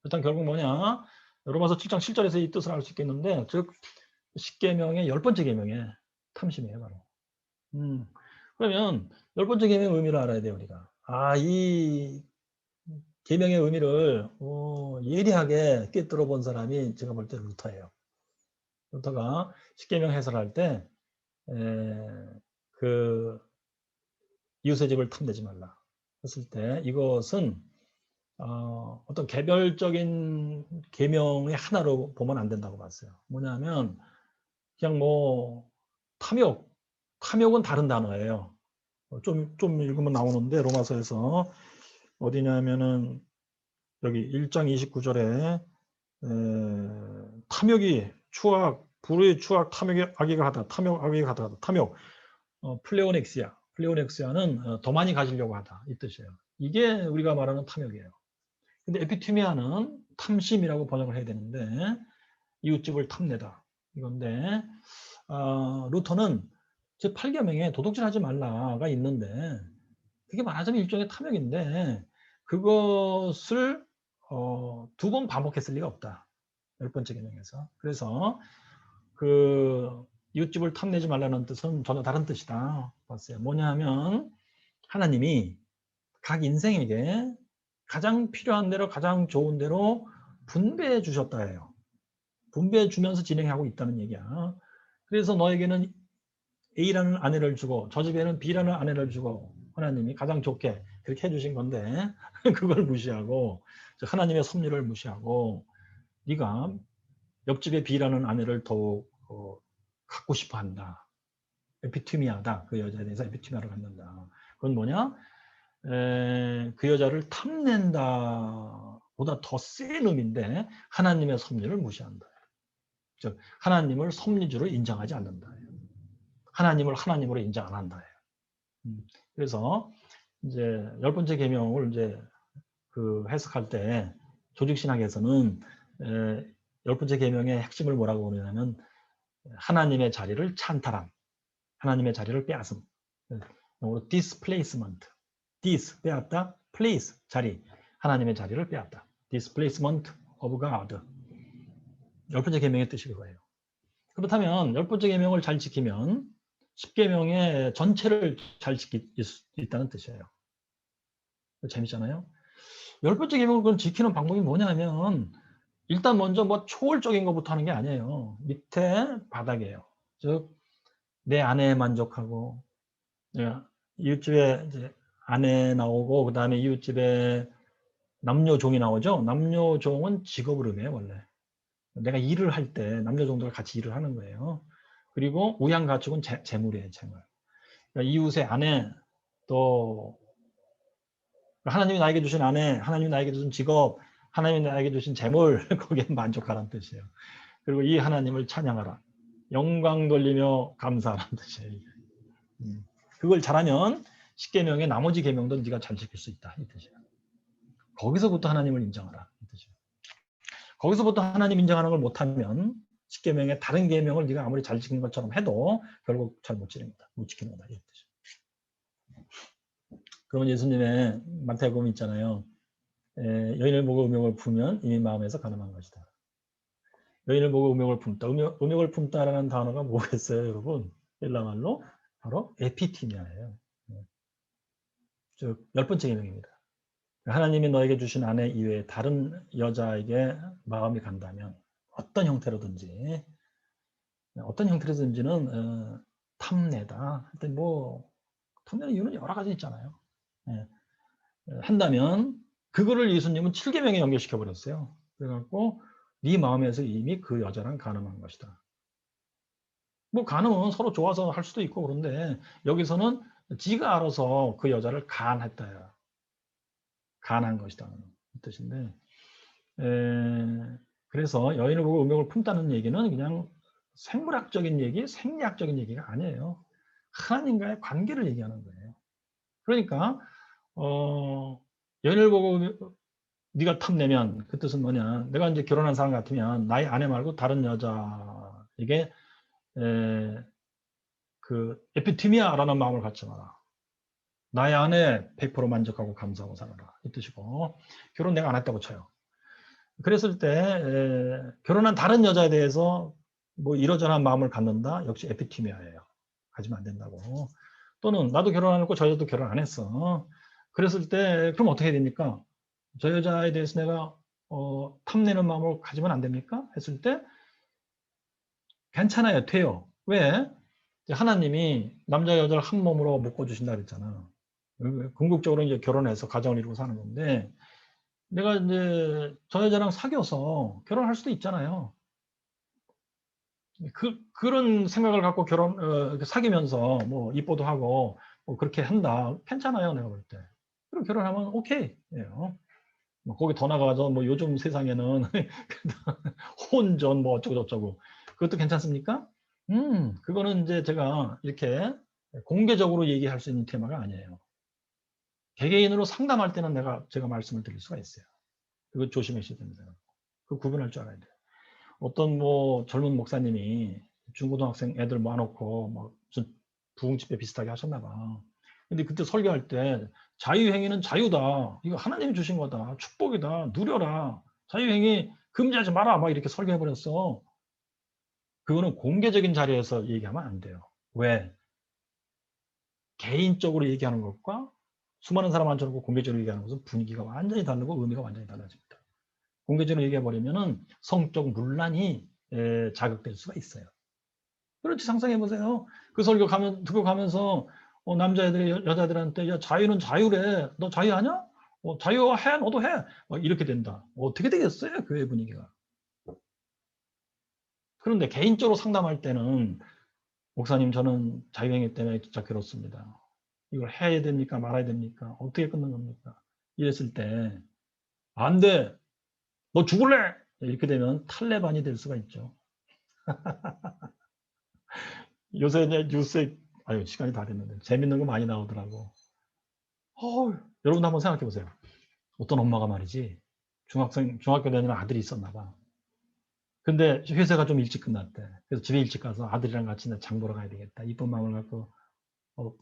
일단 결국 뭐냐, 로마서 7장 7절에서 이 뜻을 알 수 있겠는데, 즉 10계명의 10번째 계명에 탐심이에요, 바로. 그러면 10번째 계명의 의미를 알아야 돼요, 우리가. 이 계명의 의미를 예리하게 꿰뚫어 본 사람이 제가 볼 때 루터예요. 루터가 10계명 해설할 때 그 이웃의 집을 탐내지 말라 했을 때, 이것은 어떤 개별적인 계명의 하나로 보면 안 된다고 봤어요. 뭐냐면 그냥 뭐 탐욕은 다른 단어예요. 좀 읽으면 나오는데, 로마서에서 어디냐면은 여기 1장 29절에 탐욕이 추악, 불의 추악, 탐욕이 악의가 하다, 탐욕 악의가 하다, 탐욕 플레오넥시아는 더 많이 가지려고 하다, 이 뜻이에요. 이게 우리가 말하는 탐욕이에요. 근데 에피티미아는 탐심이라고 번역을 해야 되는데, 이웃집을 탐내다 이건데, 루터는 제8계명에 도둑질하지 말라가 있는데, 그게 말하자면 일종의 탐욕인데, 그것을 2번 반복했을 리가 없다, 10번째 계명에서. 그래서 그 이웃집을 탐내지 말라는 뜻은 전혀 다른 뜻이다 봤어요. 뭐냐면 하나님이 각 인생에게 가장 필요한 대로, 가장 좋은 대로 분배해 주셨다 해요. 분배해 주면서 진행하고 있다는 얘기야. 그래서 너에게는 A라는 아내를 주고 저 집에는 B라는 아내를 주고 하나님이 가장 좋게 그렇게 해주신 건데, 그걸 무시하고, 하나님의 섭리를 무시하고 네가 옆집에 B라는 아내를 더욱 갖고 싶어 한다. 에피티미아다. 그 여자에 대해서 에피티미아를 갖는다. 그건 뭐냐? 그 여자를 탐낸다 보다 더 센 의미인데, 하나님의 섭리를 무시한다. 즉 하나님을 섭리주로 인정하지 않는다. 하나님을 하나님으로 인정 안 한다. 그래서 이제 10번째 계명을 이제 그 해석할 때 조직신학에서는 10번째 계명의 핵심을 뭐라고 그러냐면, 하나님의 자리를 찬탈함, 하나님의 자리를 빼앗음. 영어로 displacement. dis 빼앗다, place 자리, 하나님의 자리를 빼앗다. displacement of God. 10번째 계명의 뜻이 그거예요. 그렇다면 10번째 계명을 잘 지키면 10계명의 전체를 잘 지킬 수 있다는 뜻이에요. 재밌잖아요. 10번째 계명을 지키는 방법이 뭐냐면, 일단 먼저 뭐 초월적인 것부터 하는 게 아니에요. 밑에 바닥이에요. 즉 내 아내에 만족하고, 이웃집에 이제 아내 나오고, 그 다음에 이웃집에 남녀종이 나오죠. 남녀종은 직업을 의미해요, 원래. 내가 일을 할 때 남녀종들과 같이 일을 하는 거예요. 그리고 우양가축은 재물이에요, 재물. 그러니까 이웃의 아내, 또 하나님이 나에게 주신 아내, 하나님이 나에게 주신 직업, 하나님이 나에게 주신 재물, 거기에 만족하라는 뜻이에요. 그리고 이 하나님을 찬양하라. 영광 돌리며 감사하라는 뜻이에요. 그걸 잘하면 10계명의 나머지 계명도 네가 잘 지킬 수 있다, 이 뜻이에요. 거기서부터 하나님을 인정하라, 이 뜻이에요. 거기서부터 하나님 인정하는 걸 못하면 10계명의 다른 계명을 네가 아무리 잘 지킨 것처럼 해도 결국 잘 못 지키는 거다, 이 뜻이에요. 그러면 예수님의 마태복음 있잖아요. 여인을 보고 음욕을 품으면 이미 마음에서 가늠한 것이다. 여인을 보고 음욕을 품다. 음욕을 품다라는 단어가 뭐겠어요, 여러분? 헬라말로 바로 에피티미아예요. 즉 10번째 계명입니다. 하나님이 너에게 주신 아내 이외에 다른 여자에게 마음이 간다면 어떤 형태로든지는 탐내다. 하여튼 뭐 탐내는 이유는 여러 가지 있잖아요. 한다면 그거를 예수님은 7계명에 연결시켜 버렸어요. 그래갖고 네 마음에서 이미 그 여자랑 간음한 것이다. 뭐 간음은 서로 좋아서 할 수도 있고, 그런데 여기서는 지가 알아서 그 여자를 간했다, 간한 것이다 이 뜻인데, 그래서 여인을 보고 음욕을 품다는 얘기는 그냥 생물학적인 얘기, 생리학적인 얘기가 아니에요. 하나님과의 관계를 얘기하는 거예요. 그러니까 여인을 보고 네가 탐내면 그 뜻은 뭐냐? 내가 이제 결혼한 사람 같으면 나의 아내 말고 다른 여자에게 그 에피티미아라는 마음을 갖지 마라. 나의 아내 100% 만족하고 감사하고 살아라. 이 뜻이고 결혼 내가 안 했다고 쳐요. 그랬을 때 결혼한 다른 여자에 대해서 뭐 이러저러한 마음을 갖는다. 역시 에피티미아예요. 가지면 안 된다고. 또는 나도 결혼 안 했고 저 여자도 결혼 안 했어. 그랬을 때 그럼 어떻게 해야 됩니까? 저 여자에 대해서 내가 탐내는 마음을 가지면 안 됩니까? 했을 때 괜찮아요. 돼요. 왜? 하나님이 남자 여자를 한 몸으로 묶어주신다 그랬잖아. 궁극적으로 이제 결혼해서 가정을 이루고 사는 건데 내가 이제 저 여자랑 사귀어서 결혼할 수도 있잖아요. 그런 생각을 갖고 사귀면서 뭐 이뻐도 하고 뭐 그렇게 한다. 괜찮아요. 내가 볼 때. 그리고 결혼하면 오케이. 예요. 뭐 거기 더 나가서 뭐 요즘 세상에는 혼전 뭐 어쩌고 저쩌고 그것도 괜찮습니까? 그거는 이제 제가 이렇게 공개적으로 얘기할 수 있는 테마가 아니에요. 개개인으로 상담할 때는 제가 말씀을 드릴 수가 있어요. 그거 조심하셔야 됩니다. 그 구분할 줄 알아야 돼요. 어떤 뭐 젊은 목사님이 중고등학생 애들 모아놓고 뭐 무슨 부흥집회 비슷하게 하셨나 봐. 근데 그때 설교할 때 자유행위는 자유다. 이거 하나님이 주신 거다. 축복이다. 누려라. 자유행위 금지하지 마라. 막 이렇게 설교해버렸어. 그거는 공개적인 자리에서 얘기하면 안 돼요. 왜? 개인적으로 얘기하는 것과 수많은 사람 앉혀놓고 공개적으로 얘기하는 것은 분위기가 완전히 다르고 의미가 완전히 달라집니다. 공개적으로 얘기해버리면은 성적 문란이 자극될 수가 있어요. 그렇지, 상상해보세요. 그 설교 듣고 가면서 남자애들이 여자들한테 야, 자유는 자유래. 너 자유하냐? 자유해. 너도 해. 이렇게 된다. 어떻게 되겠어요? 교회 분위기가. 그런데 개인적으로 상담할 때는 목사님 저는 자유행위 때문에 진짜 괴롭습니다. 이걸 해야 됩니까? 말아야 됩니까? 어떻게 끊는 겁니까? 이랬을 때 안 돼. 너 죽을래? 이렇게 되면 탈레반이 될 수가 있죠. 요새 이제 뉴스에 아유 시간이 다 됐는데 재밌는 거 많이 나오더라고. 여러분도 한번 생각해 보세요. 어떤 엄마가 말이지 중학교 다니는 아들이 있었나 봐. 근데 회사가 좀 일찍 끝났대. 그래서 집에 일찍 가서 아들이랑 같이 장 보러 가야 되겠다. 이쁜 마음을 갖고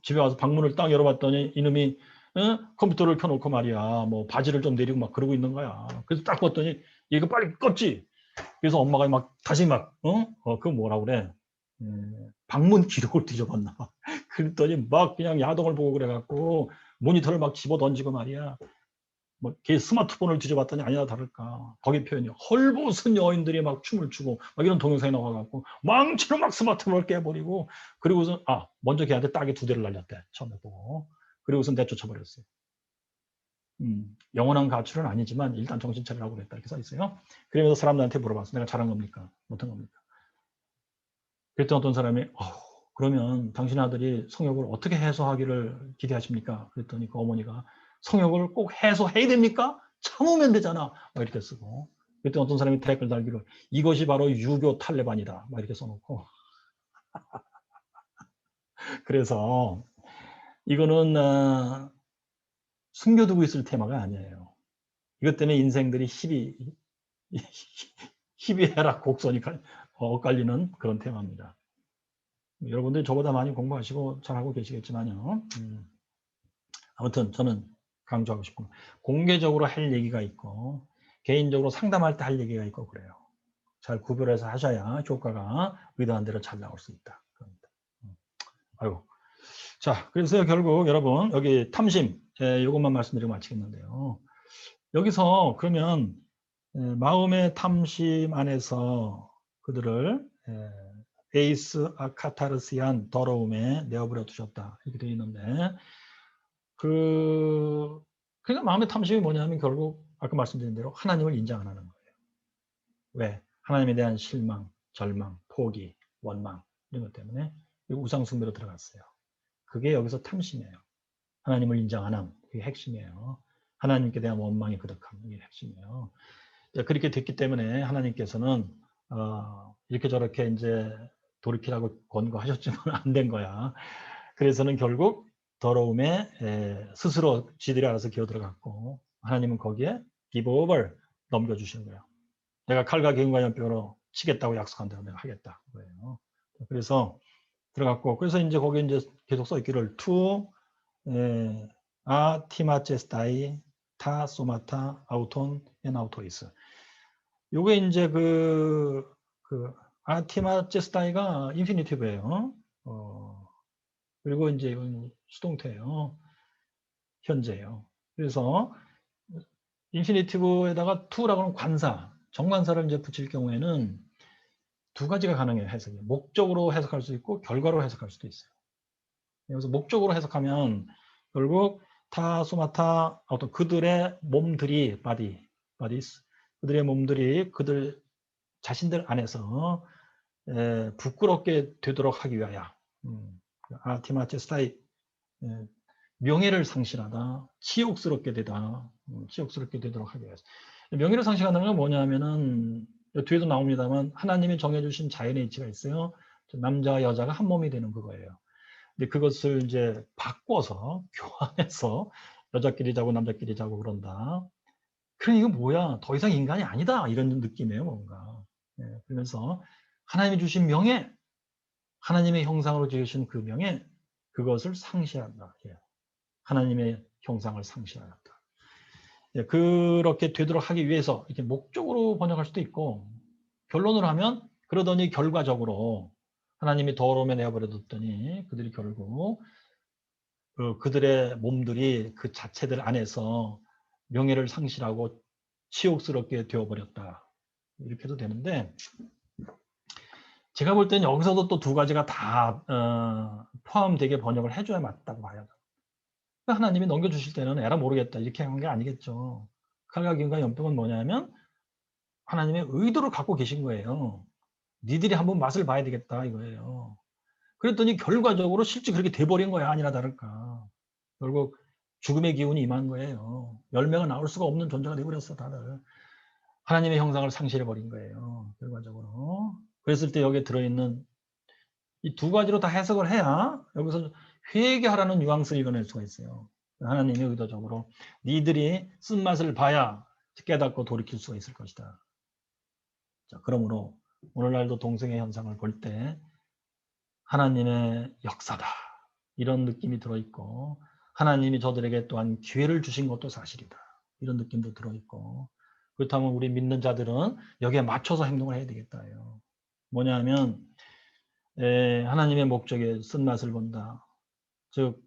집에 와서 방문을 딱 열어봤더니 이놈이 컴퓨터를 켜놓고 말이야. 뭐 바지를 좀 내리고 막 그러고 있는 거야. 그래서 딱 봤더니 이거 빨리 껐지. 그래서 엄마가 막 다시 그거 뭐라 그래. 방문 기록을 뒤져봤나 봐. 그랬더니 막 그냥 야동을 보고 그래갖고 모니터를 막 집어 던지고 말이야. 뭐 걔 스마트폰을 뒤져봤더니 아니나 다를까. 거기 표현이 헐벗은 여인들이 막 춤을 추고 막 이런 동영상이 나와갖고 망치로 막 스마트폰을 깨버리고 그리고서 먼저 걔한테 딱이 2대를 날렸대. 처음에 보고. 그리고서 내쫓아버렸어요. 영원한 가출은 아니지만 일단 정신 차리라고 그랬다. 이렇게 써 있어요. 그러면서 사람들한테 물어봤어. 내가 잘한 겁니까? 못한 겁니까? 그랬더니 어떤 사람이 그러면 당신 아들이 성욕을 어떻게 해소하기를 기대하십니까? 그랬더니 그 어머니가 성욕을 꼭 해소해야 됩니까? 참으면 되잖아. 막 이렇게 쓰고. 그랬더니 어떤 사람이 댓글 달기로 이것이 바로 유교 탈레반이다. 막 이렇게 써놓고. 그래서 이거는 숨겨두고 있을 테마가 아니에요. 이것 때문에 인생들이 희비해라 곡선이 엇갈리는 그런 테마입니다. 여러분들 저보다 많이 공부하시고 잘하고 계시겠지만요. 아무튼 저는 강조하고 싶고 공개적으로 할 얘기가 있고 개인적으로 상담할 때 할 얘기가 있고 그래요. 잘 구별해서 하셔야 효과가 의도한 대로 잘 나올 수 있다. 아이고. 자, 그래서 결국 여러분 여기 탐심 이것만 말씀드리고 마치겠는데요. 여기서 그러면 마음의 탐심 안에서 그들을 에이스 아카타르시한 더러움에 내어버려 두셨다. 이렇게 되어 있는데 그러니까 마음의 탐심이 뭐냐면 결국 아까 말씀드린 대로 하나님을 인정 안 하는 거예요. 왜? 하나님에 대한 실망, 절망, 포기, 원망 이런 것 때문에 우상숭배로 들어갔어요. 그게 여기서 탐심이에요. 하나님을 인정 안 함. 그게 핵심이에요. 하나님께 대한 원망이 그득함. 이게 핵심이에요. 그렇게 됐기 때문에 하나님께서는 이렇게 저렇게 이제 돌이키라고 권고하셨지만 안 된 거야. 그래서는 결국 더러움에 스스로 지들이 알아서 기어들어갔고 하나님은 거기에 give over, 넘겨주시는 거예요. 내가 칼과 기름과 연병으로 치겠다고 약속한 대로 내가 하겠다. 그거예요. 그래서 들어갔고, 그래서 이제 거기 이제 계속 써 있기를 to 티마체스타이 타 소마타 아우톤 엔 아우토이스. 요게 이제 티마체스타이가 인피니티브예요. 그리고 이제 이건 수동태예요. 현재예요. 그래서 인피니티브에다가 to라고 하는 관사, 정관사를 이제 붙일 경우에는 두 가지가 가능해요. 해석이. 목적으로 해석할 수 있고 결과로 해석할 수도 있어요. 그래서 목적으로 해석하면 결국 타소마타 어떤 그들의 몸들이 bodies 그들의 몸들이 그들 자신들 안에서 부끄럽게 되도록 하기 위하여 아티마체스타이 명예를 상실하다, 치욕스럽게 되다, 치욕스럽게 되도록 하기 위해서. 명예를 상실하는 건 뭐냐면은 뒤에도 나옵니다만 하나님이 정해주신 자연의 이치가 있어요. 남자와 여자가 한 몸이 되는 그거예요. 근데 그것을 이제 바꿔서 교환해서 여자끼리 자고 남자끼리 자고 그런다. 그럼 이거 뭐야? 더 이상 인간이 아니다. 이런 느낌이에요, 뭔가. 그래서 하나님이 주신 명예, 하나님의 형상으로 지으신 그 명예, 그것을 상실한다. 하나님의 형상을 상실하였다. 그렇게 되도록 하기 위해서 이렇게 목적으로 번역할 수도 있고 결론을 하면 그러더니 결과적으로 하나님이 더러움에 내어버려뒀더니 그들이 결국 그들의 몸들이 그 자체들 안에서 명예를 상실하고 치욕스럽게 되어버렸다. 이렇게 해도 되는데 제가 볼 때는 여기서도 또 두 가지가 다 포함되게 번역을 해줘야 맞다고 봐요. 하나님이 넘겨주실 때는 에라 모르겠다 이렇게 한 게 아니겠죠. 칼과 기름과 연병은 뭐냐면 하나님의 의도를 갖고 계신 거예요. 니들이 한번 맛을 봐야 되겠다 이거예요. 그랬더니 결과적으로 실제 그렇게 돼버린 거야. 아니나 다를까. 결국 죽음의 기운이 임한 거예요. 열매가 나올 수가 없는 존재가 돼버렸어 다들. 하나님의 형상을 상실해버린 거예요. 결과적으로. 그랬을 때 여기에 들어있는 이 두 가지로 다 해석을 해야 여기서 회개하라는 뉘앙스를 읽어낼 수가 있어요. 하나님이 의도적으로 니들이 쓴맛을 봐야 깨닫고 돌이킬 수가 있을 것이다. 자, 그러므로 오늘날도 동성애 현상을 볼 때 하나님의 역사다. 이런 느낌이 들어있고 하나님이 저들에게 또한 기회를 주신 것도 사실이다. 이런 느낌도 들어있고 그렇다면 우리 믿는 자들은 여기에 맞춰서 행동을 해야 되겠다요. 뭐냐면 하나님의 목적에 쓴맛을 본다. 즉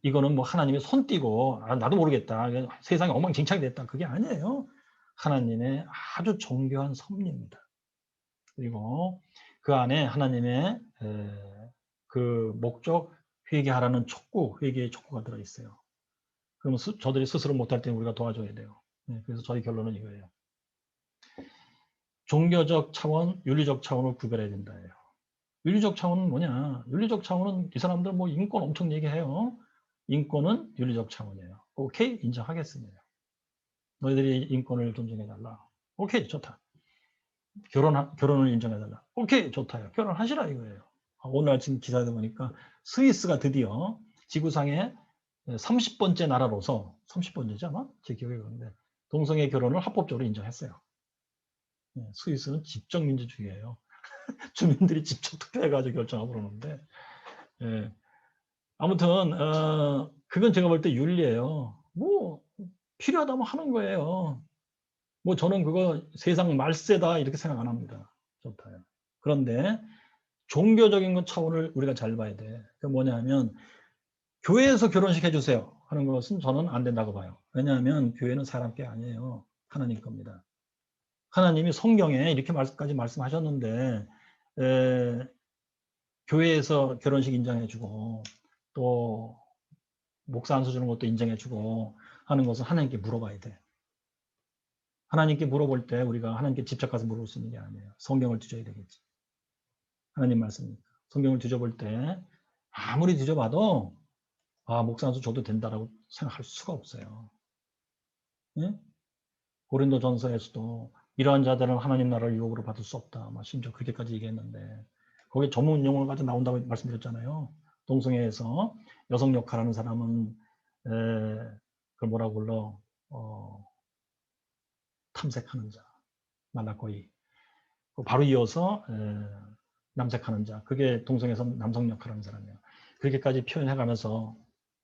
이거는 뭐 하나님의 손 띄고 나도 모르겠다. 세상이 엉망진창이 됐다. 그게 아니에요. 하나님의 아주 정교한 섭리입니다. 그리고 그 안에 하나님의 그 목적 회개하라는 촉구, 회개의 촉구가 들어있어요. 그러면 저들이 스스로 못할 때 우리가 도와줘야 돼요. 그래서 저희 결론은 이거예요. 종교적 차원, 윤리적 차원을 구별해야 된다예요. 윤리적 차원은 뭐냐? 윤리적 차원은 이 사람들 뭐 인권 엄청 얘기해요. 인권은 윤리적 차원이에요. 오케이, 인정하겠습니다. 너희들이 인권을 존중해달라. 오케이, 좋다. 결혼을 인정해달라. 오케이, 좋다요. 결혼하시라 이거예요. 오늘 아침 기사에 보니까 스위스가 드디어 지구상의 30번째 나라로서 30번째지 아마? 제 기억에 그런데 동성애 결혼을 합법적으로 인정했어요. 스위스는 집정민주주의예요. 주민들이 직접 투표해가지고 결정하고 그러는데 아무튼 그건 제가 볼 때 윤리예요. 뭐 필요하다면 하는 거예요. 뭐 저는 그거 세상 말세다 이렇게 생각 안 합니다. 좋다요. 그런데 종교적인 것 차원을 우리가 잘 봐야 돼. 그 뭐냐면 교회에서 결혼식 해주세요 하는 것은 저는 안 된다고 봐요. 왜냐하면 교회는 사람 게 아니에요. 하나님 겁니다. 하나님이 성경에 이렇게까지 말씀하셨는데 교회에서 결혼식 인정해주고 또 목사 안수 주는 것도 인정해주고 하는 것은 하나님께 물어봐야 돼. 하나님께 물어볼 때 우리가 하나님께 직접 가서 물어볼 수 있는 게 아니에요. 성경을 뒤져야 되겠지. 하나님 말씀이니까. 성경을 뒤져볼 때 아무리 뒤져봐도 목사 안수 줘도 된다라고 생각할 수가 없어요. 예? 고린도 전서에서도 이러한 자들은 하나님 나라를 유혹으로 받을 수 없다. 심지어 그렇게까지 얘기했는데 거기에 전문 용어를 가지고 나온다고 말씀드렸잖아요. 동성애에서 여성 역할하는 사람은 그걸 뭐라고 불러? 탐색하는 자, 말라코이. 바로 이어서 남색하는 자, 그게 동성에서 남성 역할을 하는 사람이에요. 그렇게까지 표현해가면서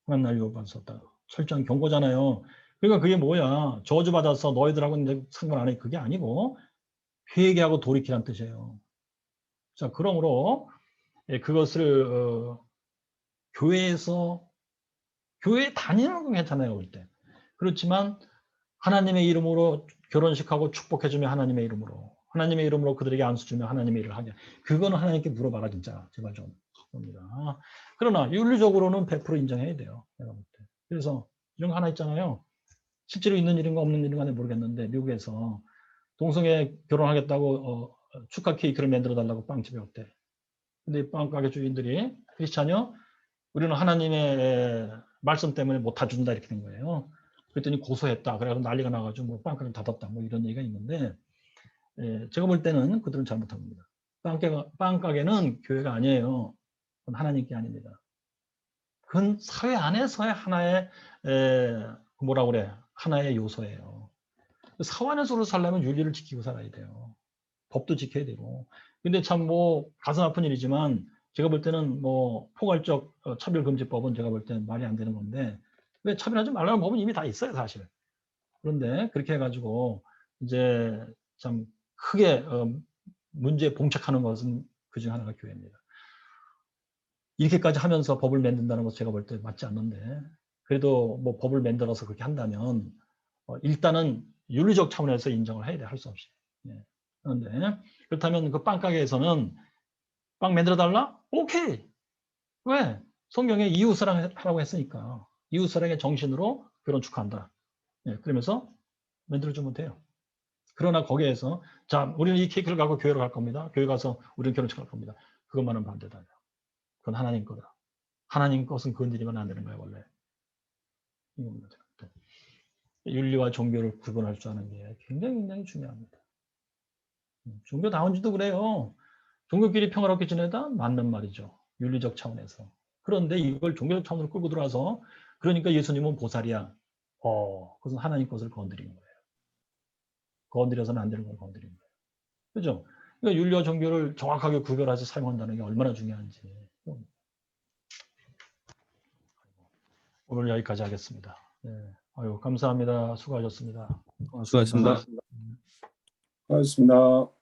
하나님 요구하셨다. 철저한 경고잖아요. 그러니까 그게 뭐야? 저주받아서 너희들하고는 이제 상관 안 해. 그게 아니고 회개하고 돌이키란 뜻이에요. 자, 그러므로 그것을 교회에서 교회에 다니는 건 괜찮아요. 올 때. 그렇지만 하나님의 이름으로 결혼식하고 축복해주면 하나님의 이름으로 그들에게 안수 주면 하나님의 일을 하게. 그거는 하나님께 물어봐라 진짜. 제발 좀. 봅니다. 그러나 윤리적으로는 100% 인정해야 돼요. 내가 볼 때. 그래서 이런 거 하나 있잖아요. 실제로 있는 일인가 없는 일인가 모르겠는데 미국에서 동성애 결혼하겠다고 축하 케이크를 만들어 달라고 빵집에 왔대. 근데 빵가게 주인들이 크리스찬이요? 우리는 하나님의 말씀 때문에 못 타준다 이렇게 된 거예요. 그랬더니 고소했다. 그래서 난리가 나가지고 뭐 빵가게를 닫았다. 뭐 이런 얘기가 있는데 제가 볼 때는 그들은 잘못한 겁니다. 빵가게는 교회가 아니에요. 그건 하나님께 아닙니다. 그건 사회 안에서의 하나의 뭐라 그래? 하나의 요소예요. 사회 안에서 살려면 윤리를 지키고 살아야 돼요. 법도 지켜야 되고. 근데 참 뭐 가슴 아픈 일이지만 제가 볼 때는 뭐 포괄적 차별금지법은 제가 볼 때는 말이 안 되는 건데 왜 차별하지 말라는 법은 이미 다 있어요 사실. 그런데 그렇게 해가지고 이제 참 크게 문제에 봉착하는 것은 그중 하나가 교회입니다. 이렇게까지 하면서 법을 만든다는 것은 제가 볼 때 맞지 않는데 그래도 뭐 법을 만들어서 그렇게 한다면 일단은 윤리적 차원에서 인정을 해야 돼. 할 수 없이. 예. 그런데 그렇다면 그 빵가게에서는 빵 만들어 달라? 오케이. 왜? 성경에 이웃사랑 하라고 했으니까. 이웃사랑의 정신으로 결혼 축하한다. 예, 그러면서 만들어주면 돼요. 그러나 거기에서 자, 우리는 이 케이크를 갖고 교회로 갈 겁니다. 교회 가서 우리는 결혼 축하할 겁니다. 그것만은 반대다. 그건 하나님 거다. 하나님 것은 건드리면 안 되는 거야 원래. 이겁니다. 윤리와 종교를 구분할 줄 아는 게 굉장히 중요합니다. 종교다운지도 그래요. 종교끼리 평화롭게 지내다 맞는 말이죠. 윤리적 차원에서. 그런데 이걸 종교적 차원으로 끌고 들어와서 그러니까 예수님은 보살이야. 그것은 하나님 것을 건드리는 거예요. 건드려서는 안 되는 걸 건드리는 거예요. 그죠? 그러니까 윤리와 종교를 정확하게 구별해서 사용한다는 게 얼마나 중요한지. 오늘 여기까지 하겠습니다. 네. 아유, 감사합니다. 수고하셨습니다. 수고하셨습니다. 고맙습니다.